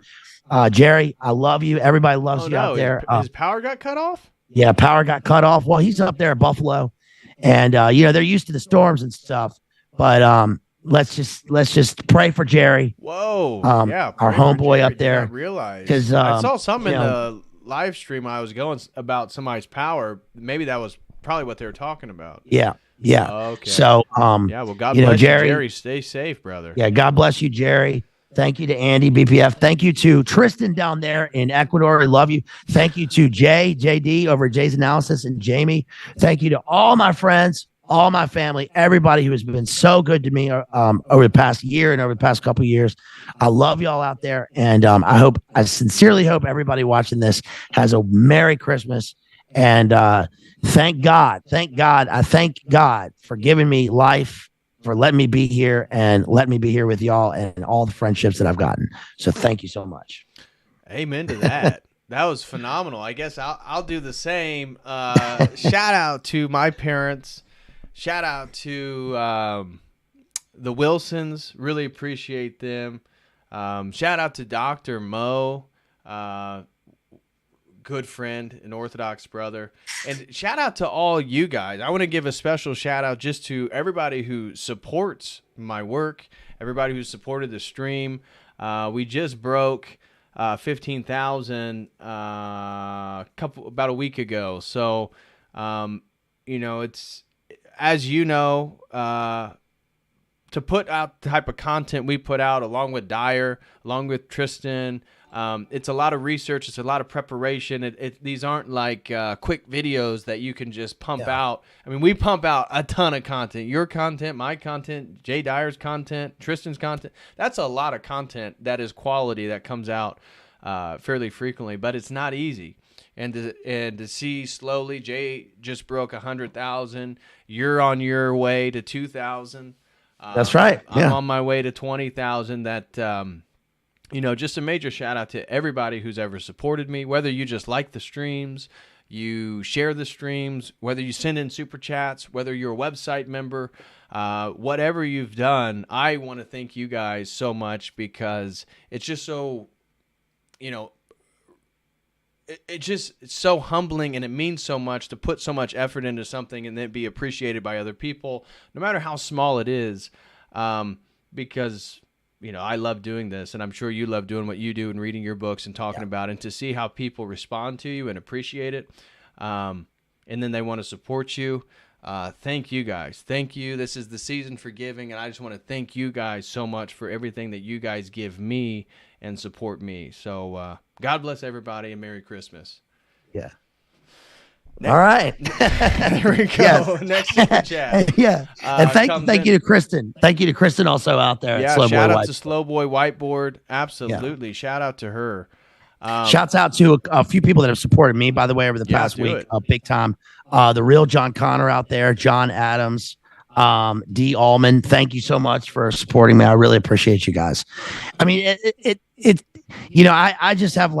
Jerry, I love you. Everybody loves you out there. His power got cut off? Yeah, power got cut off. Well, he's up there at Buffalo, and they're used to the storms and stuff. But let's just pray for Jerry. Whoa, our homeboy up there. Because I saw something in the live stream I was going about somebody's power. Maybe that was probably what they were talking about. Yeah. Okay. So well, God bless Jerry, you, Jerry. Stay safe, brother. Yeah, God bless you, Jerry. Thank you to Andy, BPF. Thank you to Tristan down there in Ecuador. I love you. Thank you to JD over at Jay's Analysis and Jamie. Thank you to all my friends, all my family, everybody who has been so good to me over the past year and over the past couple of years. I love y'all out there. And I sincerely hope everybody watching this has a Merry Christmas. And thank God. I thank God for giving me life, for letting me be here and letting me be here with y'all and all the friendships that I've gotten. So thank you so much. Amen to that. That was phenomenal. I guess I'll do the same. Shout out to my parents. Shout out to the Wilsons. Really appreciate them. Shout out to Dr. Mo. Good friend, an Orthodox brother. And shout out to all you guys. I want to give a special shout out just to everybody who supports my work, everybody who supported the stream. We just broke 15,000 about a week ago. So, it's, as to put out the type of content we put out along with Dyer, along with Tristan, It's a lot of research. It's a lot of preparation. These aren't like quick videos that you can just pump out. I mean, we pump out a ton of content. Your content, my content, Jay Dyer's content, Tristan's content. That's a lot of content that is quality that comes out fairly frequently, but it's not easy. And to see slowly, Jay just broke 100,000. You're on your way to 2,000. That's right. I'm on my way to 20,000. That just a major shout out to everybody who's ever supported me. Whether you just like the streams, you share the streams, whether you send in super chats, whether you're a website member, whatever you've done, I want to thank you guys so much because it's just so, it's so humbling, and it means so much to put so much effort into something and then be appreciated by other people, no matter how small it is, because I love doing this, and I'm sure you love doing what you do and reading your books and talking about it, and to see how people respond to you and appreciate it, and then they want to support you. Thank you guys. Thank you. This is the season for giving, and I just want to thank you guys so much for everything that you guys give me and support me. So God bless everybody, and Merry Christmas. Yeah. All right. There we go. Yes. Next super chat. And thank you to Kristen. Thank you to Kristen also out there. Yeah, shout out to Slow Boy Whiteboard. Absolutely. Yeah. Shout out to her. Shouts out to a few people that have supported me, by the way, over the past week. Big time. The real John Connor out there, John Adams, D. Allman. Thank you so much for supporting me. I really appreciate you guys. I mean, I just have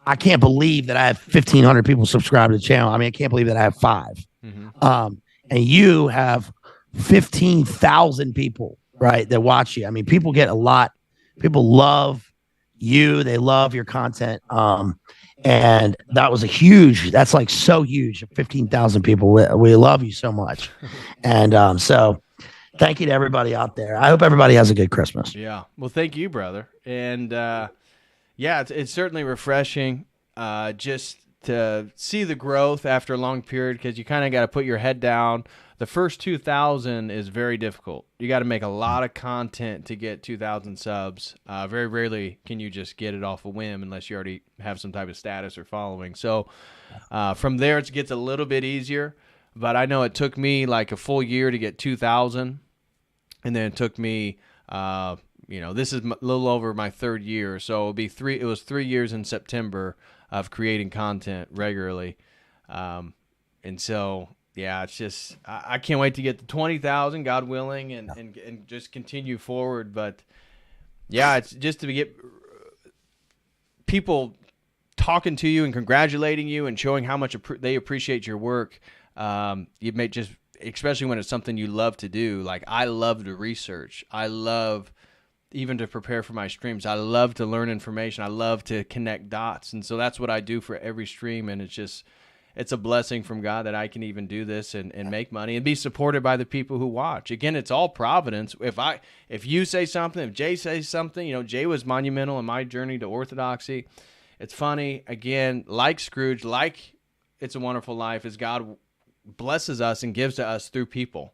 I can't believe that I have 1,500 people subscribe to the channel. I mean, I can't believe that I have 5. Mm-hmm. And you have 15,000 people, right, that watch you. I mean, people get a lot. People love you. They love your content. And that was that's so huge. 15,000 people. We love you so much. And so thank you to everybody out there. I hope everybody has a good Christmas. Yeah. Well, thank you, brother. And it's certainly refreshing just to see the growth after a long period, because you kind of got to put your head down. The first 2,000 is very difficult. You got to make a lot of content to get 2,000 subs. Very rarely can you just get it off a whim unless you already have some type of status or following. So from there, it gets a little bit easier. But I know it took me like a full year to get 2,000. And then it took me, this is a little over my 3rd year. So it was 3 years in September of creating content regularly. And so... yeah, it's just I can't wait to get to 20,000, God willing, and just continue forward. But yeah, it's just to get people talking to you and congratulating you and showing how much they appreciate your work. You may just, especially when it's something you love to do. Like, I love to research. I love even to prepare for my streams. I love to learn information. I love to connect dots, and so that's what I do for every stream. And it's a blessing from God that I can even do this and make money and be supported by the people who watch. Again, it's all providence. If you say something, if Jay says something, Jay was monumental in my journey to orthodoxy. It's funny, again, like Scrooge, like It's a Wonderful Life, is God blesses us and gives to us through people.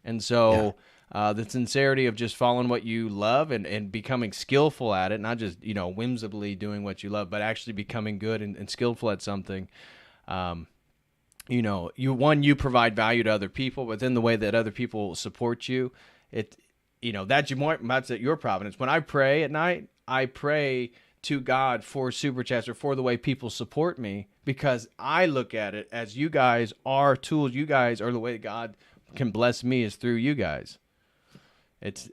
And so the sincerity of just following what you love and becoming skillful at it, not just, whimsically doing what you love, but actually becoming good and skillful at something. You provide value to other people, but then the way that other people support you, that's your providence. When I pray at night, I pray to God for super chats or for the way people support me, because I look at it as you guys are tools. You guys are the way God can bless me, is through you guys. It's,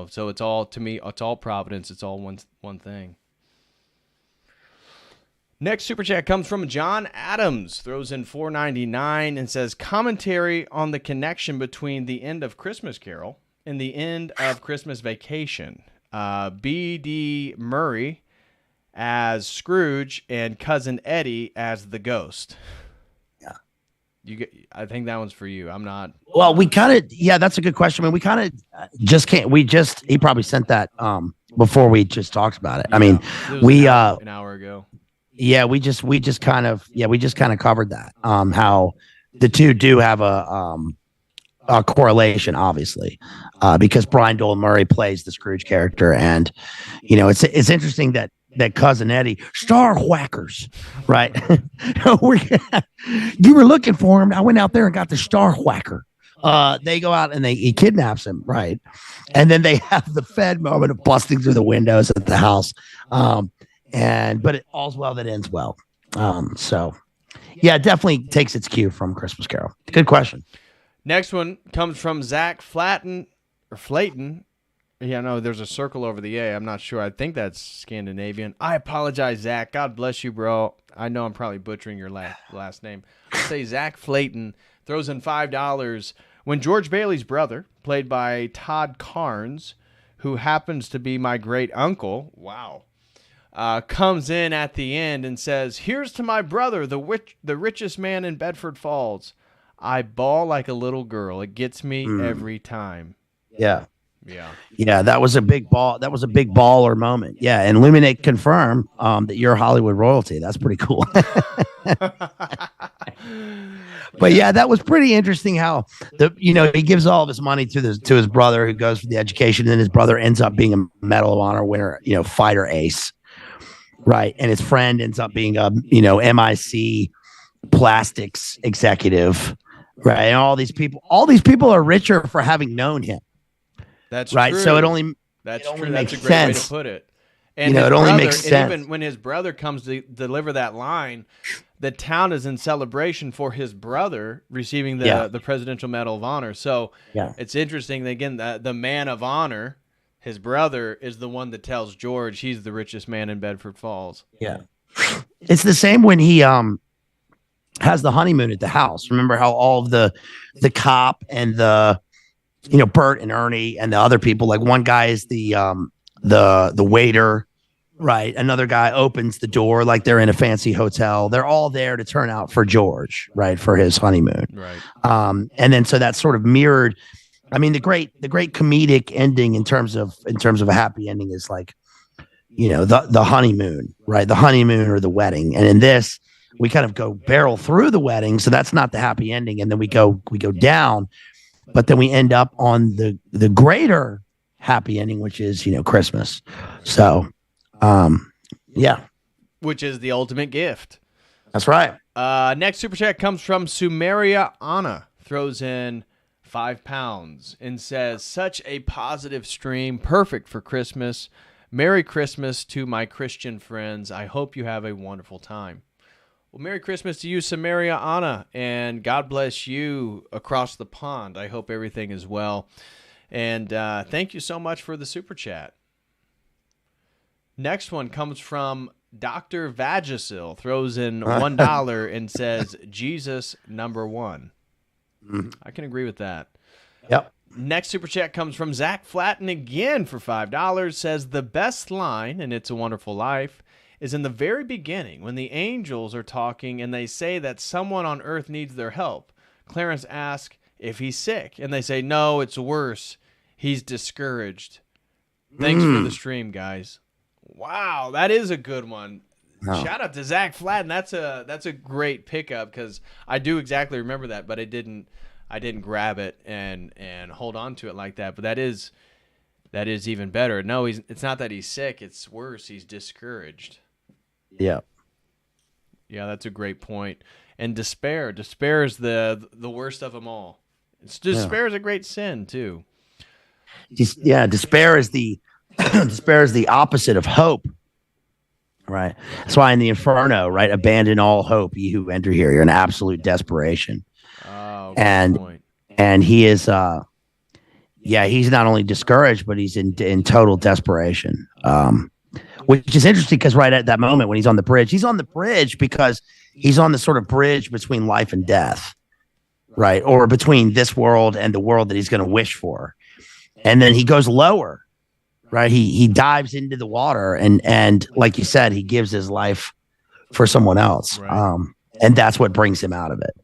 so it's all, to me, it's all providence. It's all one thing. Next super chat comes from John Adams, throws in $4.99 and says, commentary on the connection between the end of Christmas Carol and the end of Christmas Vacation. B.D. Murray as Scrooge and Cousin Eddie as the ghost. Yeah. I think that one's for you. I'm not. Well, that's a good question. I mean, we kind of just can't, he probably sent that before we just talked about it. Yeah, I mean, an hour ago. Yeah, we just kind of covered that. How the two do have a correlation, obviously, because Brian Dolan Murray plays the Scrooge character, and it's interesting that that cousin Eddie, star whackers, right? You were looking for him. I went out there and got the star whacker. They go out and he kidnaps him, right? And then they have the Fed moment of busting through the windows at the house. But it all's well that ends well. So yeah, it definitely takes its cue from Christmas Carol. Good question. Next one comes from Zach Flatten or Flayton. Yeah, no, there's a circle over the A. I'm not sure. I think that's Scandinavian. I apologize, Zach. God bless you, bro. I know I'm probably butchering your last name. I'll say Zach Flayton throws in $5 when George Bailey's brother, played by Todd Carnes, who happens to be my great uncle, comes in at the end and says, "Here's to my brother, the richest man in Bedford Falls. I bawl like a little girl. It gets me every time." Yeah. That was a big ball. That was a big baller moment. Yeah, and Luminate confirm that you're Hollywood royalty. That's pretty cool. But yeah, that was pretty interesting. How he gives all of his money to his brother, who goes for the education, and then his brother ends up being a Medal of Honor winner, fighter ace, right? And his friend ends up being a MIC plastics executive, right? And all these people are richer for having known him. That's right. True. So it only That's it only true. makes That's a great sense. way to put it. And it only makes sense. Even when his brother comes to deliver that line, the town is in celebration for his brother receiving the Presidential Medal of Honor. So it's interesting that, again, the man of honor, his brother, is the one that tells George he's the richest man in Bedford Falls. Yeah. It's the same when he has the honeymoon at the house. Remember how all of the cop and the Bert and Ernie and the other people, like one guy is the waiter, right? Another guy opens the door like they're in a fancy hotel. They're all there to turn out for George, right, for his honeymoon. Right. And then so that's sort of mirrored. I mean, the great comedic ending in terms of a happy ending is like, the honeymoon, right? The honeymoon or the wedding. And in this, we kind of go barrel through the wedding, so that's not the happy ending, and then we go down. But then we end up on the greater happy ending, which is, Christmas. So, which is the ultimate gift. That's right. Next super chat comes from Sumeria Anna. Throws in £5 and says, "Such a positive stream, perfect for Christmas. Merry Christmas to my Christian friends. I hope you have a wonderful time." Well, Merry Christmas to you, Samaria Anna, and God bless you across the pond. I hope everything is well. And thank you so much for the super chat. Next one comes from Dr. Vagisil, throws in $1 and says, "Jesus number one." I can agree with that. Yep. Next super chat comes from Zach Flatten again for $5, says, "The best line in It's a Wonderful Life is in the very beginning when the angels are talking and they say that someone on earth needs their help. Clarence asks if he's sick, and they say, no, it's worse. He's discouraged. Thanks for the stream, guys." Wow, that is a good one. Oh. Shout out to Zach Flatten. That's a great pickup, because I do exactly remember that, but I didn't grab it and hold on to it like that. But that is even better. No, it's not that he's sick. It's worse. He's discouraged. Yeah. Yeah, that's a great point. And despair. Despair is the worst of them all. Despair is a great sin too. Despair is the opposite of hope. Right. That's why in the Inferno, right, abandon all hope, ye who enter here. You're in absolute desperation. Oh, and he is he's not only discouraged, but he's in total desperation. Which is interesting, because right at that moment when he's on the bridge because he's on the sort of bridge between life and death, right? Or between this world and the world that he's going to wish for. And then he goes lower, right? He dives into the water and like you said, he gives his life for someone else. Right. And that's what brings him out of it.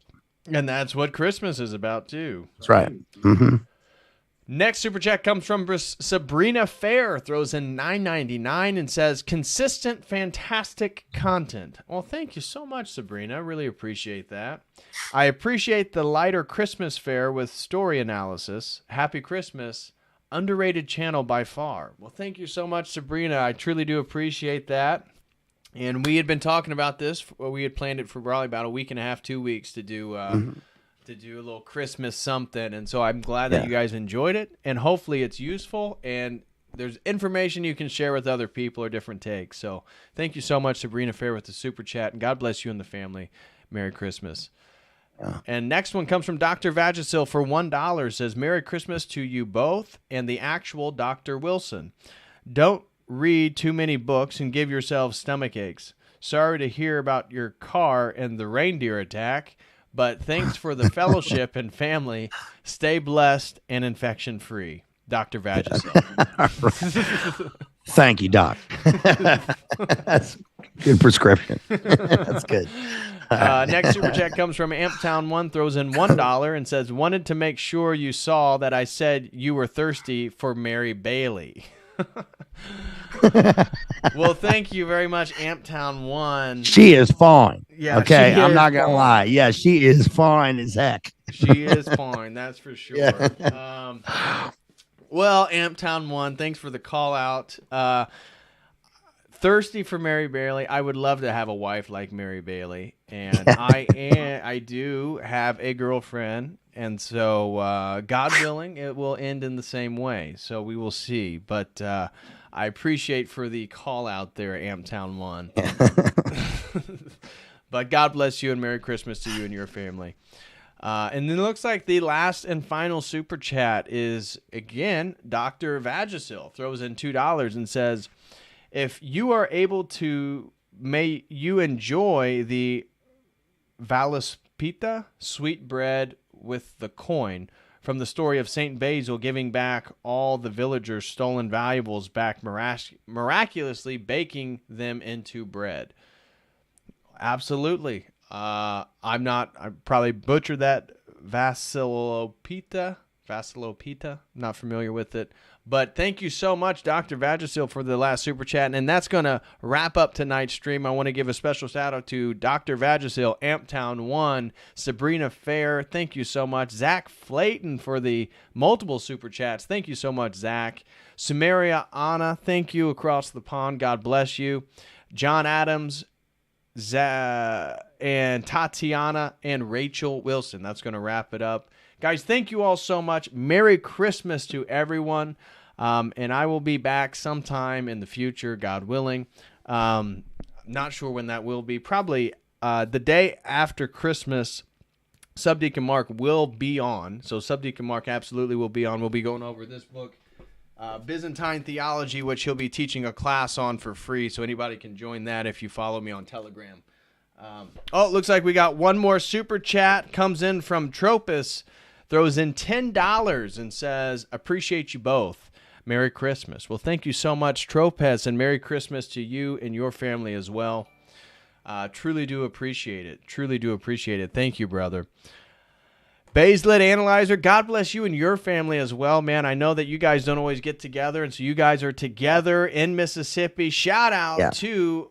And that's what Christmas is about too. That's right. Mm-hmm. Next super chat comes from Sabrina Fair, throws in $9.99 and says, "Consistent, fantastic content." Well, thank you so much, Sabrina. I really appreciate that. "I appreciate the lighter Christmas fare with story analysis. Happy Christmas. underrated channel by far. Well, thank you so much, Sabrina. I truly do appreciate that. And we had been talking about this. We had planned it for probably about a week and a half, 2 weeks to do to do a little Christmas something. And so I'm glad that you guys enjoyed it. And hopefully it's useful. And there's information you can share with other people or different takes. So thank you so much, Sabrina Fair, with the super chat. And God bless you and the family. Merry Christmas. And next one comes from Dr. Vagisil for $1. Says, Merry Christmas to you both and the actual Dr. Wilson. Don't read too many books and give yourselves stomach aches. Sorry to hear about your car and the reindeer attack, but thanks for the fellowship and family. Stay blessed and infection free. Dr. Vagisil. Thank you, Doc. That's good prescription. That's good. Next super chat comes from Amptown1, throws in $1 and says, wanted to make sure you saw that I said you were thirsty for Mary Bailey. Well, thank you very much, Amptown1. She is fine. Yeah, okay, I'm not gonna lie. Yeah, she is fine as heck. She is fine, that's for sure. Yeah. Well, Amptown1, thanks for the call out. Thirsty for Mary Bailey. I would love to have a wife like Mary Bailey, and I do have a girlfriend. And so, God willing, it will end in the same way. So we will see. But I appreciate for the call out there, Amptown1. But God bless you and Merry Christmas to you and your family. And then it looks like the last and final super chat is, again, Dr. Vagisil throws in $2 and says, if you are able to, may you enjoy the Valaspita sweet bread with the coin from the story of Saint Basil giving back all the villagers' stolen valuables back, miraculously baking them into bread. Absolutely. I probably butchered that. Vasilopita. Not familiar with it. But thank you so much, Dr. Vagisil, for the last super chat. And that's going to wrap up tonight's stream. I want to give a special shout out to Dr. Vagisil, Amptown1, Sabrina Fair. Thank you so much. Zach Flayton for the multiple super chats. Thank you so much, Zach. Sumeria Anna, thank you across the pond. God bless you. John Adams, and Tatiana and Rachel Wilson. That's going to wrap it up. Guys, thank you all so much. Merry Christmas to everyone. And I will be back sometime in the future, God willing. Not sure when that will be. Probably the day after Christmas, Subdeacon Mark will be on. So Subdeacon Mark absolutely will be on. We'll be going over this book, Byzantine Theology, which he'll be teaching a class on for free. So anybody can join that if you follow me on Telegram. It looks like we got one more super chat. Comes in from Tropus. Throws in $10 and says, appreciate you both. Merry Christmas. Well, thank you so much, Tropez, and Merry Christmas to you and your family as well. Truly do appreciate it. Truly do appreciate it. Thank you, brother. Bazed Lit Analyzer, God bless you and your family as well, man. I know that you guys don't always get together, and so you guys are together in Mississippi. Shout out to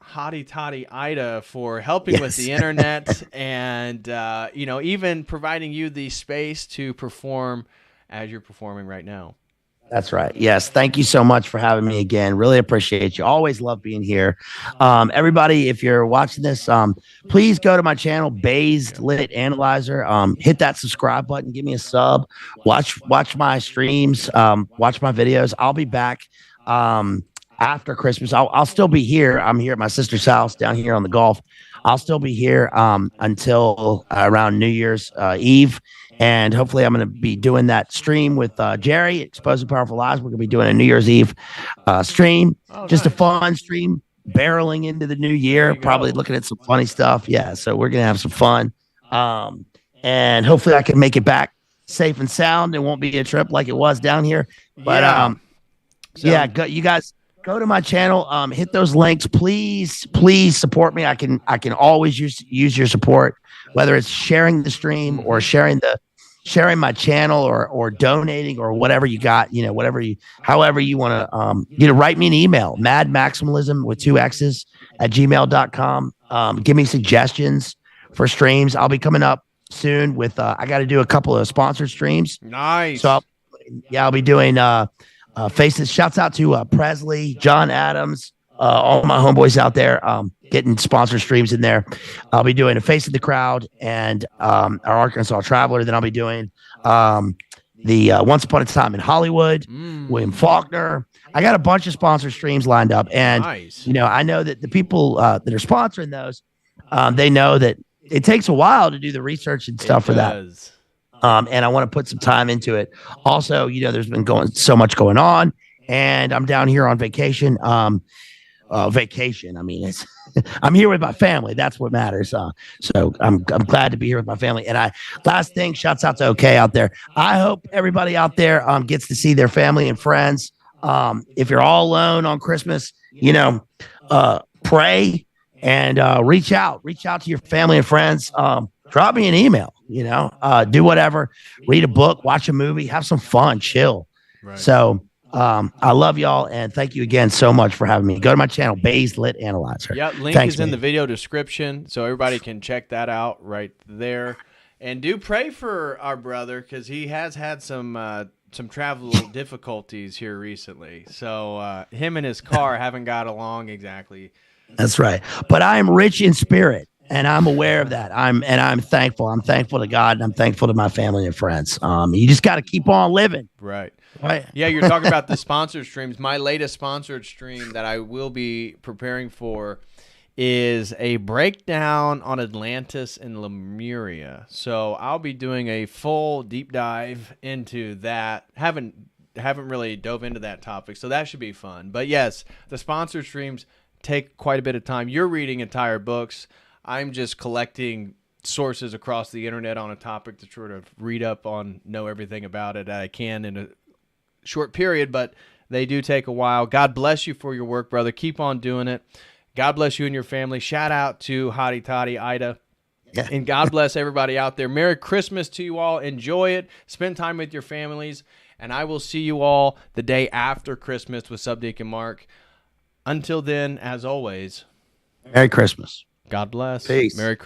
Hottie Toddy Ida for helping with the internet and, even providing you the space to perform as you're performing right now. That's right. Yes. Thank you so much for having me again. Really appreciate you. Always love being here. Everybody, if you're watching this, please go to my channel, Bazed Lit Analyzer. Hit that subscribe button. Give me a sub. Watch my streams. Watch my videos. I'll be back after Christmas. I'll still be here. I'm here at my sister's house down here on the Gulf. I'll still be here until around New Year's Eve. And hopefully I'm going to be doing that stream with Jerry, Exposing Powerful Lies. We're going to be doing a New Year's Eve stream. Just a fun stream, barreling into the new year, probably looking at some funny stuff. Yeah, so we're going to have some fun. And hopefully I can make it back safe and sound. It won't be a trip like it was down here. But you guys go to my channel, hit those links. Please support me. I can always use your support, whether it's sharing the stream or sharing my channel or donating or whatever you got, however you want to, write me an email, madmaximalism with 2 X's at gmail.com. Give me suggestions for streams. I'll be coming up soon with, I got to do a couple of sponsored streams. Nice. So Yeah, I'll be doing faces. Shouts out to Presley, John Adams, all my homeboys out there, getting sponsor streams in there. I'll be doing a Face of the Crowd and our Arkansas Traveler. Then I'll be doing the Once Upon a Time in Hollywood, William Faulkner. I got a bunch of sponsor streams lined up. And, Nice. I know that the people that are sponsoring those, they know that it takes a while to do the research and stuff for that. And I want to put some time into it. Also, there's been so much going on, and I'm down here on vacation. Vacation. I mean, I'm here with my family. That's what matters. So I'm glad to be here with my family. And last thing, shouts out to OK out there. I hope everybody out there gets to see their family and friends. If you're all alone on Christmas, pray and reach out to your family and friends. Drop me an email, do whatever, read a book, watch a movie, have some fun, chill. Right. So I love y'all, and thank you again so much for having me. Go to my channel, Bazed Lit Analyzer. Yeah, link is in the video description, so everybody can check that out right there. And do pray for our brother, because he has had some travel difficulties here recently. So him and his car haven't got along exactly. That's right. But I am rich in spirit, and I'm aware of that. I'm thankful. I'm thankful to God, and I'm thankful to my family and friends. You just got to keep on living. Right. Right. Yeah, you're talking about the sponsored streams. My latest sponsored stream that I will be preparing for is a breakdown on Atlantis and Lemuria. So I'll be doing a full deep dive into that. Haven't really dove into that topic, so that should be fun. But yes, the sponsored streams take quite a bit of time. You're reading entire books. I'm just collecting sources across the internet on a topic to sort of read up on, know everything about it that I can in a short period, but they do take a while. God bless you for your work, brother. Keep on doing it. God bless you and your family. Shout out to Hottie Toddy Ida. Yeah. And God bless everybody out there. Merry Christmas to you all. Enjoy it. Spend time with your families. And I will see you all the day after Christmas with Subdeacon Mark. Until then, as always, Merry Christmas. God bless. Peace. Merry Christmas.